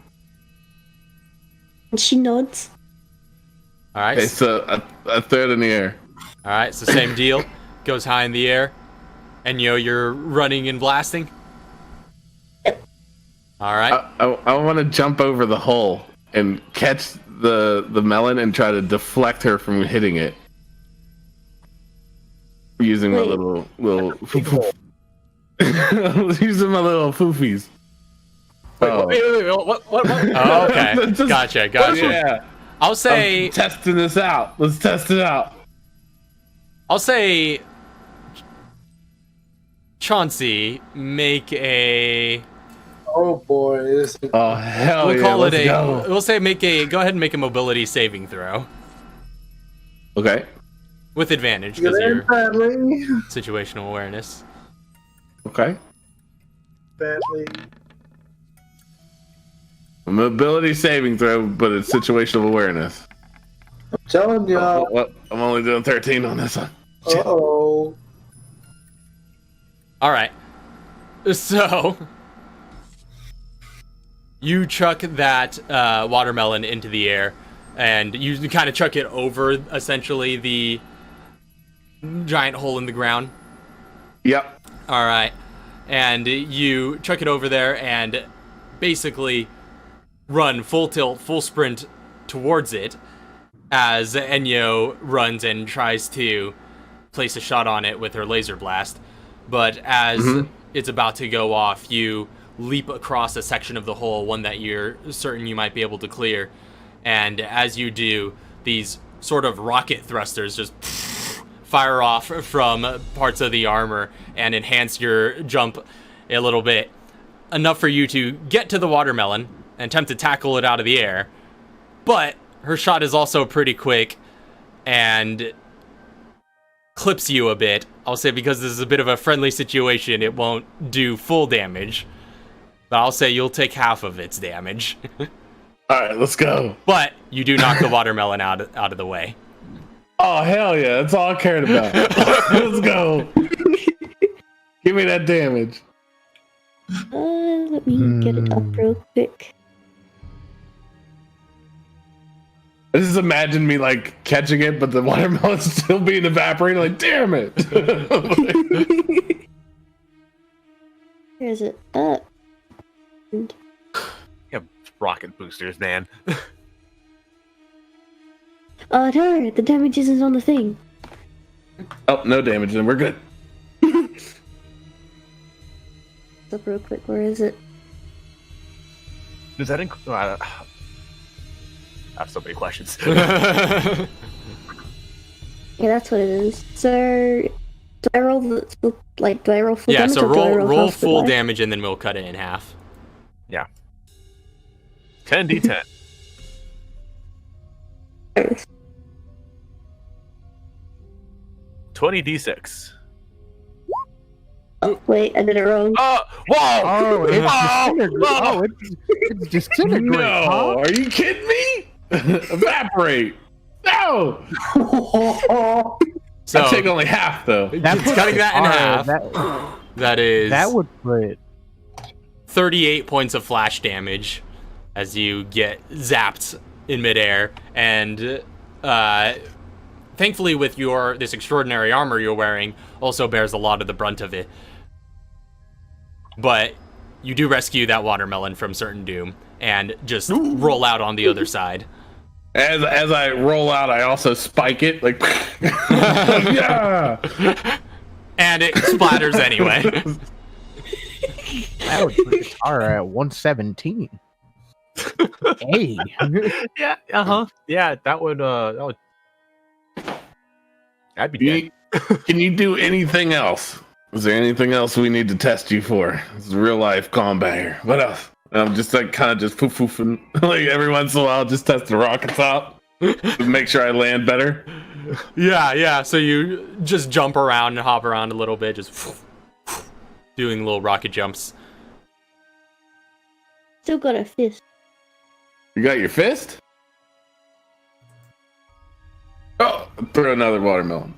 And she nods. All right. Okay, so I throw it in the air. All right, it's the same deal. Goes high in the air. Enyo, you're running and blasting. All right. I want to jump over the hole and catch the melon and try to deflect her from hitting it. Using my Wait. little using my little foofies. What? Oh, okay. Gotcha. Yeah. I'll say. I'm testing this out. Let's test it out. I'll say. Chauncey, make a. Oh boy, this is Oh hell We'll yeah! call it let's a. go. We'll say make a. Go ahead and make a mobility saving throw Okay. with advantage because good of your and badly. situational awareness. Okay. Badly. A mobility saving throw, but it's situational awareness. I'm telling you. Well, I'm only doing 13 on this one. Uh-oh. All right. So you chuck that watermelon into the air, and you kind of chuck it over essentially the giant hole in the ground. Yep. All right. And you chuck it over there and basically run full tilt, full sprint towards it as Enyo runs and tries to place a shot on it with her laser blast. But as it's about to go off, you leap across a section of the hole, one that you're certain you might be able to clear. And as you do, these sort of rocket thrusters just fire off from parts of the armor and enhance your jump a little bit. Enough for you to get to the watermelon and attempt to tackle it out of the air. But her shot is also pretty quick and clips you a bit. I'll say because this is a bit of a friendly situation, it won't do full damage. But I'll say you'll take half of its damage. All right, let's go. But you do knock the watermelon out of the way. Oh hell yeah! That's all I cared about. Let's go. Give me that damage. Let me get it up real quick. I just imagine me like catching it, but the watermelon's still being evaporated. Like, damn it! Where is it? Yeah, rocket boosters, man. No, the damage isn't on the thing. Oh, no damage, then we're good. Up real quick, where is it? Does that include? I have so many questions. Yeah, that's what it is. So, do I roll do I roll full Yeah, damage so or do I roll half full the die? damage and then we'll cut it in half. 10d10. Earth. 20d6. Oh, wait, I did it wrong. Oh, whoa! Oh, it's disintegrate. whoa! Oh, it's disintegrate. No, Huh? are you kidding me? Evaporate. No. So I take only half though. it's cutting that in half. That is That would put 38 points of flash damage as you get zapped in midair, and thankfully with this extraordinary armor you're wearing also bears a lot of the brunt of it. But you do rescue that watermelon from certain doom and just roll out on the other side. As I roll out, I also spike it like. Yeah. And it splatters anyway. that would put Tara at 117. Hey. Yeah, yeah, that'd be dead. Can you do anything else? Is there anything else we need to test you for? It's real life combat here. What else? I'm just like kind of just poofing like every once in a while, just test the rockets out to make sure I land better. Yeah. So you just jump around and hop around a little bit, just doing little rocket jumps. Still got a fist. You got your fist? Oh, throw another watermelon.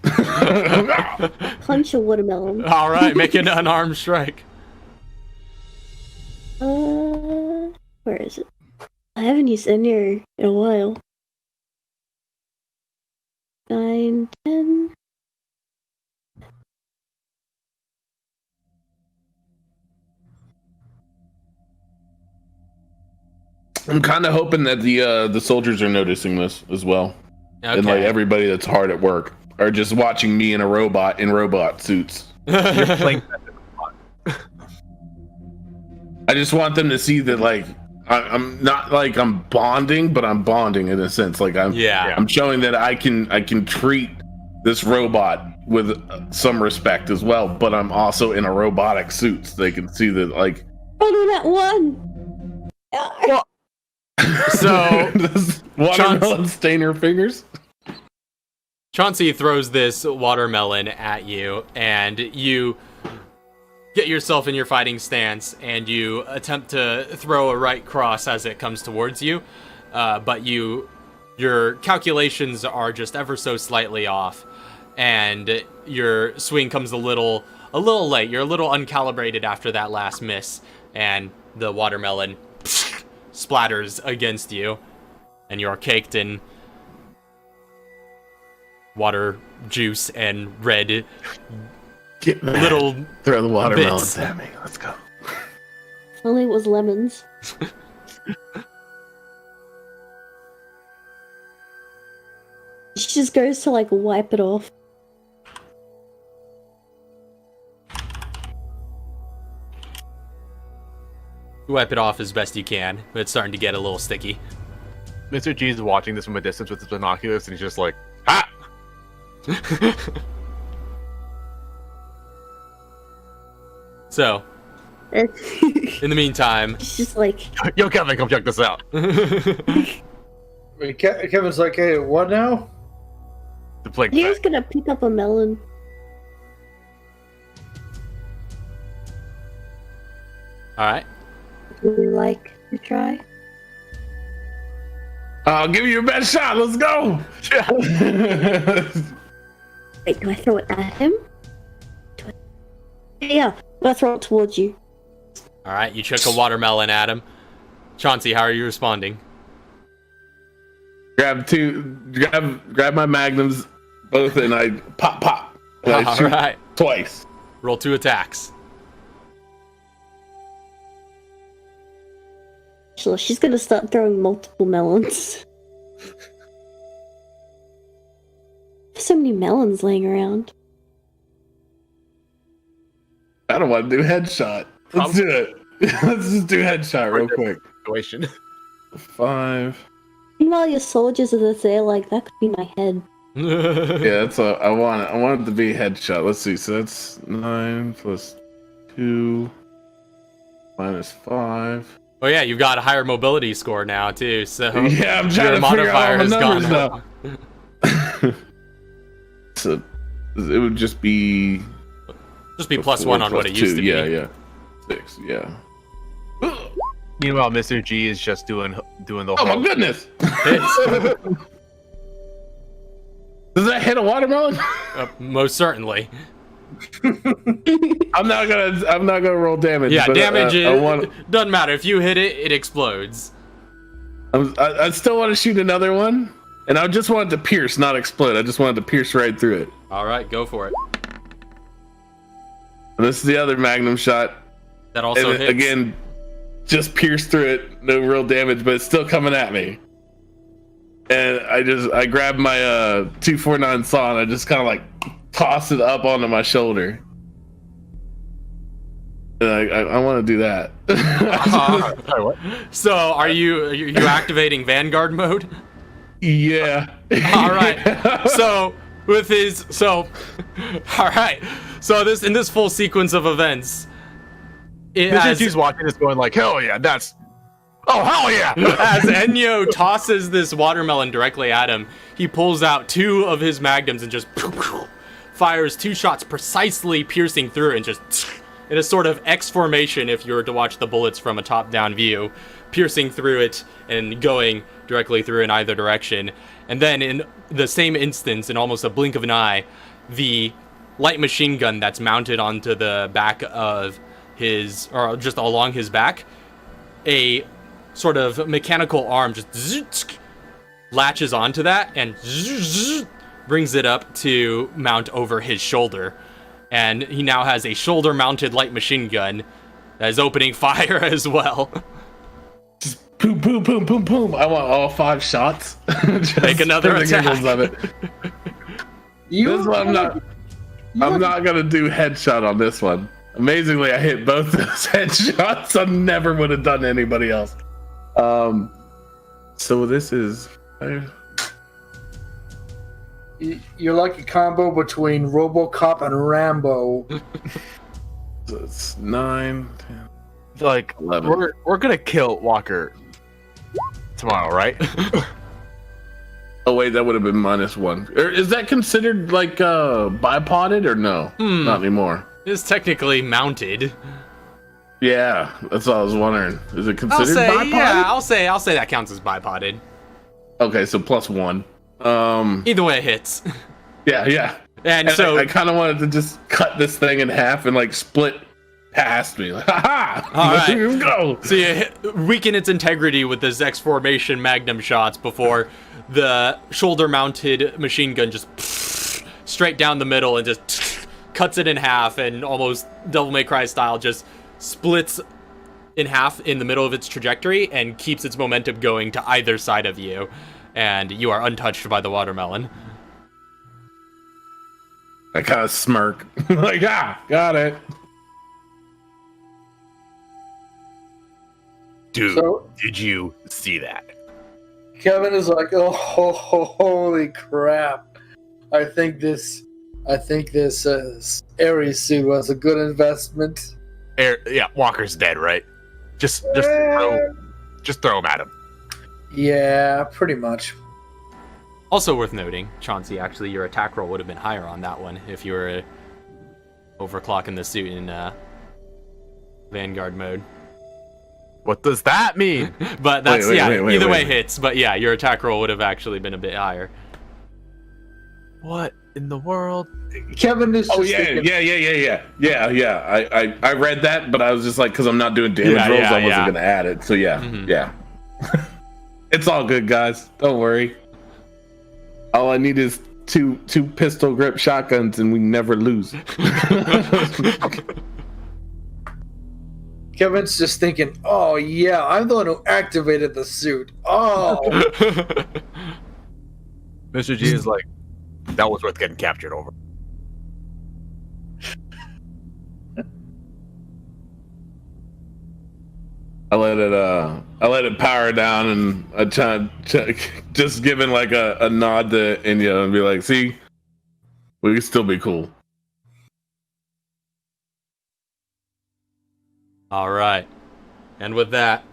Punch a watermelon. All right, make an unarmed strike. Where is it? I haven't used Enyo in a while. 9, 10. I'm kind of hoping that the soldiers are noticing this as well, and like everybody that's hard at work are just watching me in robot suits. You're playing. I just want them to see that like I'm not like I'm bonding, but I'm bonding in a sense. Like I'm showing that I can treat this robot with some respect as well, but I'm also in a robotic suit, so they can see that like. Oh no, that one. Well, so watermelon stain her fingers. Chauncey throws this watermelon at you, and you get yourself in your fighting stance, and you attempt to throw a right cross as it comes towards you, but your calculations are just ever so slightly off, and your swing comes a little late. You're a little uncalibrated after that last miss, and the watermelon splatters against you, and you're caked in water juice and red little throw the watermelons bits at me. Let's go. Only it was lemons. She just goes to like wipe it off. You wipe it off as best you can, but it's starting to get a little sticky. Mr. G is watching this from a distance with his binoculars, and he's just like, "Ha!" So, in the meantime, It's just like, Yo, Kevin, come check this out. Wait, Kevin's like, hey, what now? The plague. he's gonna pick up a melon. all right. Would you like to try? I'll give you your best shot. Let's go. Wait, do I throw it at him? Yeah, I'm gonna throw it towards you. All right, you chuck a watermelon at him. Chauncey, how are you responding? Grab my magnums, both, and I pop. And I All shoot right. twice. Roll 2 attacks. So she's gonna start throwing multiple melons. There's so many melons laying around. I don't want to do headshot. Let's do it. Let's just do headshot real quick. Situation. 5. Meanwhile, your soldiers are there like, that could be my head. Yeah, that's what I want. I want it to be headshot. Let's see. So that's 9 plus 2 minus 5. Oh yeah, you've got a higher mobility score now too, so Yeah, I'm your trying to figure out modifier all the has gone numbers up. now. So it would just be Just be plus 1 on what it used to be. Yeah. 6. Yeah. Meanwhile, Mr. G is just doing the Oh whole. my goodness! Hits. Does that hit a watermelon? Most certainly. I'm not gonna roll damage. Yeah, but, damage doesn't matter. If you hit it, it explodes. I still want to shoot another one, and I just want it to pierce, not explode. I just wanted to pierce right through it. All right, go for it. And this is the other magnum shot. That also And hits. again, just pierce through it, no real damage, but it's still coming at me. And I grabbed my 249 saw and I just kind of like toss it up onto my shoulder. I want to do that. Sorry, what? So, are you activating Vanguard mode? Yeah. All right. So all right. So in this full sequence of events, She's watching this, going like, "Hell yeah, that's hell yeah!" as Enyo tosses this watermelon directly at him, he pulls out 2 of his magnums and just fires 2 shots precisely piercing through and just in a sort of X formation, if you were to watch the bullets from a top-down view, piercing through it and going directly through in either direction. And then in the same instance, in almost a blink of an eye, the light machine gun that's mounted onto the back of his, or just along his back, a sort of mechanical arm just latches onto that and brings it up to mount over his shoulder. And he now has a shoulder-mounted light machine gun that is opening fire as well. Just boom, boom, boom, boom, boom. I want all 5 shots. Make another attack. Of it. This one, I'm not gonna do headshot on this one. Amazingly, I hit both those headshots. I never would have done anybody else. So this is. You're like a combo between RoboCop and Rambo. So it's 9, 10, Like 11. we're gonna kill Walker tomorrow, right? Oh wait, that would have been -1. Is that considered like bipoded or no? Not anymore. It's technically mounted. Yeah, that's what I was wondering. Is it considered bipoded? I'll say that counts as bipoded. Okay, so +1. Either way, it hits. Yeah. And so I kind of wanted to just cut this thing in half and like split past me. Like, ha! All right. Let's go. So you weaken its integrity with this X formation magnum shots before the shoulder-mounted machine gun just straight down the middle and just cuts it in half, and almost Devil May Cry style just splits in half in the middle of its trajectory and keeps its momentum going to either side of you. And you are untouched by the watermelon. I kind of smirk. Like, got it. Dude, So- did you see that? Kevin is like, oh, holy crap! I think this Ares suit was a good investment. Yeah, Walker's dead, right? Just throw him at him. Yeah, pretty much. Also worth noting, Chauncey, actually, your attack roll would have been higher on that one if you were overclocking the suit in Vanguard mode. What does that mean? But that's, Wait, either way wait. hits. But yeah, your attack roll would have actually been a bit higher. What in the world? Kevin is. Oh just thinking, yeah. I read that, but I was just like, because I'm not doing damage rolls, I wasn't gonna add it. So yeah. It's all good, guys. Don't worry. All I need is two pistol grip shotguns, and we never lose. Kevin's just thinking, oh yeah, I'm the one who activated the suit. Oh, Mr. G is like, that was worth getting captured over. I let it power down, and I just giving like a nod to Enyo and be like, see, we can still be cool. All right. And with that,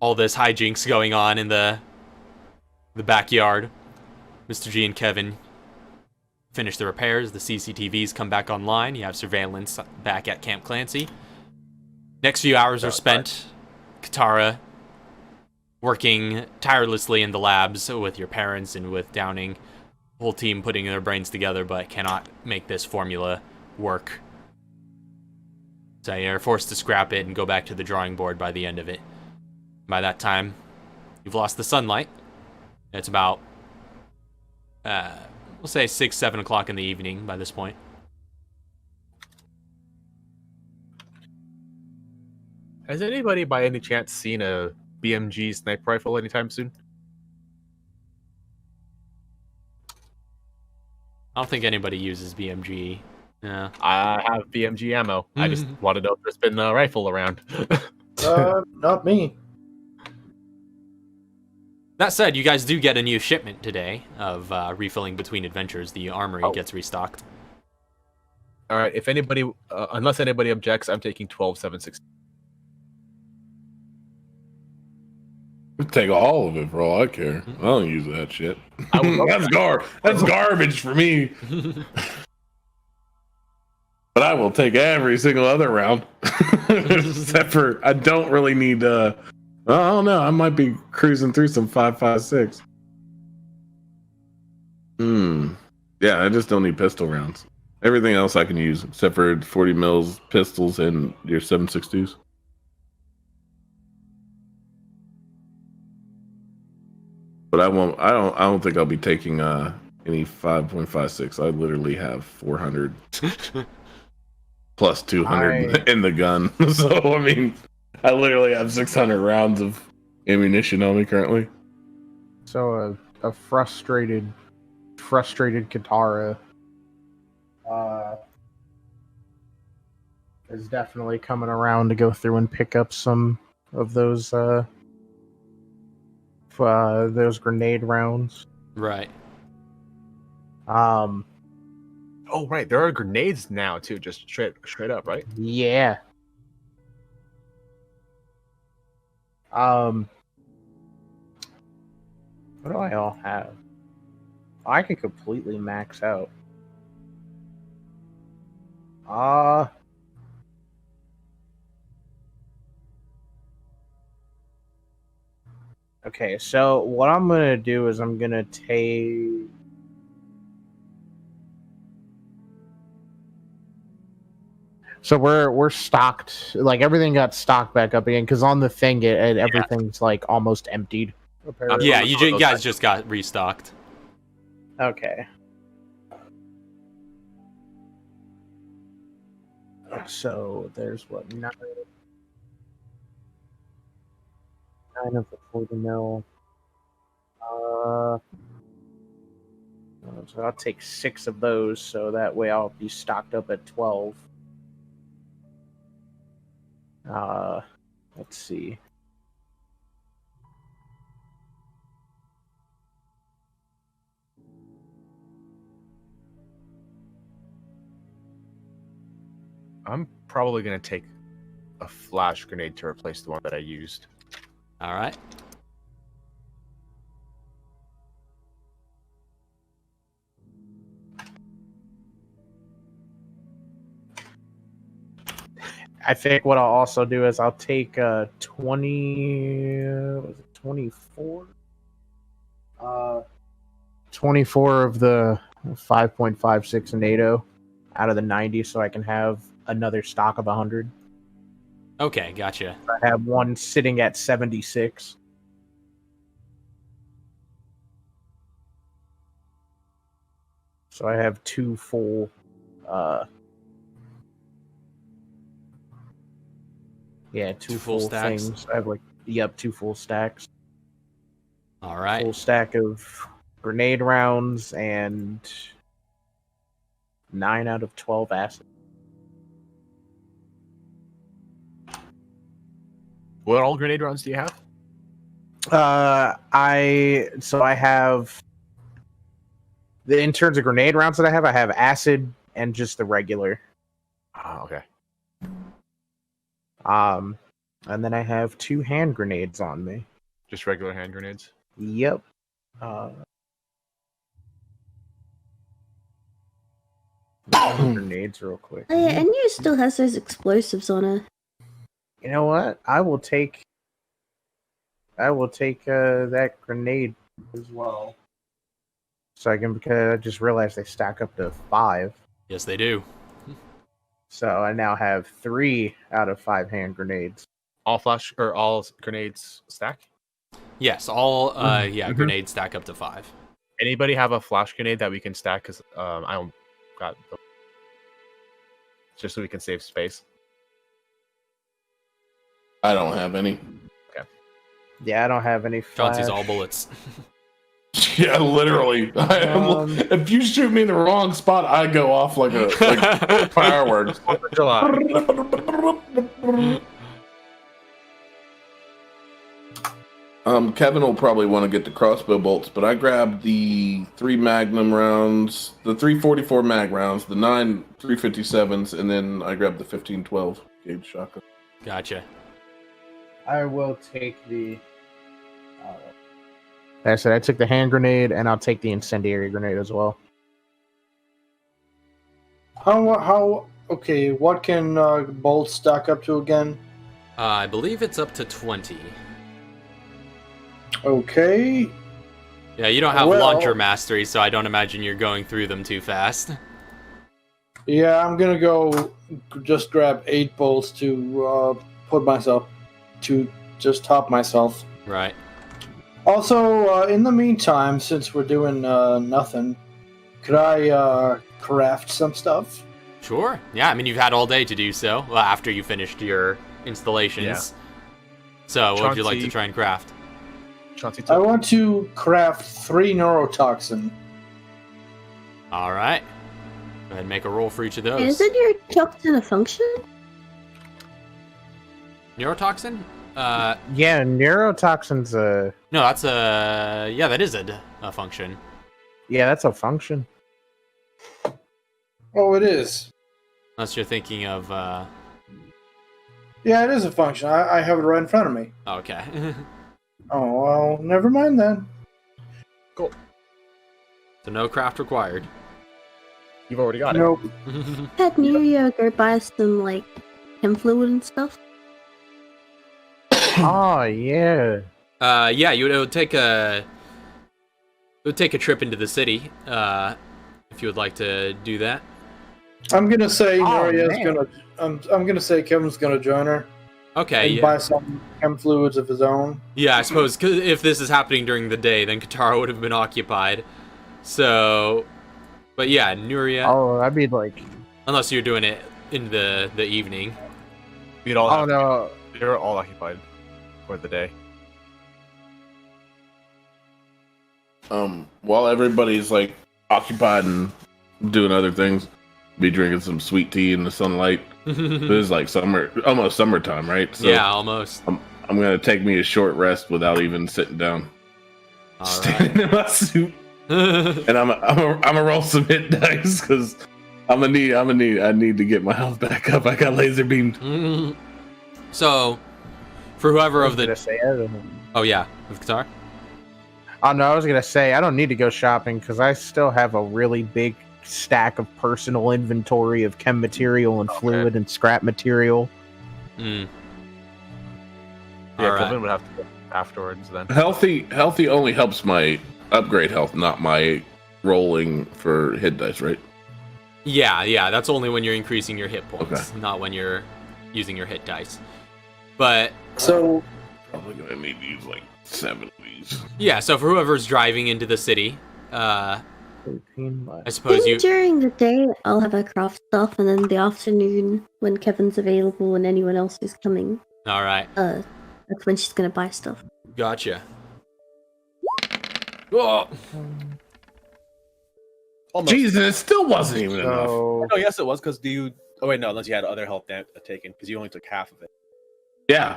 all this hijinks going on in the backyard, Mr. G and Kevin finish the repairs. The CCTVs come back online. You have surveillance back at Camp Clancy. Next few hours are spent, Katara, working tirelessly in the labs with your parents and with Downing. Whole team putting their brains together, but cannot make this formula work. So you're forced to scrap it and go back to the drawing board by the end of it. By that time, you've lost the sunlight. It's about, we'll say 6, 7 o'clock in the evening by this point. Has anybody by any chance seen a BMG sniper rifle anytime soon? I don't think anybody uses BMG. Yeah. I have BMG ammo. I just want to know if there's been a rifle around. Not me. That said, you guys do get a new shipment today of refilling between adventures. The armory gets restocked. All right. If anybody, unless anybody objects, I'm taking 12.760. Take all of it for all I care. I don't use that shit. That's garbage for me. But I will take every single other round. Except for I don't really need I don't know. I might be cruising through some 5.56. Yeah, I just don't need pistol rounds. Everything else I can use except for 40 mils pistols and your 7.62s. But I don't think I'll be taking any 5.56. I literally have 400 plus 200 in the gun. So I mean, I literally have 600 rounds of ammunition on me currently. So a frustrated Katara is definitely coming around to go through and pick up some of those grenade rounds. Right. Oh, right. There are grenades now too, just straight up, right? Yeah. What do I all have? I could completely max out. Okay, so what I'm gonna do is I'm gonna take. So we're stocked, like everything got stocked back up again because on the thing everything's like almost emptied. Apparently. Yeah, you guys just got restocked. Okay. So there's what 9 of the 40 mil. So I'll take 6 of those, so that way I'll be stocked up at 12. Let's see. I'm probably going to take a flash grenade to replace the one that I used. All right. I think what I'll also do is I'll take 24? 24 of the 5.56 NATO out of the 90 so I can have another stock of 100. Okay, gotcha. I have one sitting at 76. So I have 2 full two full stacks. things. I have 2 full stacks. All right. Full stack of grenade rounds and 9 out of 12 acid. What all grenade rounds do you have? I have in terms of grenade rounds that I have acid and just the regular. Oh, okay. And then I have 2 hand grenades on me. Just regular hand grenades? Yep. Grenades real quick. Oh yeah, Enyo still has those explosives on her. You know what? I will take that grenade as well. So because I just realized they stack up to 5. Yes, they do. So I now have 3 out of 5 hand grenades. All flash or all grenades stack? Yes, all grenades stack up to 5. Anybody have a flash grenade that we can stack? Because I don't got just so we can save space. I don't have any. Okay. Yeah, I don't have any flash. Chauncey's all bullets. Yeah, literally. If you shoot me in the wrong spot, I go off like fireworks. 4th of July. Kevin will probably want to get the crossbow bolts, but I grabbed the 3 Magnum rounds, the 344 mag rounds, the 9 357s, and then I grabbed the 1512 gauge shotgun. Gotcha. I will take the. Like I said, I took the hand grenade, and I'll take the incendiary grenade as well. How? Okay, what can bolts stack up to again? I believe it's up to 20. Okay. Yeah, you don't have Well- launcher mastery, so I don't imagine you're going through them too fast. Yeah, I'm gonna go just grab 8 bolts to put myself to just top myself. Right. Also, in the meantime, since we're doing nothing, could I craft some stuff? Sure. Yeah, I mean, you've had all day to do so, well, after you finished your installations. Yeah. So, what would you like to Chauncey- try and craft? Chauncey I took want to craft 3 neurotoxin. All right. Go ahead and make a roll for each of those. Isn't your toxin a function? Neurotoxin? Yeah, neurotoxin's a. No, that's a... Yeah, that is a function. Yeah, that's a function. Oh, it is. Unless you're thinking of... Yeah, it is a function. I have it right in front of me. Okay. Oh, well, never mind then. So no craft required. You've already got it. Nope. Had Nuria go buy some, like, chem fluid and stuff? Oh yeah. Yeah, it would take a trip into the city, if you would like to do that. I'm gonna say Oh, Nuria's man. gonna. I'm gonna say Kevin's gonna join her Okay, and yeah. buy some chem fluids of his own. Yeah, I suppose 'cause if this is happening during the day, then Katara would have been occupied. So, but yeah, Nuria, Oh, I'd be like. unless you're doing it in the evening. We'd all Oh have, no. You're all occupied for the day. While everybody's like occupied and doing other things, be drinking some sweet tea in the sunlight. It is like almost summertime, right? So Yeah, almost. I'm gonna take me a short rest without even sitting down, All standing in my suit, right. and I'm gonna roll some hit dice because I need to get my health back up. I got laser beamed. So, for whoever I of was the... gonna say, I don't know. Oh yeah, with Katara? Oh no, I was gonna say I don't need to go shopping because I still have a really big stack of personal inventory of chem material and fluid and scrap material. Mm. Yeah, All right. Kelvin would have to go afterwards then. Healthy only helps my upgrade health, not my rolling for hit dice, right? Yeah, that's only when you're increasing your hit points, not when you're using your hit dice. But So Probably gonna need to use like 7 of these. yeah, so for whoever's driving into the city, I 13 left. suppose you... During the day, I'll have a craft stuff, and then the afternoon, when Kevin's available and anyone else is coming, All right, that's when she's gonna buy stuff. gotcha. Oh, Almost. Jesus, it still wasn't even enough. So No, yes, it was because Oh wait, no, unless you had other health taken because you only took half of it. Yeah.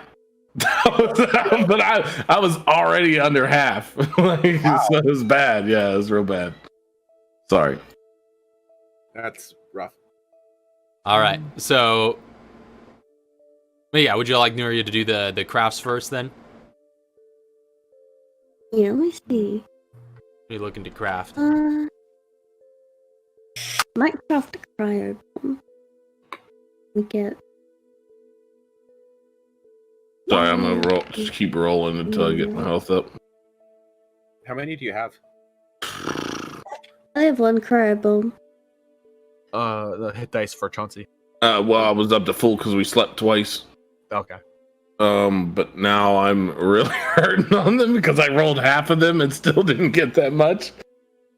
But I was already under half. So it was bad. Yeah, it was real bad. Sorry. That's rough. all right. So, but yeah, would you like Nuria to do the crafts first then? Yeah, let me see. What are you looking to craft? Might craft a cryo bomb. We get. Sorry, I'm gonna roll. Just keep rolling until I get my health up. How many do you have? I have one cryo bomb. The hit dice for Chauncey. Well, I was up to full because we slept twice. Okay. But now I'm really hurting on them because I rolled half of them and still didn't get that much.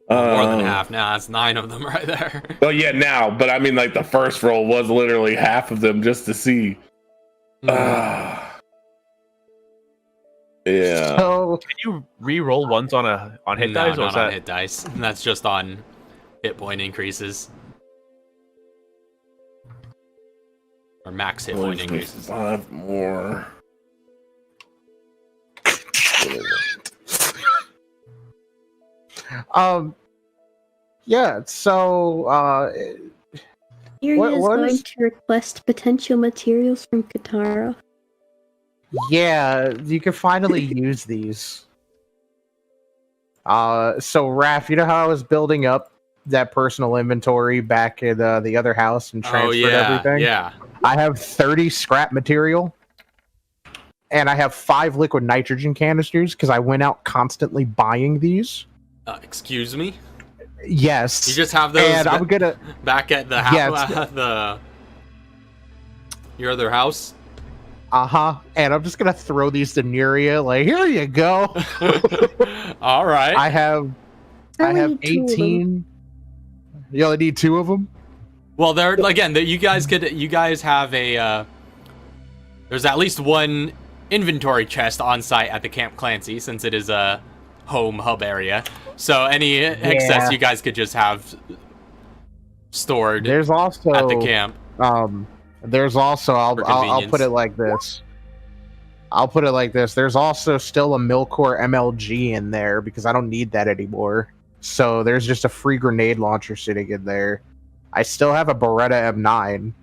More than half. Nah, that's 9 of them right there. Well, yeah, now, but I mean, like the first roll was literally half of them just to see. Yeah. So so Can you re-roll ones on hit No, dice? Or not is that on hit dice. That's just on hit point increases. Or max hit point increases. 5 more. yeah, so Area What- is what going is- to request potential materials from Katara. yeah, you can finally use these. So Raph, you know how I was building up that personal inventory back in the other house and Oh transferred yeah, everything? yeah. I have 30 scrap material, and I have 5 liquid nitrogen canisters because I went out constantly buying these. Excuse me? Yes. You just have those and I'm gonna back at the Yes. Your other house? and I'm just gonna throw these to Nuria. Like, here you go. All right. I have I only I have need 2 of them. 18. You only need 2 of them. Well, there again. That you guys have a. There's at least one inventory chest on site at the Camp Clancy, since it is a home hub area. So any excess you guys could just have stored There's also at the camp. There's also I'll put convenience. it like this. There's also still a Milcore MLG in there because I don't need that anymore. So there's just a free grenade launcher sitting in there. I still have a Beretta M9.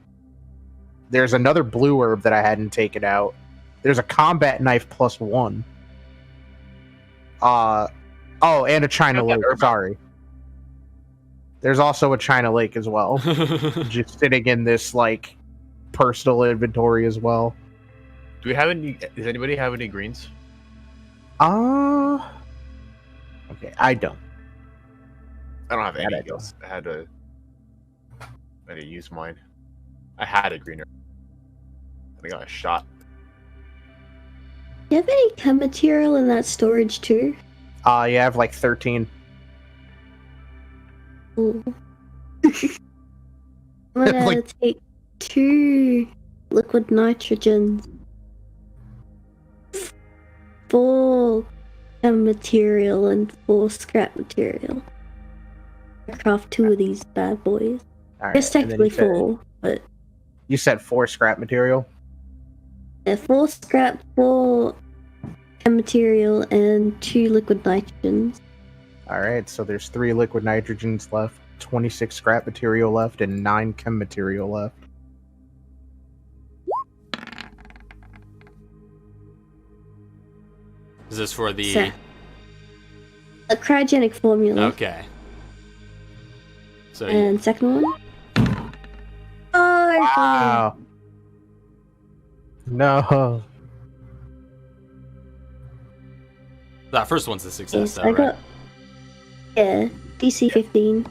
There's another blue herb that I hadn't taken out. There's a combat knife +1. Oh, and a China Lake. Sorry. There's also a China Lake as well, just sitting in this like personal inventory as well. Do we have any? Does anybody have any greens? Okay, I don't. I don't have That I any. don't. I had to use mine. I had a greener. I got a shot. Do you have any chem material in that storage too? Yeah, I have like 13. Ooh. I'm gonna Like- take 2 liquid nitrogens, 4 chem material, and 4 scrap material. I craft 2 of these bad boys. All right, It's and then technically you said- 4, but You said 4 scrap material. 4 scrap, 4 chem material, and 2 liquid nitrogens. All right, so there's 3 liquid nitrogens left, 26 scrap material left, and 9 chem material left. Is this for the? So, a cryogenic formula. Okay. So And second one? Oh, Wow. No. that first one's a success, yes, though, I right? got. Yeah, DC 15,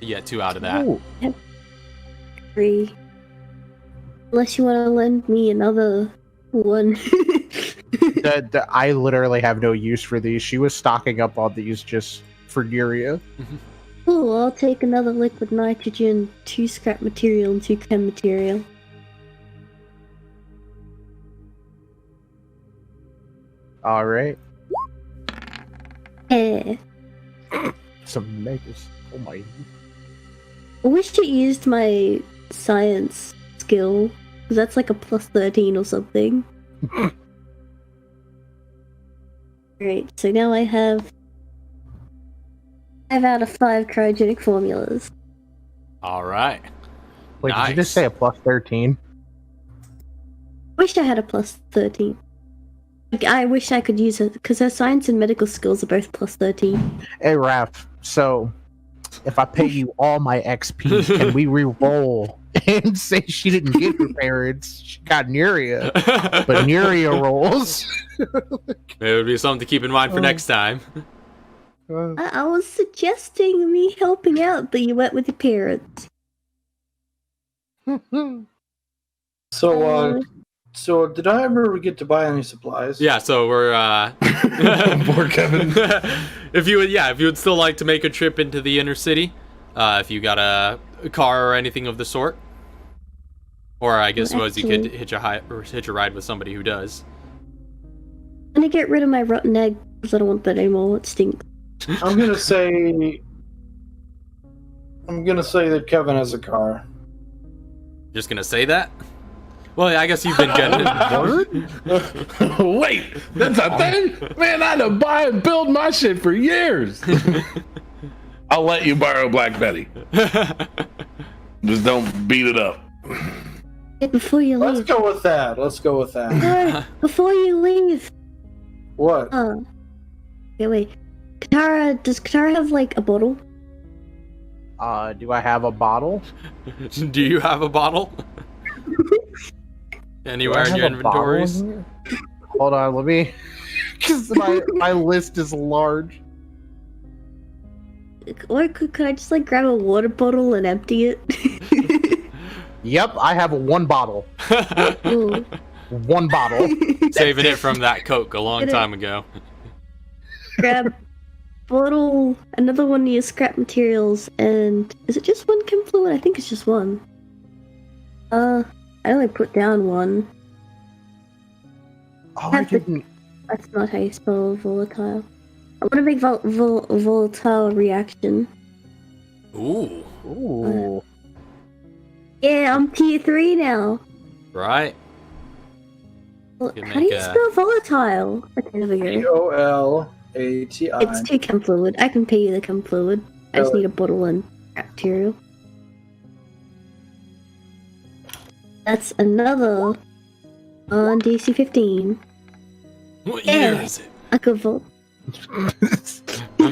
You get 2 out of that. Ooh. 3. Unless you want to lend me another one. I literally have no use for these. She was stocking up on these just for Nuria. Cool, I'll take another liquid nitrogen, 2 scrap material, and 2 chem material. All right. Yeah. Some makers. Oh my. I wish it used my science skill, because that's like a plus 13 or something. Great, so now I have 5 out of 5 cryogenic formulas. All right. Wait, did you Nice. just say a plus 13? Wish I had a plus 13. Like, I wish I could use it, because her science and medical skills are both plus 13. Hey, Raph, so if I pay you all my XP, can we re-roll and say she didn't get her parents? She got Nuria, but Nuria rolls. It would be something to keep in mind for next time. I was suggesting me helping out, but you went with your parents. So did I ever get to buy any supplies? Yeah, so we're Poor Kevin. if you would still like to make a trip into the inner city, if you got a car or anything of the sort, or I guess Well, suppose you could actually- hitch a ride with somebody who does. I'm gonna get rid of my rotten egg because I don't want that anymore. It stinks. I'm gonna say that Kevin has a car. Just gonna say that? Well, yeah, I guess you've been getting it. Wait, that's a thing? Man, I'd have buy and build my shit for years. I'll let you borrow Black Betty. Just don't beat it up. Hey, before you leave. Let's go with that. No, before you leave. What? Oh. Okay, wait. Katara, does Katara have, like, a bottle? Do I have a bottle? Do you have a bottle? Anywhere in your inventories? Hold on, let me. Because my list is large. Or could I just, like, grab a water bottle and empty it? Yep, I have one bottle. Ooh. One bottle. Saving it from that Coke a long time ago. Grab bottle, another one of your scrap materials, and is it just one chem fluid? I think it's just one. I only put down one. Oh, I didn't. That's not how you spell volatile. I want to make volatile reaction. Ooh. Ooh. Yeah, I'm tier 3 now. Right. Well, You how do you make a- spell volatile? Okay, there we go. VOLATI. It's 2 chem fluid. I can pay you the chem fluid. I just need a bottle and scrap material. That's another on DC 15. What Yeah. year is it? I could vote. I'm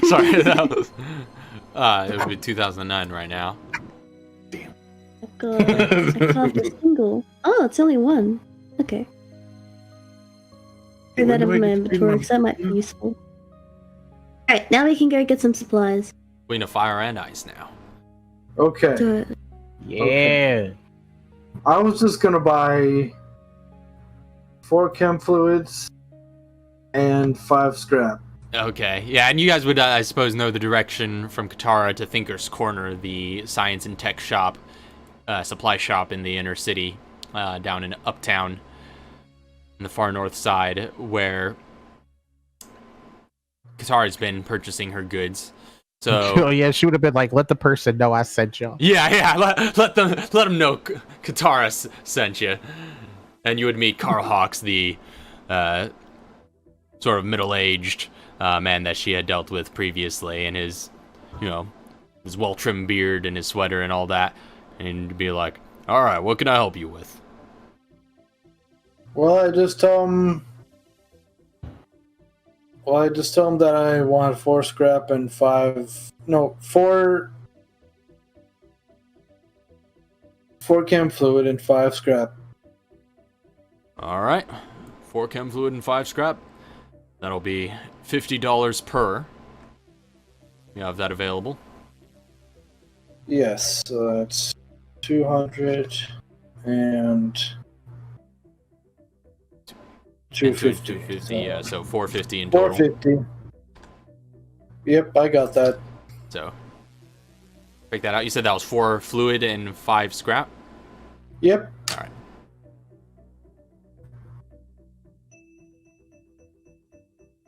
sorry, that was. It would be 2009 right now. I carved a single. Oh, it's only one. Okay. Throw that in my inventory because that might be useful. Alright, now we can go get some supplies. Queen of Fire and Ice now. Okay. Do it. Yeah. I was just gonna buy 4 chem fluids and 5 scrap. Okay, yeah, and you guys would, I suppose, know the direction from Katara to Thinker's Corner, the science and tech shop, supply shop in the inner city, down in Uptown, in the far north side, where Katara's been purchasing her goods. So, Oh yeah, she would have been like, "Let the person know I sent you." yeah, let them know Katara sent you, and you would meet Carl Hawks, the sort of middle-aged man that she had dealt with previously, and his well-trimmed beard and his sweater and all that, and be like, "All right, what can I help you with?" Well, I just tell him that I want 4 scrap and 4 chem fluid and 5 scrap. All right, 4 chem fluid and 5 scrap. That'll be $50 per. You have that available? Yes, so that's 200 and 250. 250, yeah, so 450 in total. 450. Yep, I got that. So, break that out. You said that was 4 fluid and 5 scrap? Yep. All right.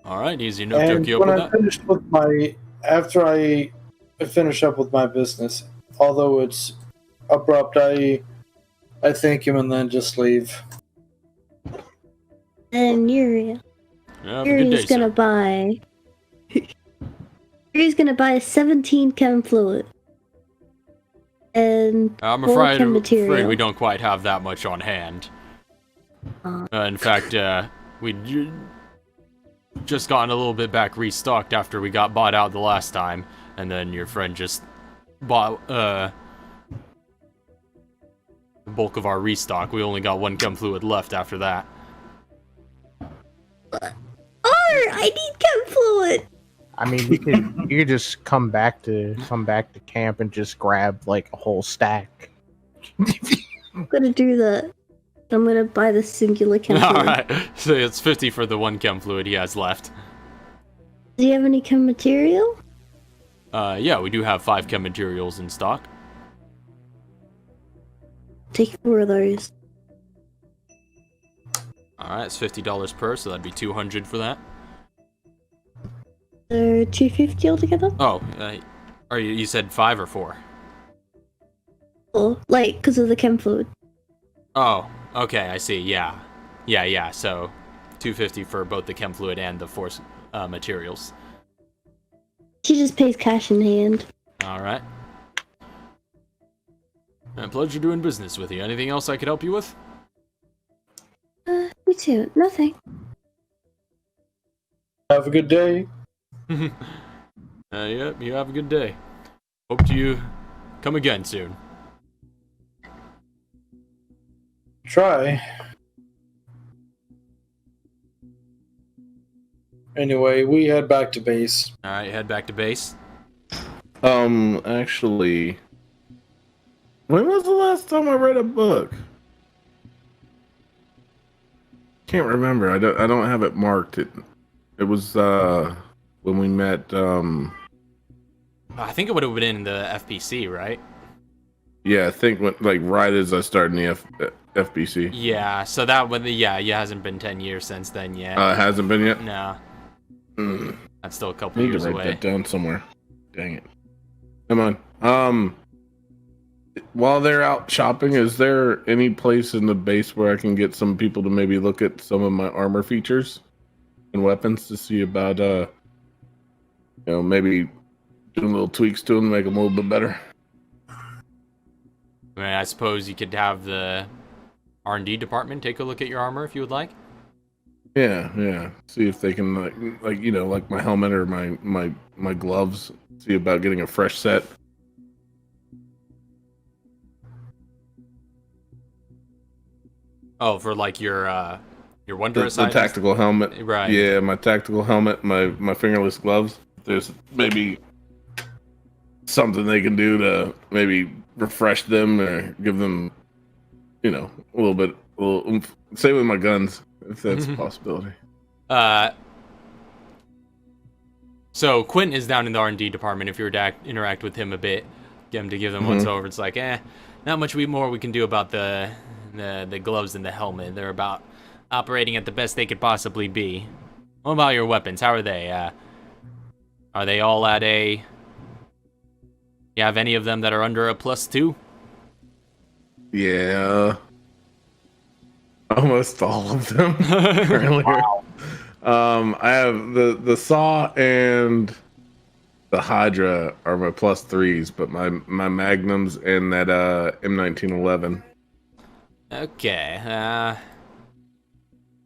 All right, easy enough to And hook you up when with I that. finish with after I finish up with my business, although it's abrupt, I thank him and then just leave. And Yuri. Yeah, have a good day, Yuri's gonna sir. buy. Yuri's gonna buy 17 chem fluid. And I'm 4 afraid chem material. we don't quite have that much on hand. In fact, we just gotten a little bit back restocked after we got bought out the last time, and then your friend just bought the bulk of our restock. We only got 1 chem fluid left after that. I need chem fluid! I mean, you could just come back to camp and just grab like a whole stack. I'm gonna do that. I'm gonna buy the singular chem fluid. Alright, so it's 50 for the 1 chem fluid he has left. Do you have any chem material? Yeah, we do have 5 chem materials in stock. Take 4 of those. Alright, it's $50 per, so that'd be 200 for that. 250 altogether? Oh, you said 5 or 4? Or, like, because of the chem fluid. Oh, okay, I see, yeah. Yeah, so 250 for both the chem fluid and the force materials. She just pays cash in hand. Alright. A pleasure doing business with you. Anything else I could help you with? Me too. Nothing. Have a good day. Yep, you have a good day. Hope you come again soon. Try. Anyway, we head back to base. Alright, head back to base. Actually, when was the last time I read a book? Can't remember. I don't have it marked. It was when we met. I think it would have been in the FPC, right? Yeah, I think right as I started in the FBC. Yeah, so that would it hasn't been 10 years since then yet. It hasn't been yet. No. That's still a couple I need years to write away. that down somewhere. Dang it. Come on. While they're out shopping, is there any place in the base where I can get some people to maybe look at some of my armor features and weapons to see about, maybe doing little tweaks to them, make them a little bit better? I mean, I suppose you could have the R&D department take a look at your armor if you would like. Yeah. See if they can like my helmet or my gloves. See about getting a fresh set. Oh, for like your Wondrous the items? tactical helmet. Right. Yeah, my tactical helmet, my fingerless gloves. There's maybe something they can do to maybe refresh them or give them, a little oomph. Same with my guns, if that's a possibility. So Quint is down in the R&D department. If you were to interact with him a bit, get him to give them once over. It's like, not much more we can do about the gloves and the helmet. They're about operating at the best they could possibly be. What about your weapons? How are they? Are they all at a... You have any of them that are under a +2? Yeah. Almost all of them currently. Wow. I have the saw and the Hydra are my +3s, but my magnums and that M1911. Okay.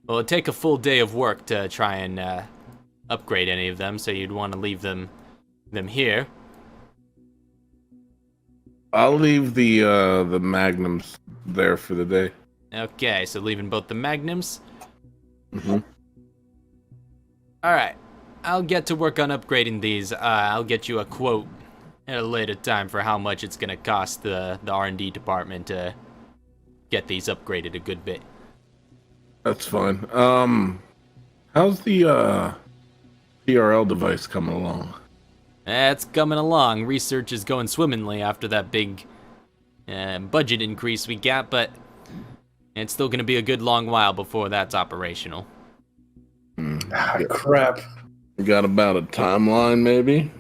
Well, it'd take a full day of work to try and upgrade any of them, so you'd want to leave them here. I'll leave the magnums there for the day. Okay, so leaving both the magnums. Mm-hmm. Alright, I'll get to work on upgrading these. I'll get you a quote at a later time for how much it's gonna cost the R&D department to get these upgraded a good bit. That's fine. How's the PRL device coming along? It's coming along. Research is going swimmingly after that big budget increase we got, but it's still gonna be a good long while before that's operational. Crap. We got about a timeline, maybe?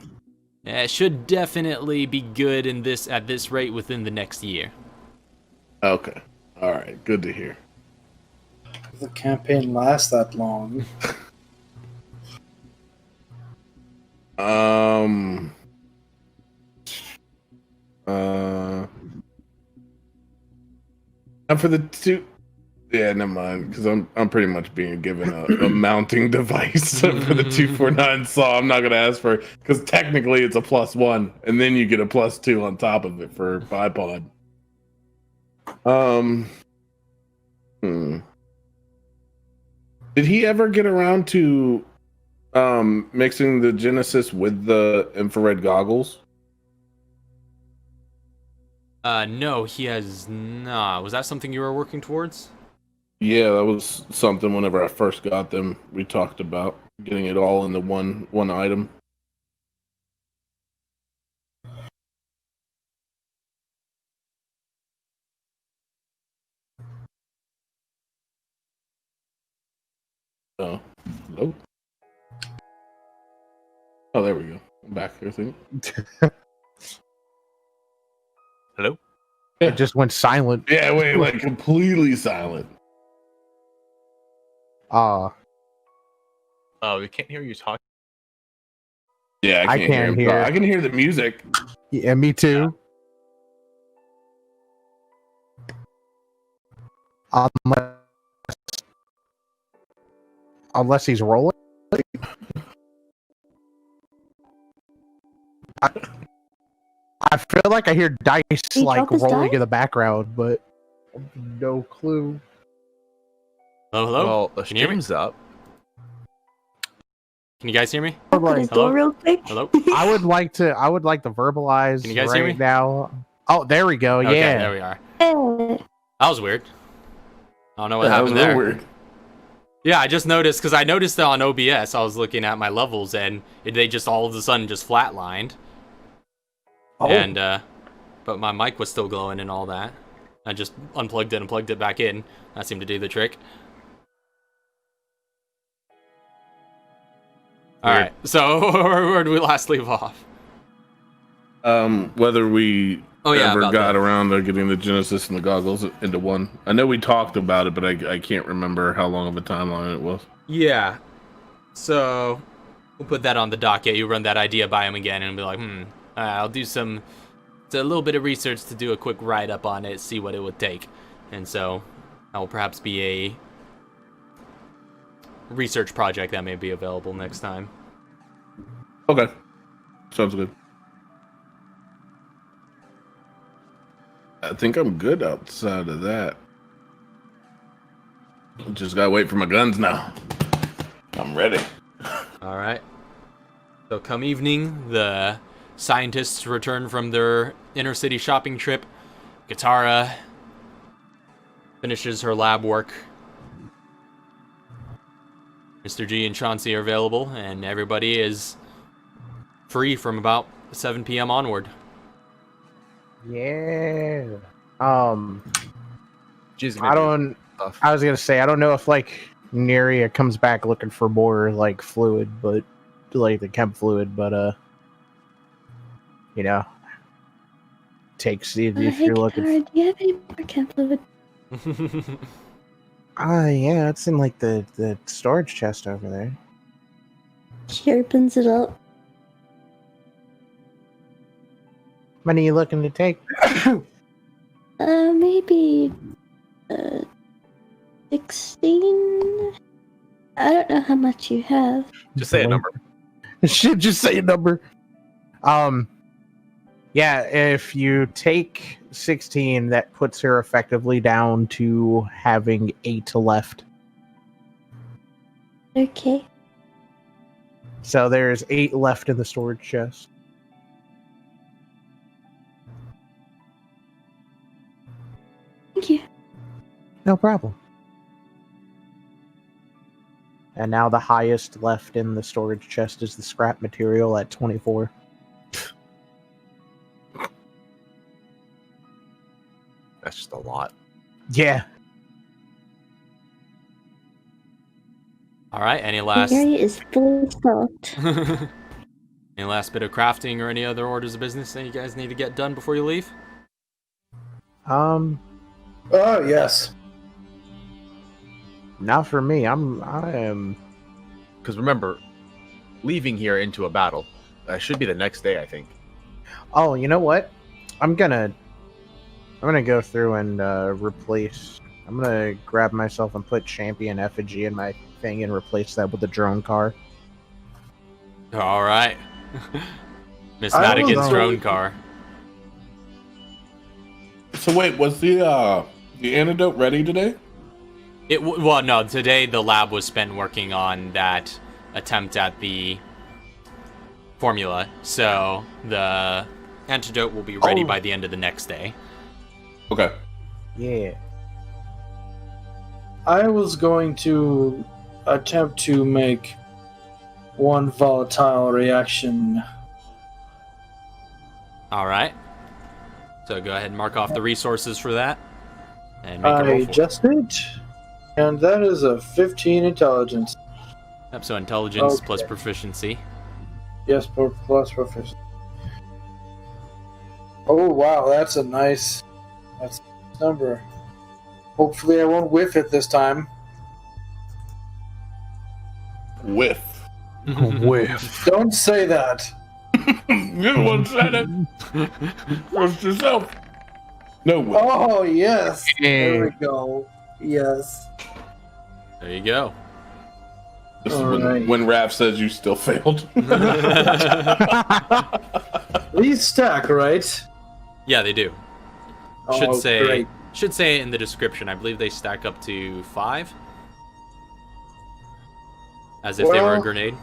It should definitely be good at this rate within the next year. Okay. All right. Good to hear. If the campaign lasts that long. And for the two, yeah, never mind, because I'm pretty much being given a mounting device for the 249 saw. I'm not gonna ask for it because technically it's a +1, and then you get a +2 on top of it for bipod. Did he ever get around to mixing the Genesis with the infrared goggles? No, he has not. Was that something you were working towards? Yeah, that was something whenever I first got them. We talked about getting it all into one item. Hello? Oh, there we go. I'm back, I think. Hello? It just went silent. Yeah, wait, like completely silent. Oh, we can't hear you talking. Yeah, I can't hear. I can hear the music. Yeah, me too. Unless he's rolling. I feel like I hear dice he like drop his rolling die? in the background, but no clue. Hello, hello? Well, the Can you hear me? stream's up. Can you guys hear me? Open his door real quick. Hello? I would like to verbalize Can you guys right hear me? now. Oh, there we go. Okay, Yeah. there we are. Hey. That was weird. I don't know what Yeah, that was happened a there. little weird. Yeah, I just noticed, because I noticed that on OBS, I was looking at my levels, and they just all of a sudden just flatlined. Oh. And, but my mic was still glowing and all that. I just unplugged it and plugged it back in. That seemed to do the trick. Alright, so where did we last leave off? Whether we ever about got that. around to getting the Genesis and the goggles into one. I know we talked about it, but I can't remember how long of a timeline it was. Yeah. So, we'll put that on the docket. You run that idea by him again and be like, I'll do it's a little bit of research to do a quick write-up on it, see what it would take. And so, that will perhaps be a research project that may be available next time. Okay. Sounds good. I think I'm good outside of that. Just gotta wait for my guns now. I'm ready. Alright. So come evening, the scientists return from their inner city shopping trip. Katara finishes her lab work. Mr. G and Chauncey are available, and everybody is free from about 7 p.m. onward. Yeah. She's I don't. I was gonna say I don't know if like Neria comes back looking for more like fluid, but like the chem fluid, but you know, takes if Hey, you're looking. Katara, do you have any more chem fluid? Yeah, it's in like the storage chest over there. She opens it up. How many are you looking to take? Maybe 16. I don't know how much you have. Just say a number. Should just say a number. Yeah, if you take 16, that puts her effectively down to having 8 left. Okay. So there's 8 left in the storage chest. Thank you. No problem. And now the highest left in the storage chest is the scrap material at 24. That's just a lot. Yeah. Alright, any The last area is fully stocked. any last bit of crafting or any other orders of business that you guys need to get done before you leave? Oh, yes. Not for me. I am. Because remember, leaving here into a battle should be the next day, I think. Oh, you know what? I'm gonna go through and replace. I'm gonna grab myself and put champion effigy in my thing and replace that with the drone car. Alright. Miss I Madigan's will- drone car. So wait, was the antidote ready today? Well, no, today the lab was spent working on that attempt at the formula, so the antidote will be ready by the end of the next day. Okay. Yeah. I was going to attempt to make one volatile reaction. Alright. So go ahead and mark off the resources for that. And make a I roll for it. just did. And that is a 15 intelligence. Yep, so intelligence Okay. plus proficiency. Yes, plus proficiency. Oh wow, that's a nice number. Hopefully, I won't whiff it this time. Whiff. Whiff. Don't say that. You one said it. Trust yourself. No whiff. Oh yes, there we Hey. go. Yes. There you go. This is Alright. when Raph says you still failed. These stack, right? Yeah, they do. Oh, great. Should say in the description. I believe they stack up to 5. As if they were a Well- grenade.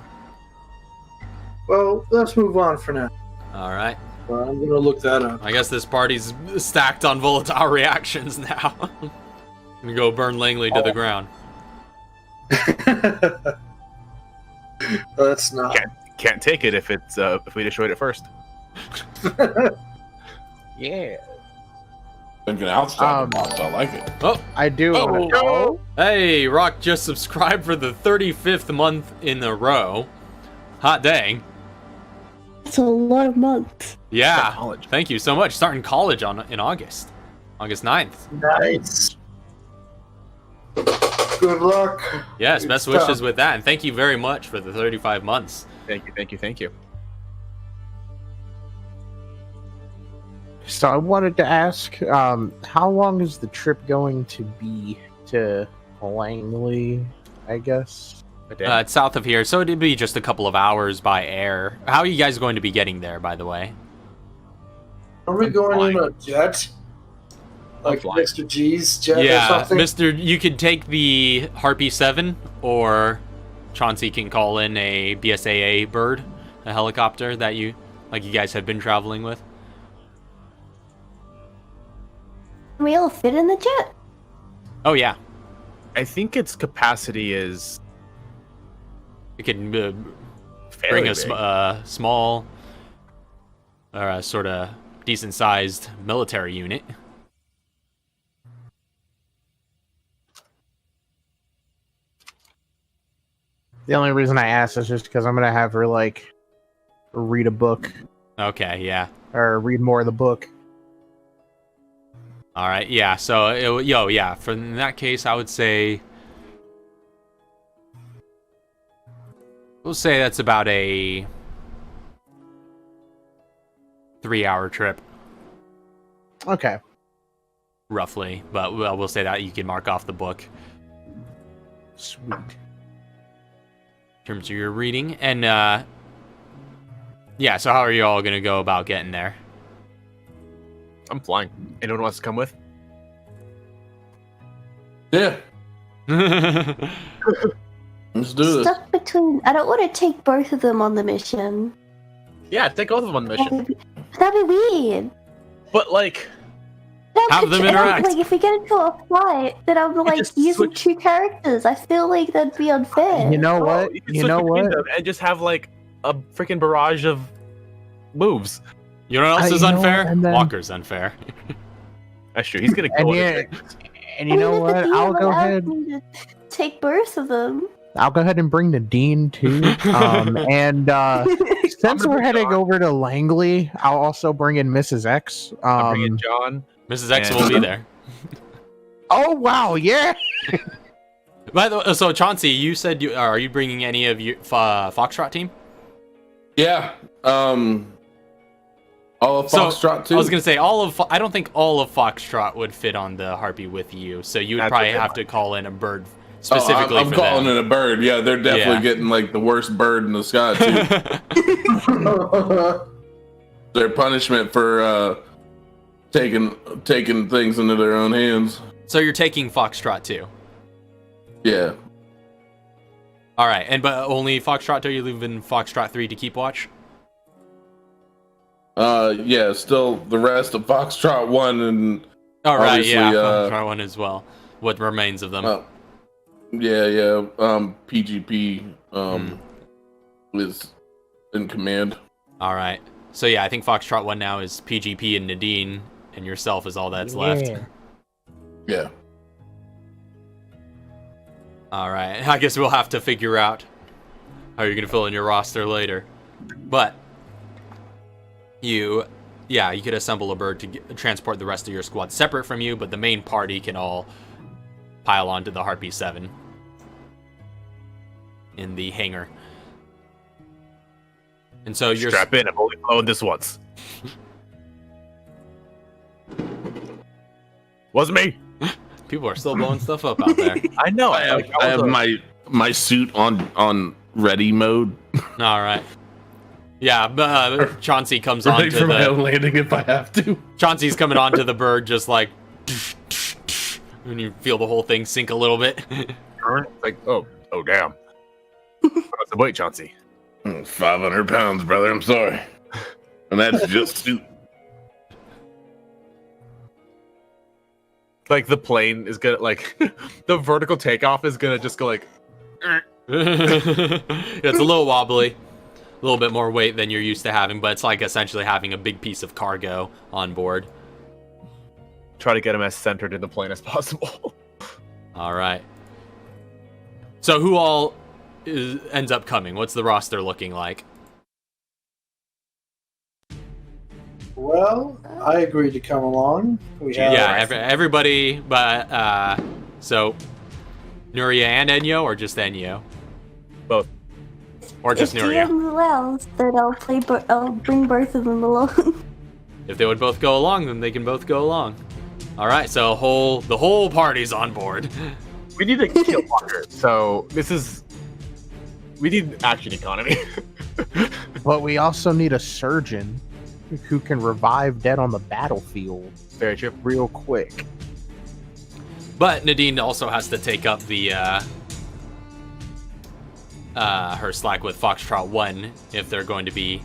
Well, let's move on for now. All right. Well, I'm gonna look that up. I guess this party's stacked on volatile reactions now. We go burn Langley to the ground. Let's not. Can't take it if it's if we destroyed it first. Yeah. Thinking outside the box, I like it. Oh, I do. Oh. hey, Rock just subscribed for the 35th month in a row. Hot dang. It's a lot of months. Yeah. College. Thank you so much. Starting college in August. August 9th. Nice. Good luck. Yes, Good best stuff. wishes with that. And thank you very much for the 35 months. Thank you. So I wanted to ask, how long is the trip going to be to Langley, I guess? It's south of here, so it'd be just a couple of hours by air. How are you guys going to be getting there, by the way? Are we going in a jet? Like flying. Mr. G's jet or Yeah, something? Mr. You could take the Harpy 7, or Chauncey can call in a BSAA bird, a helicopter that you guys have been traveling with. Can we all fit in the jet? Oh yeah, I think its capacity is it can fairly bring a big. small, or a sort of decent-sized military unit. The only reason I asked is just because I'm gonna have her like read a book Okay, yeah. or read more of the book. All right, yeah. So, yeah. For in that case, I would say, we'll say that's about a 3-hour trip, Okay. roughly. But we'll say that you can mark off the book Sweet. in terms of your reading. And yeah. So, how are you all gonna go about getting there? I'm flying. Anyone wants to come with? Yeah, let's do this. Stuck between. I don't want to take both of them on the mission. Yeah, take both of them on the mission. That'd be weird. But like, No, Have them and I'm, interact. like, if we get into a fight, then I'm like just using switch- 2 characters. I feel like that'd be unfair. You know what? you can You switch know between what? them and just have like a freaking barrage of moves. You know what else is you know unfair? what, and then- Walker's unfair. That's true. He's gonna And go. yeah, and you I know mean, if what? the DM I'll go allows ahead. me to take both of them. I'll go ahead and bring the dean too. And since we're heading over to Langley, I'll also bring in Mrs. X. I'm bringing John. Mrs. X And- will be there. Oh wow, yeah. By the way, so Chauncey, you said are you bringing any of your Foxtrot team? Yeah. All of So, Foxtrot too. I was gonna say I don't think all of Foxtrot would fit on the Harpy with you, so you would That's probably okay. have to call in a bird specifically I'm for calling them. it a bird. Yeah, they're definitely Yeah. getting like the worst bird in the sky too. Their punishment for taking things into their own hands. So you're taking Foxtrot too. Yeah. All right, but only Foxtrot 2. Are you leaving Foxtrot 3 to keep watch? Yeah. Still the rest of Foxtrot 1 and All right, Obviously, yeah, Foxtrot 1 as well. What remains of them? yeah. PGP is in command. All right. So yeah, I think Foxtrot 1 now is PGP and Nadine, and yourself is all that's left. Yeah. Yeah. All right. I guess we'll have to figure out how you're gonna fill in your roster later. But you could assemble a bird to transport the rest of your squad separate from you, but the main party can all pile onto the Harpy 7 in the hangar. And so you're strap in. I've only flown this once. Wasn't me. People are still blowing stuff up out there. I know. I have my suit on ready mode. All right. Yeah, Chauncey comes on Ready to for my the own landing if I have to. Chauncey's coming onto the bird just like, and you feel the whole thing sink a little bit. Like, oh damn. What's the weight, Chauncey? 500 pounds, brother. I'm sorry. And that's just suit. Like the plane is gonna the vertical takeoff is gonna just go like. It's a little wobbly, a little bit more weight than you're used to having, but it's like essentially having a big piece of cargo on board. Try to get him as centered in the plane as possible. All right. So who all ends up coming? What's the roster looking like? Well, I agreed to come along. Everybody, but so Nuria and Enyo, or just Enyo? Both. Or just if Nuria? If allows, then I'll bring both of them along. If they would both go along, then they can both go along. All right, so the whole party's on board. We need to kill Walker, so we need action economy. But we also need a surgeon who can revive dead on the battlefield. Very true. Real quick. But Nadine also has to take up the her slack with Foxtrot 1 if they're going to be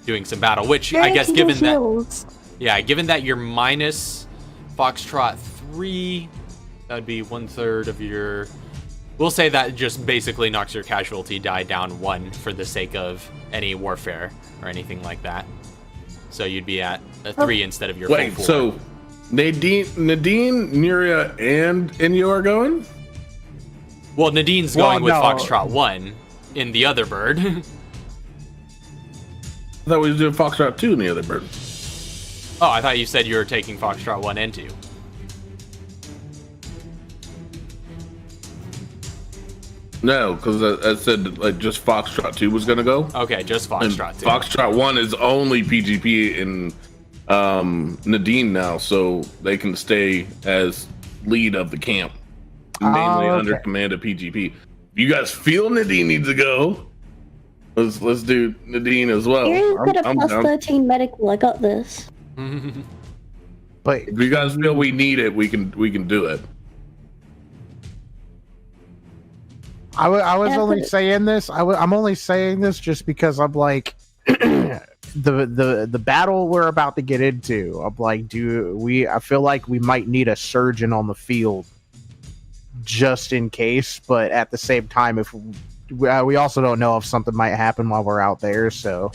doing some battle, which I guess given that you're minus Foxtrot 3, that would be 1/3 of your... We'll say that just basically knocks your casualty die down 1 for the sake of any warfare or anything like that. So you'd be at a 3 instead of your full 4. So Nadine, Nuria, and Enyo are going? Well, Nadine's going with Foxtrot 1 in the other bird. I thought we were doing Foxtrot 2 in the other bird. Oh, I thought you said you were taking Foxtrot 1 and 2. No, because I said like just Foxtrot 2 was gonna go. Okay, just Foxtrot 2. Foxtrot 1 is only PGP in Nadine now, so they can stay as lead of the camp, mainly under command of PGP. If you guys feel Nadine needs to go, let's do Nadine as well. You've got a plus 13 medical. I got this. But if you guys feel we need it, we can do it. I was only saying this. I'm only saying this just because I'm like the battle we're about to get into. I'm like, I feel like we might need a surgeon on the field just in case. But at the same time, if we also don't know if something might happen while we're out there. So,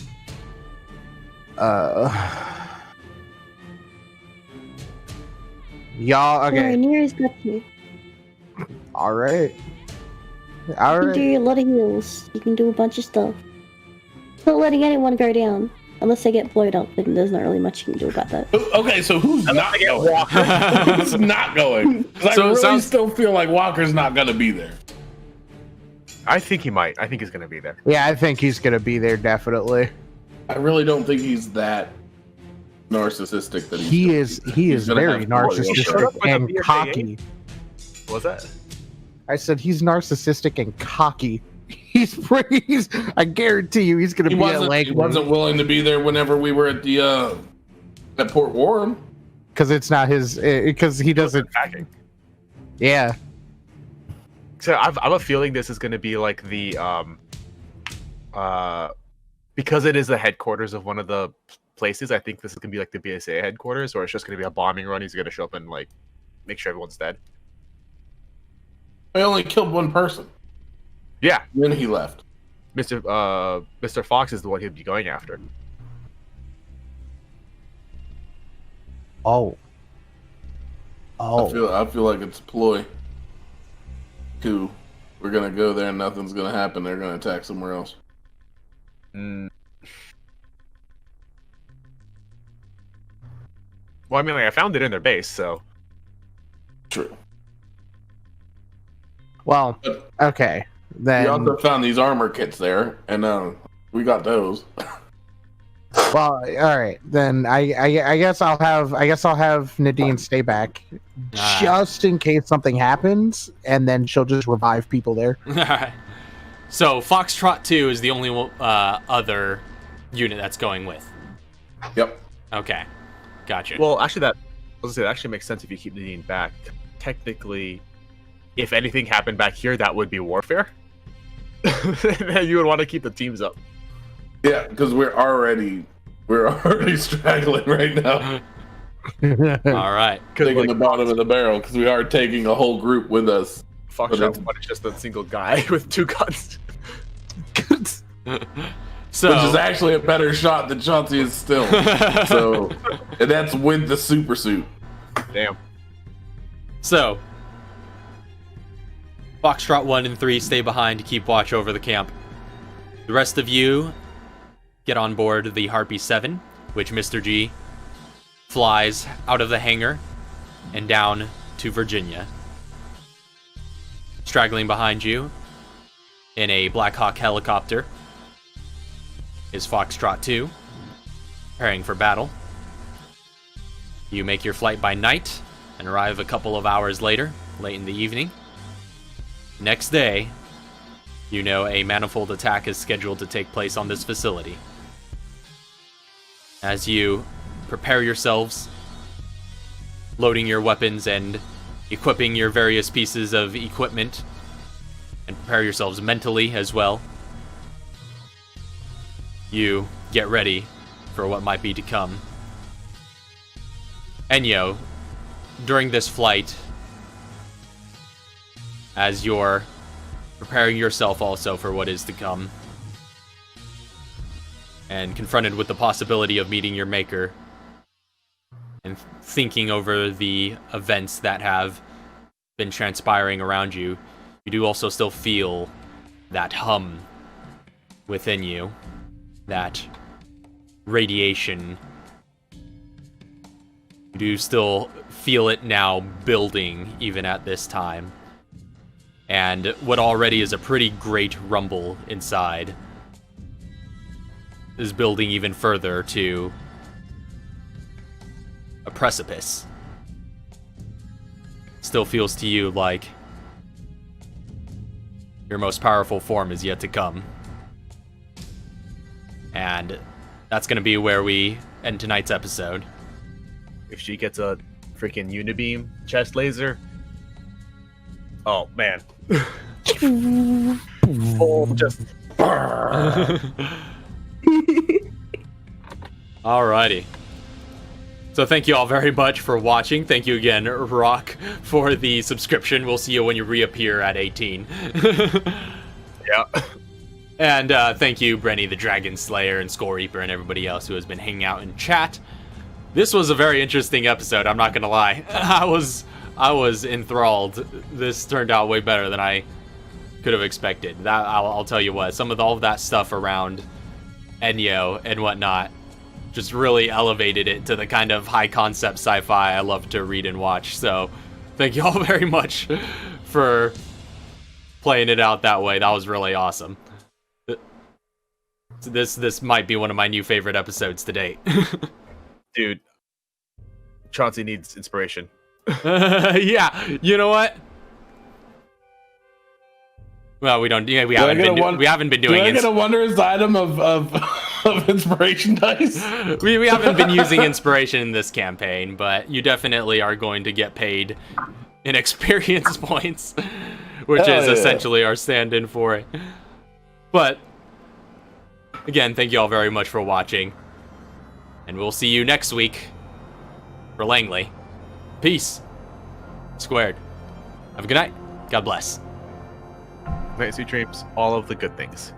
y'all okay? Nearest got you. All right. You can do a lot of heals. You can do a bunch of stuff. Not letting anyone go down. Unless they get blowed up, then there's not really much you can do about that. Okay, so who's not going? Who's not going? Because I really still feel like Walker's not going to be there. I think he might. I think he's going to be there. Yeah, I think he's going to be there, definitely. I really don't think he's that narcissistic that he is very narcissistic and cocky. What's that? I said he's narcissistic and cocky. I guarantee you he's going to be at Langley. He wasn't willing to be there whenever we were at the at Port Warren. Because it's not his, because he doesn't. Packing. Yeah. So I have a feeling this is going to be like the, because it is the headquarters of one of the places, I think this is going to be like the BSA headquarters, or it's just going to be a bombing run. He's going to show up and like make sure everyone's dead. I only killed one person. Yeah. Then he left. Mr. Fox is the one he'd be going after. Oh. I feel like it's a ploy to we're gonna go there and nothing's gonna happen. They're gonna attack somewhere else. Well, I mean, like, I found it in their base, so. True. Well, okay. Then, We also found these armor kits there, and we got those. well, all right. Then I guess I'll have Nadine stay back just in case something happens, and then she'll just revive people there. Alright. So Foxtrot 2 is the only other unit that's going with. Yep. Okay. Gotcha. Well, actually, that actually makes sense if you keep Nadine back. Technically, if anything happened back here, that would be warfare. You would want to keep the teams up. Yeah, because we're already straggling right now, Alright. taking the bottom of the barrel because we are taking a whole group with us. Foxtrot's one is just a single guy with 2 guns. So, Which is actually a better shot than Chauncey is still. So, and that's with the super suit. Damn. So, Foxtrot 1 and 3 stay behind to keep watch over the camp. The rest of you get on board the Harpy 7, which Mr. G flies out of the hangar and down to Virginia. Straggling behind you in a Black Hawk helicopter is Foxtrot 2, preparing for battle. You make your flight by night and arrive a couple of hours later, late in the evening. Next day, you know a manifold attack is scheduled to take place on this facility. As you prepare yourselves, loading your weapons and equipping your various pieces of equipment, and prepare yourselves mentally as well, you get ready for what might be to come. Enyo, during this flight, as you're preparing yourself also for what is to come, and confronted with the possibility of meeting your maker, and thinking over the events that have been transpiring around you, you do also still feel that hum within you, that radiation. You do still feel it now building even at this time. And what already is a pretty great rumble inside is building even further to a precipice. Still feels to you like your most powerful form is yet to come. And that's going to be where we end tonight's episode. If she gets a freaking unibeam chest laser. Oh, man. Oh, just. Alrighty. So thank you all very much for watching. Thank you again, Rock, for the subscription. We'll see you when you reappear at 18. Yeah. And thank you, Brenny the Dragon Slayer and Skull Reaper and everybody else who has been hanging out in chat. This was a very interesting episode, I'm not gonna lie. I was enthralled. This turned out way better than I could have expected. That I'll tell you what, some of all of that stuff around Enyo and whatnot just really elevated it to the kind of high concept sci-fi I love to read and watch. So thank you all very much for playing it out that way. That was really awesome. This might be one of my new favorite episodes to date. Dude, Chauncey needs inspiration. Yeah, you know what? Well, we don't. Yeah, we haven't been doing. Do I get a wondrous item of inspiration dice? We haven't been using inspiration in this campaign, but you definitely are going to get paid in experience points, which is essentially our stand-in for it. But again, thank you all very much for watching, and we'll see you next week for Langley. Peace. Squared. Have a good night. God bless. Night, sweet dreams. All of the good things.